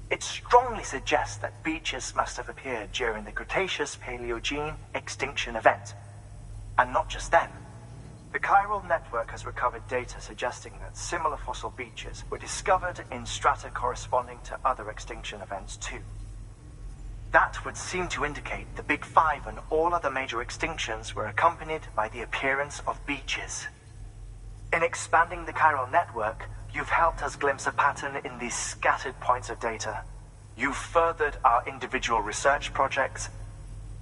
Speaker 8: It strongly suggests that beaches must have appeared during the Cretaceous-Paleogene extinction event. And not just then. The chiral network has recovered data suggesting that similar fossil beaches were discovered in strata corresponding to other extinction events too. That would seem to indicate the Big Five and all other major extinctions were accompanied by the appearance of beaches. In expanding the chiral network, you've helped us glimpse a pattern in these scattered points of data. You've furthered our individual research projects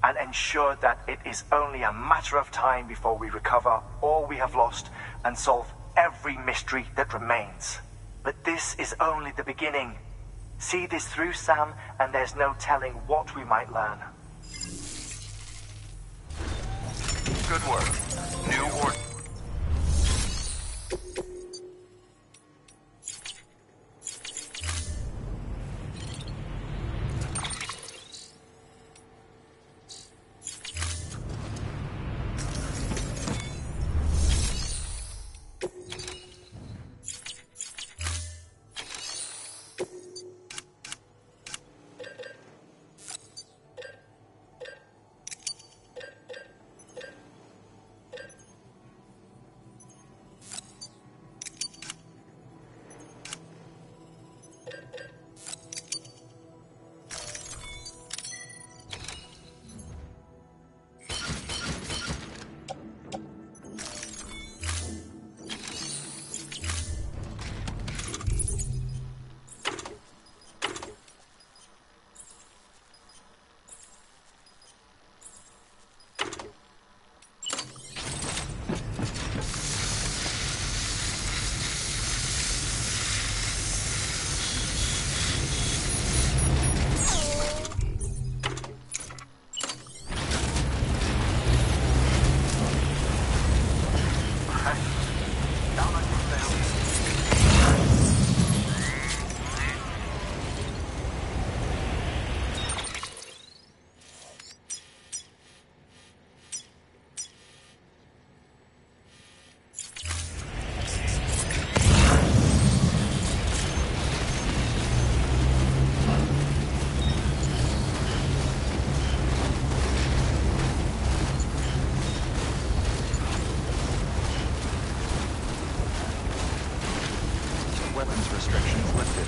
Speaker 8: and ensured that it is only a matter of time before we recover all we have lost and solve every mystery that remains. But this is only the beginning. See this through, Sam, and there's no telling what we might learn.
Speaker 1: Good work. New order. Weapons restrictions lifted.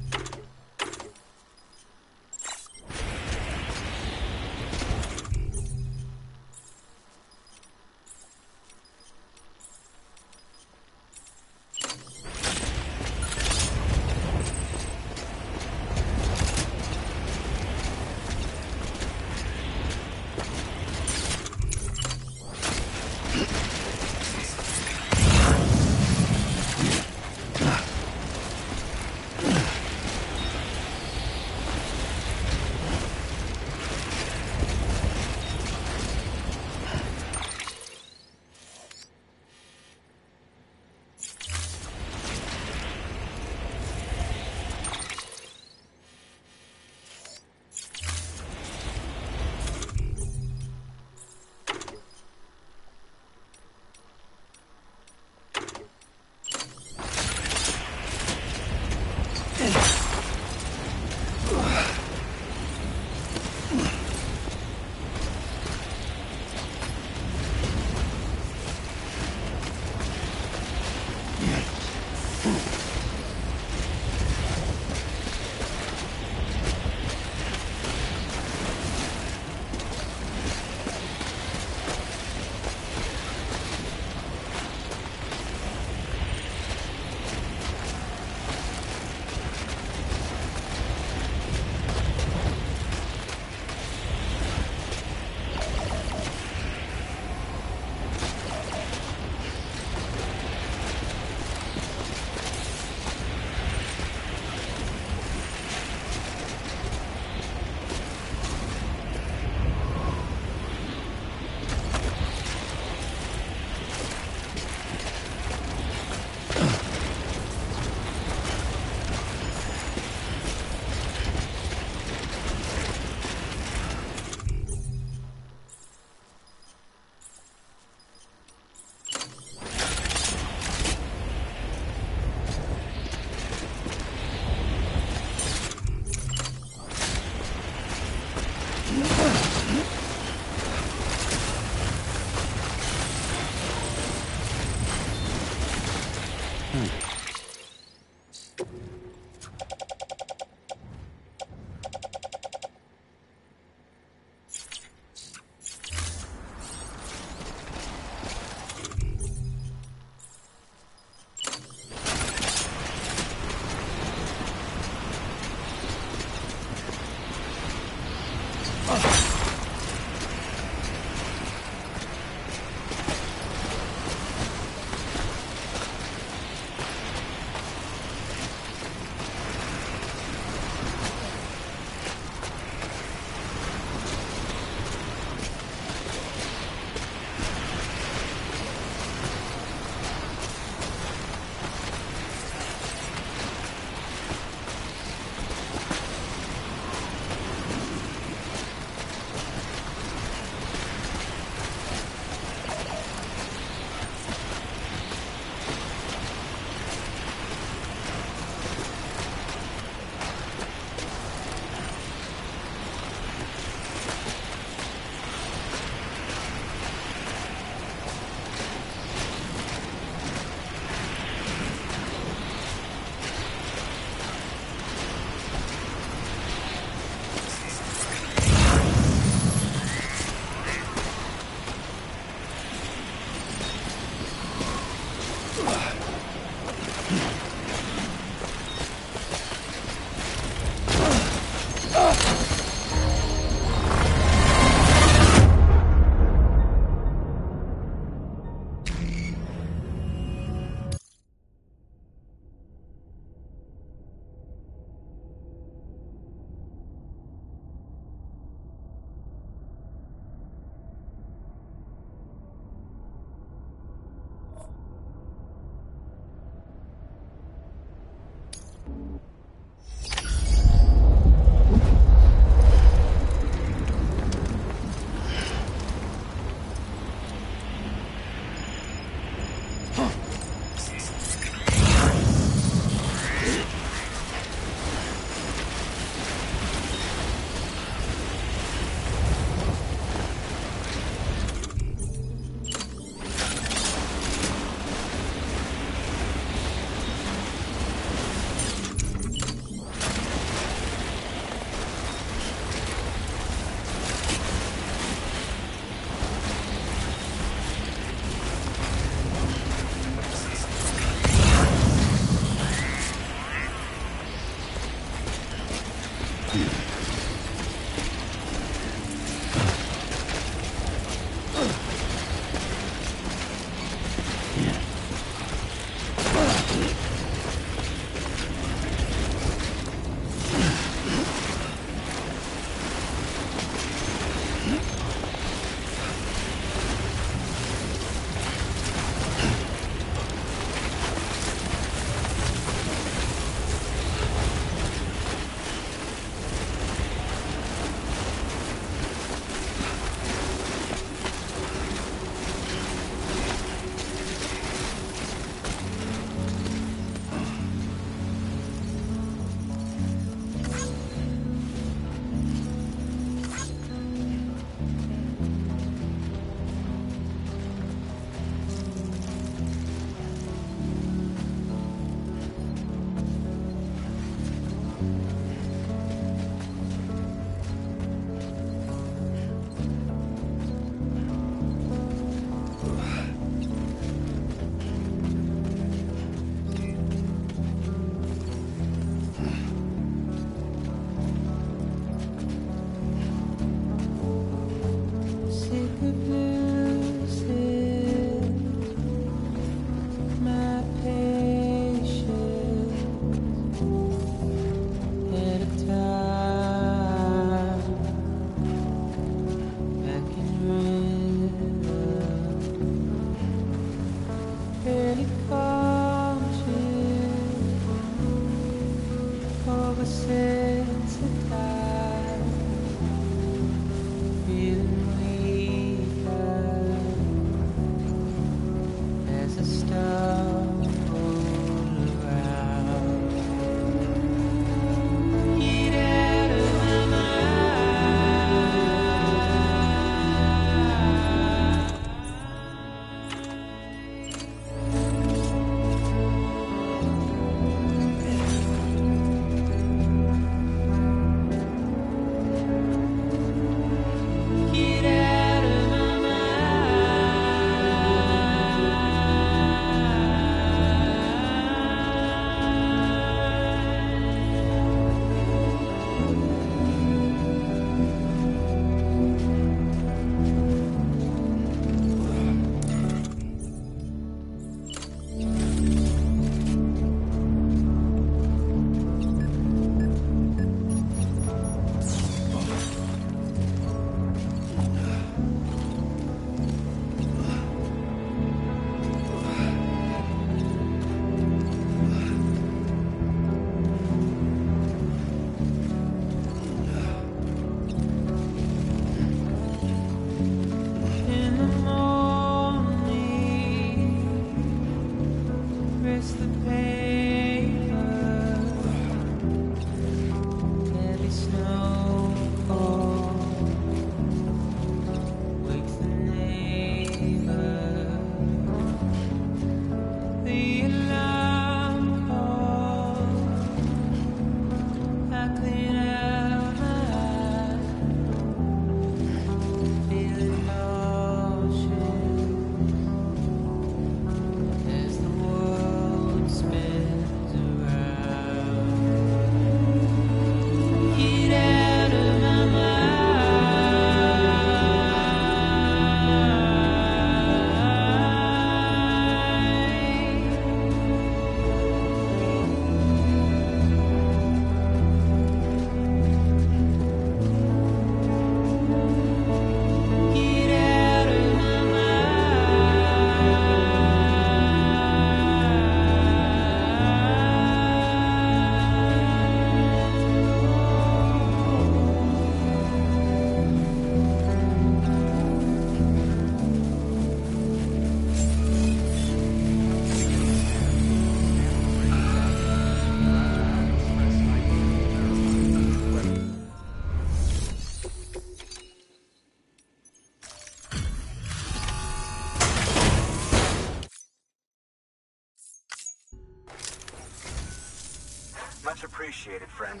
Speaker 15: appreciated, friend.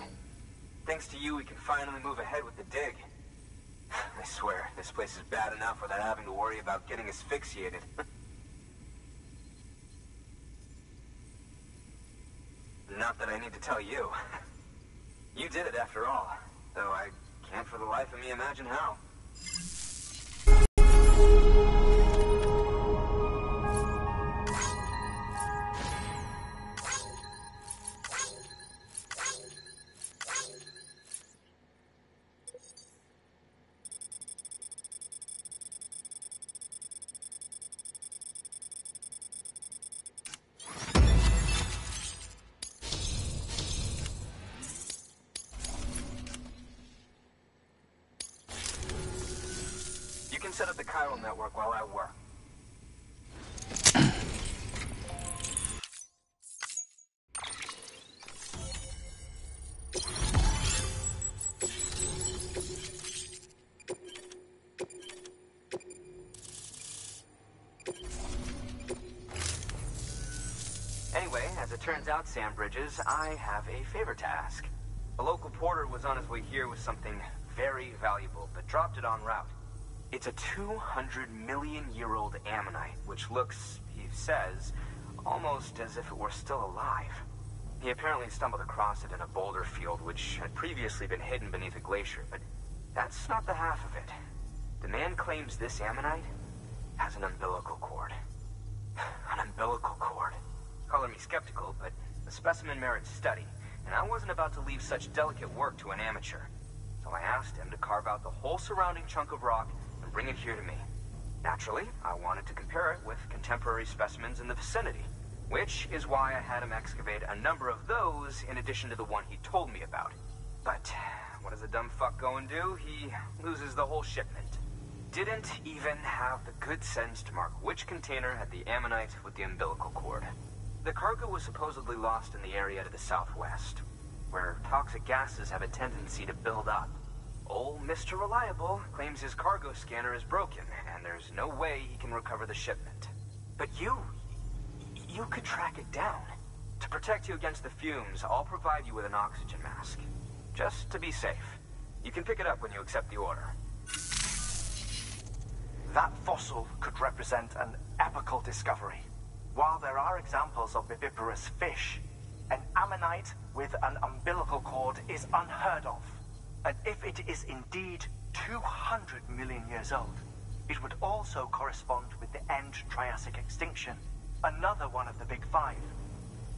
Speaker 15: Thanks to you, we can finally move ahead with the dig. I swear, this place is bad enough without having to worry about getting asphyxiated. Not that I need to tell you. You did it after all, though I can't for the life of me imagine how. You can set up the chiral network while I work. Anyway, as it turns out, Sam Bridges, I have a favor to ask. A local porter was on his way here with something very valuable, but dropped it en route. It's a 200-million-year-old ammonite, which looks, he says, almost as if it were still alive. He apparently stumbled across it in a boulder field, which had previously been hidden beneath a glacier, but that's not the half of it. The man claims this ammonite has an umbilical cord. An umbilical cord. Color me skeptical, but the specimen merits study, and I wasn't about to leave such delicate work to an amateur. So I asked him to carve out the whole surrounding chunk of rock and bring it here to me. Naturally, I wanted to compare it with contemporary specimens in the vicinity, which is why I had him excavate a number of those in addition to the one he told me about. But what does a dumb fuck go and do? He loses the whole shipment. Didn't even have the good sense to mark which container had the ammonite with the umbilical cord. The cargo was supposedly lost in the area to the southwest, where toxic gases have a tendency to build up. Old Mr. Reliable claims his cargo scanner is broken, and there's no way he can recover the shipment. But you could track it down. To protect you against the fumes, I'll provide you with an oxygen mask. Just to be safe. You can pick it up when you accept the order.
Speaker 8: That fossil could represent an epical discovery. While there are examples of viviparous fish, an ammonite with an umbilical cord is unheard of. And if it is indeed 200 million years old, it would also correspond with the end Triassic extinction, another one of the big five.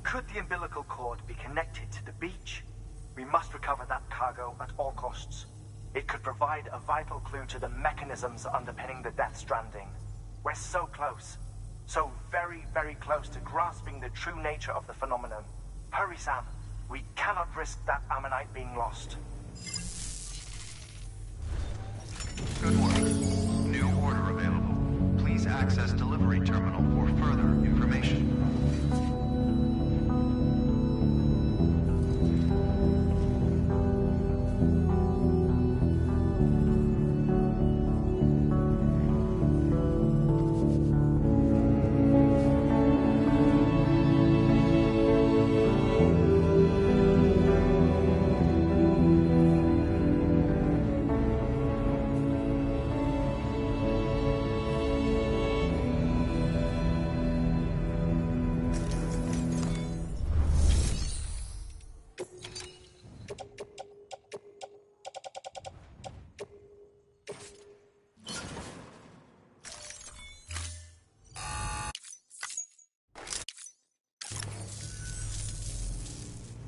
Speaker 8: Could the umbilical cord be connected to the beach? We must recover that cargo at all costs. It could provide a vital clue to the mechanisms underpinning the Death Stranding. We're so close. So very, very close to grasping the true nature of the phenomenon. Hurry, Sam. We cannot risk that ammonite being lost.
Speaker 1: Good work. New order available. Please access delivery terminal for further information.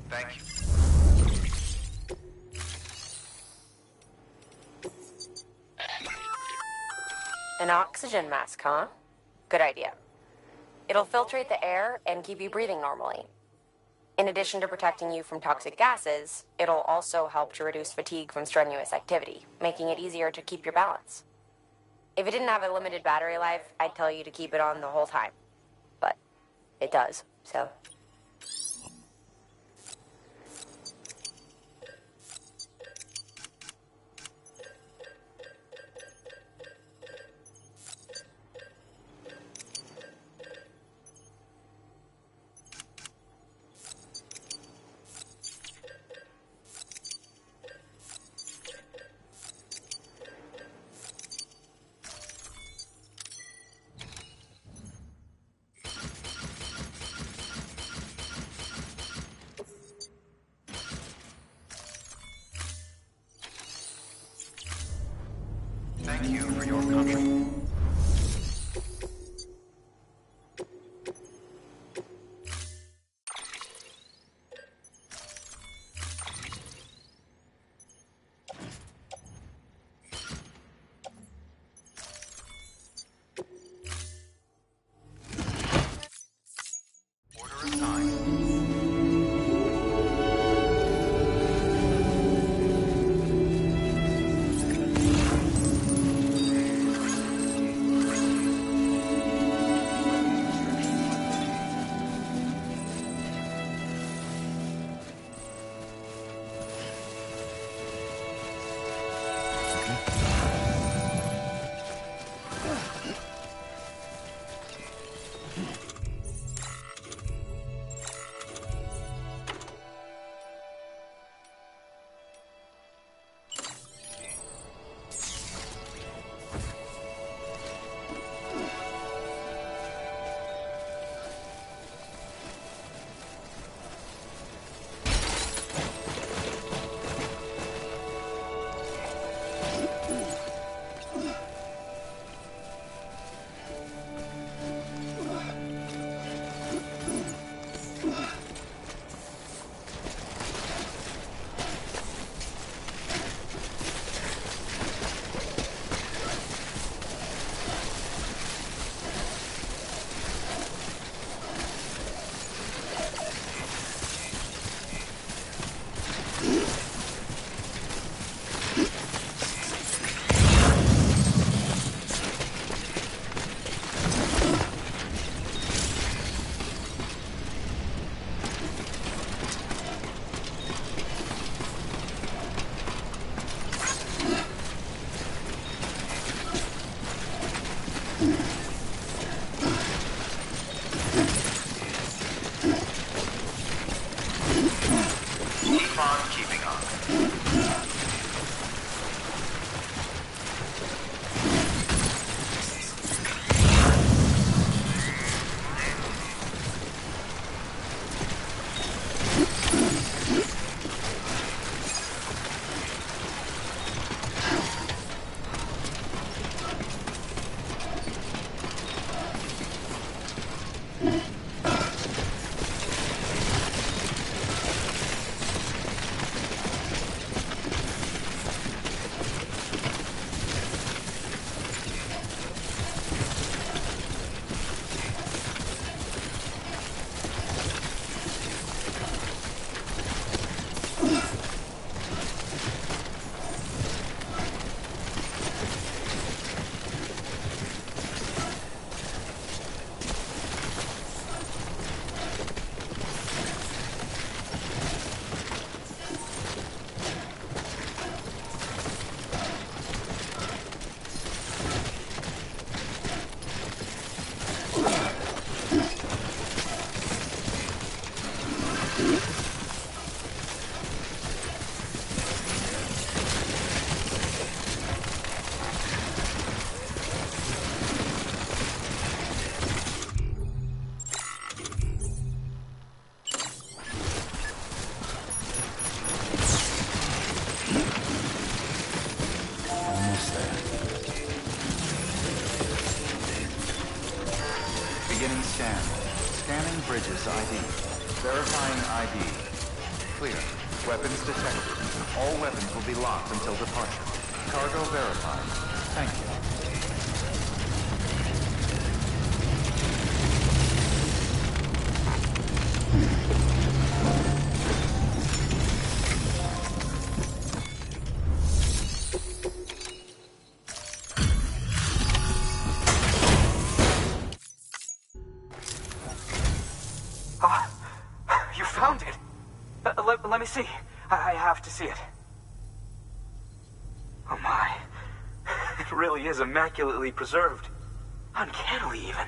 Speaker 1: Thank you.
Speaker 6: An oxygen mask, huh? Good idea. It'll filtrate the air and keep you breathing normally. In addition to protecting you from toxic gases, it'll also help to reduce fatigue from strenuous activity, making it easier to keep your balance. If it didn't have a limited battery life, I'd tell you to keep it on the whole time. But it does, so...
Speaker 1: Thank you for your contribution. Order assigned.
Speaker 5: Keep on keeping on.
Speaker 1: Beginning scan. Scanning bridges ID. Verifying ID. Clear. Weapons detected. All weapons will be locked until departure. Cargo verified. Thank you.
Speaker 15: You found it! Let me see. I have to see it. Oh my. It really is immaculately preserved. Uncannily, even.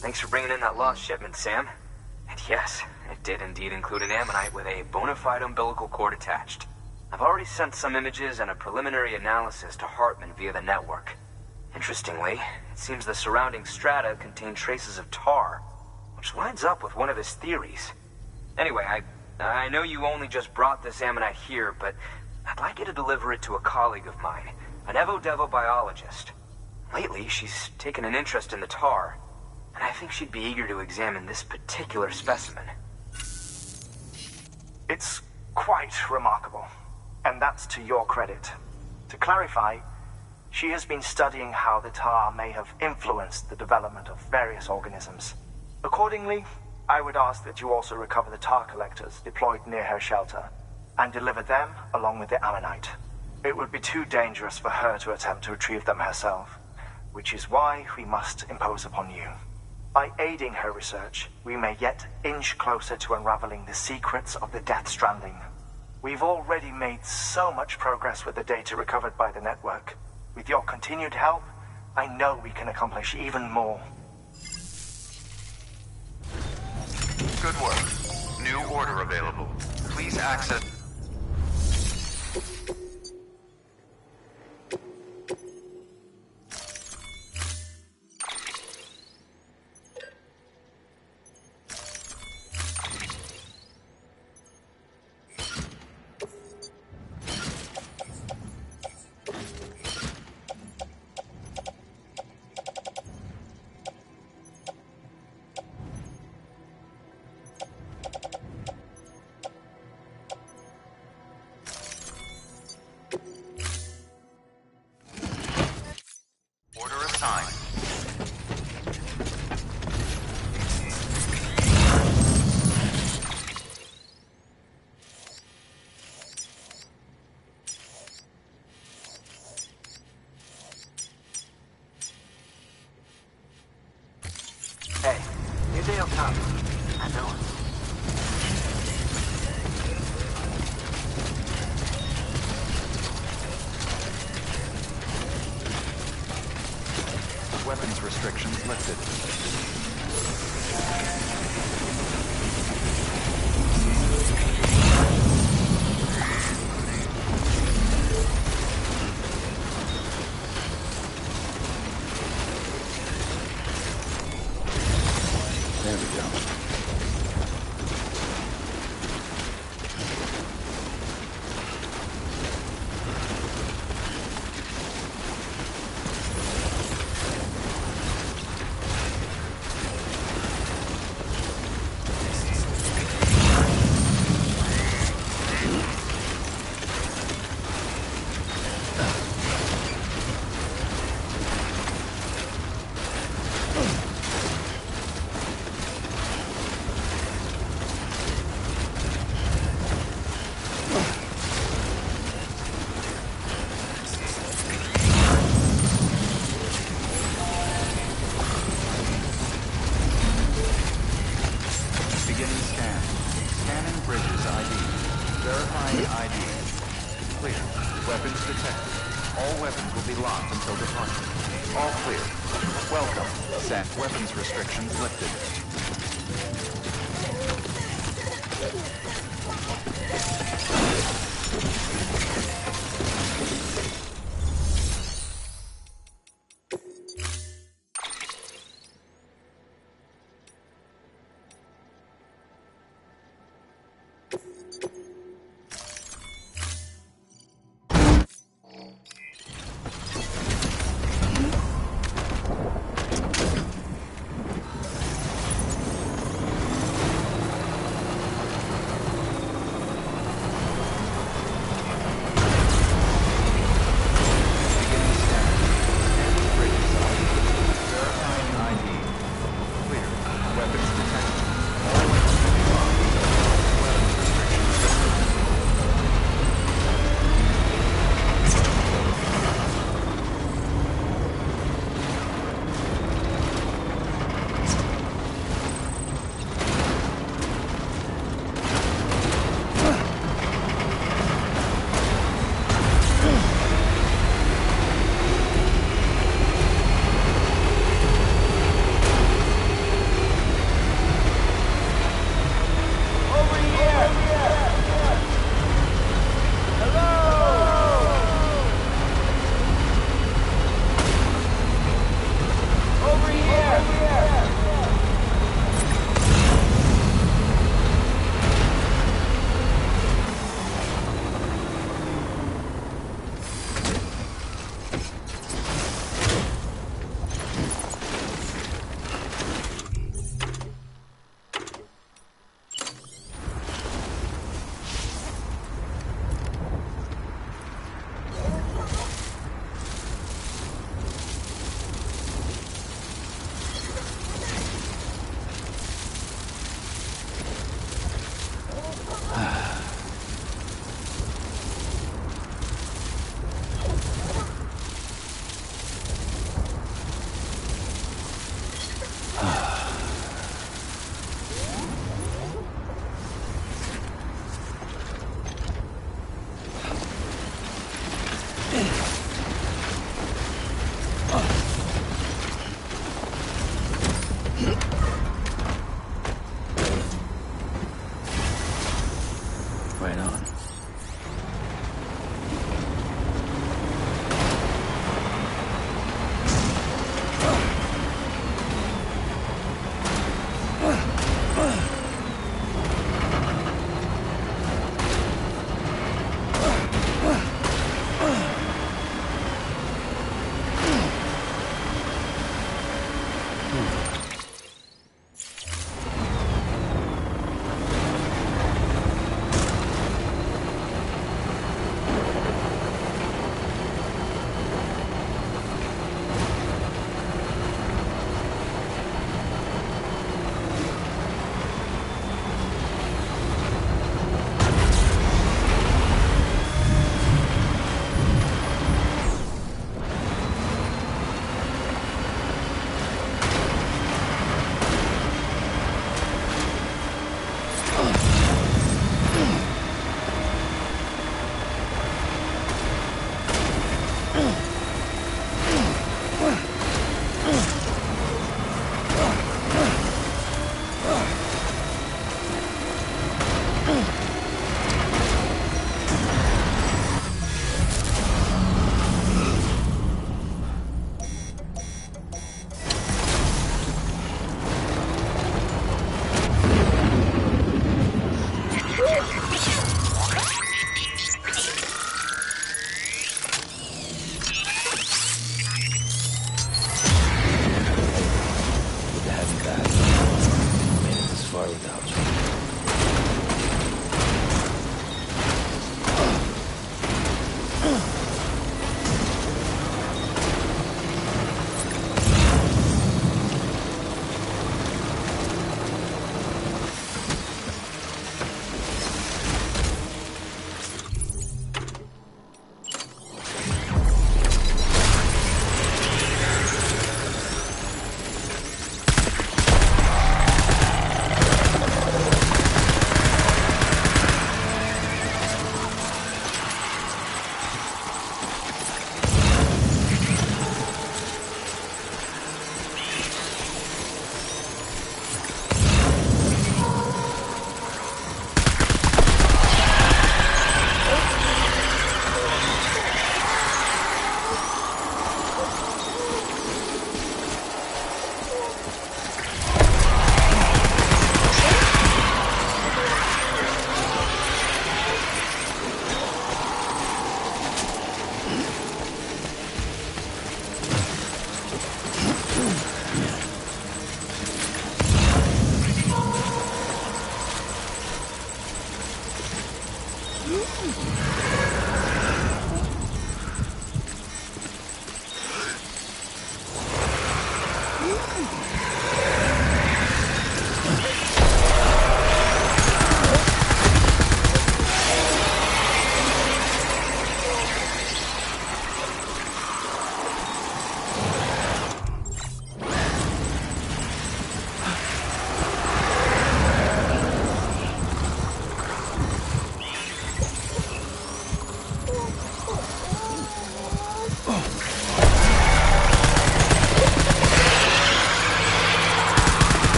Speaker 15: Thanks for bringing in that lost shipment, Sam. And yes, it did indeed include an ammonite with a bona fide umbilical cord attached. I've already sent some images and a preliminary analysis to Hartman via the network. Interestingly, it seems the surrounding strata contain traces of tar, which lines up with one of his theories. Anyway, I know you only just brought this ammonite here, but I'd like you to deliver it to a colleague of mine, an Evo-Devo biologist. Lately, she's taken an interest in the tar, and I think she'd be eager to examine this particular specimen.
Speaker 8: It's quite remarkable, and that's to your credit. To clarify, she has been studying how the tar may have influenced the development of various organisms. Accordingly, I would ask that you also recover the tar collectors deployed near her shelter, and deliver them along with the ammonite. It would be too dangerous for her to attempt to retrieve them herself, which is why we must impose upon you. By aiding her research, we may yet inch closer to unraveling the secrets of the Death Stranding. We've already made so much progress with the data recovered by the network. With your continued help, I know we can accomplish even more.
Speaker 1: Good work. New order available. Please access...
Speaker 8: Hey, new day will come. I know it.
Speaker 1: Weapons restrictions lifted.
Speaker 9: There we go.
Speaker 1: Weapons restrictions lifted.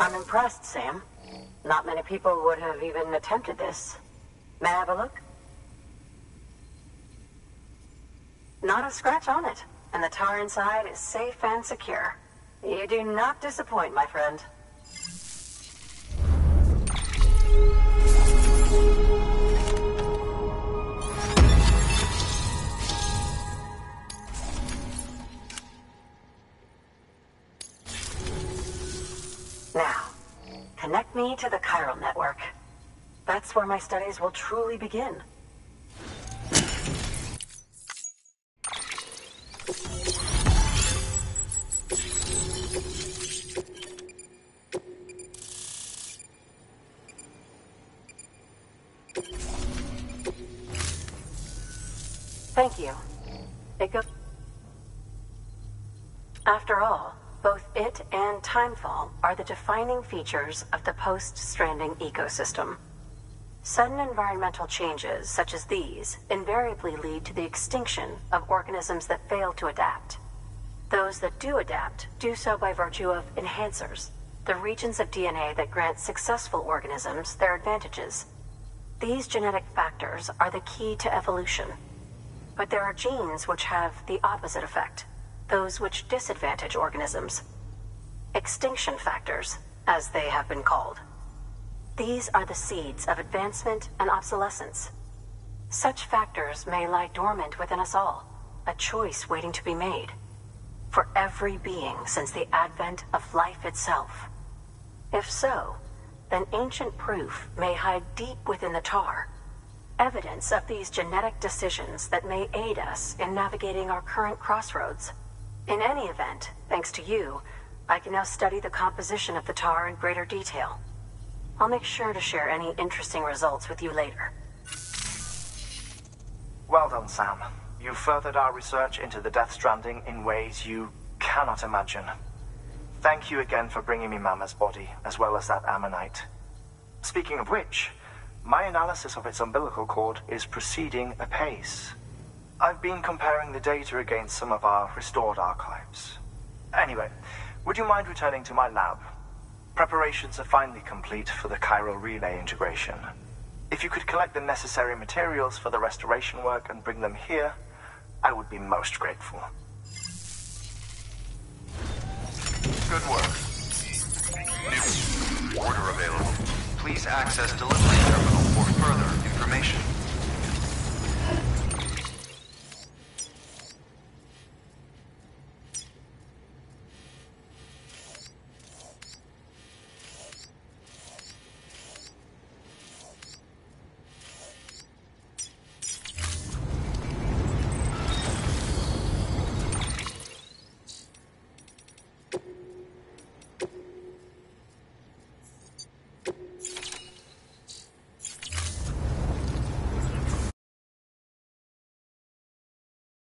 Speaker 4: I'm impressed, Sam. Not many people would have even attempted this. May I have a look? Not a scratch on it, and the tar inside is safe and secure. You do not disappoint, my friend. Now, connect me to the chiral network. That's where my studies will truly begin. Thank you. After all, both it and timefall are the defining features of the post-stranding ecosystem. Sudden environmental changes, such as these, invariably lead to the extinction of organisms that fail to adapt. Those that do adapt do so by virtue of enhancers, the regions of DNA that grant successful organisms their advantages. These genetic factors are the key to evolution. But there are genes which have the opposite effect, those which disadvantage organisms. Extinction factors, as they have been called. These are the seeds of advancement and obsolescence. Such factors may lie dormant within us all, a choice waiting to be made. For every being since the advent of life itself. If so, then ancient proof may hide deep within the tar, evidence of these genetic decisions that may aid us in navigating our current crossroads. In any event, thanks to you, I can now study the composition of the tar in greater detail. I'll make sure to share any interesting results with you later.
Speaker 8: Well done, Sam. You furthered our research into the Death Stranding in ways you cannot imagine. Thank you again for bringing me Mama's body, as well as that ammonite. Speaking of which, my analysis of its umbilical cord is proceeding apace. I've been comparing the data against some of our restored archives. Anyway, would you mind returning to my lab? Preparations are finally complete for the chiral relay integration. If you could collect the necessary materials for the restoration work and bring them here, I would be most grateful.
Speaker 5: Good work. New order available. Please access delivery terminal for further information.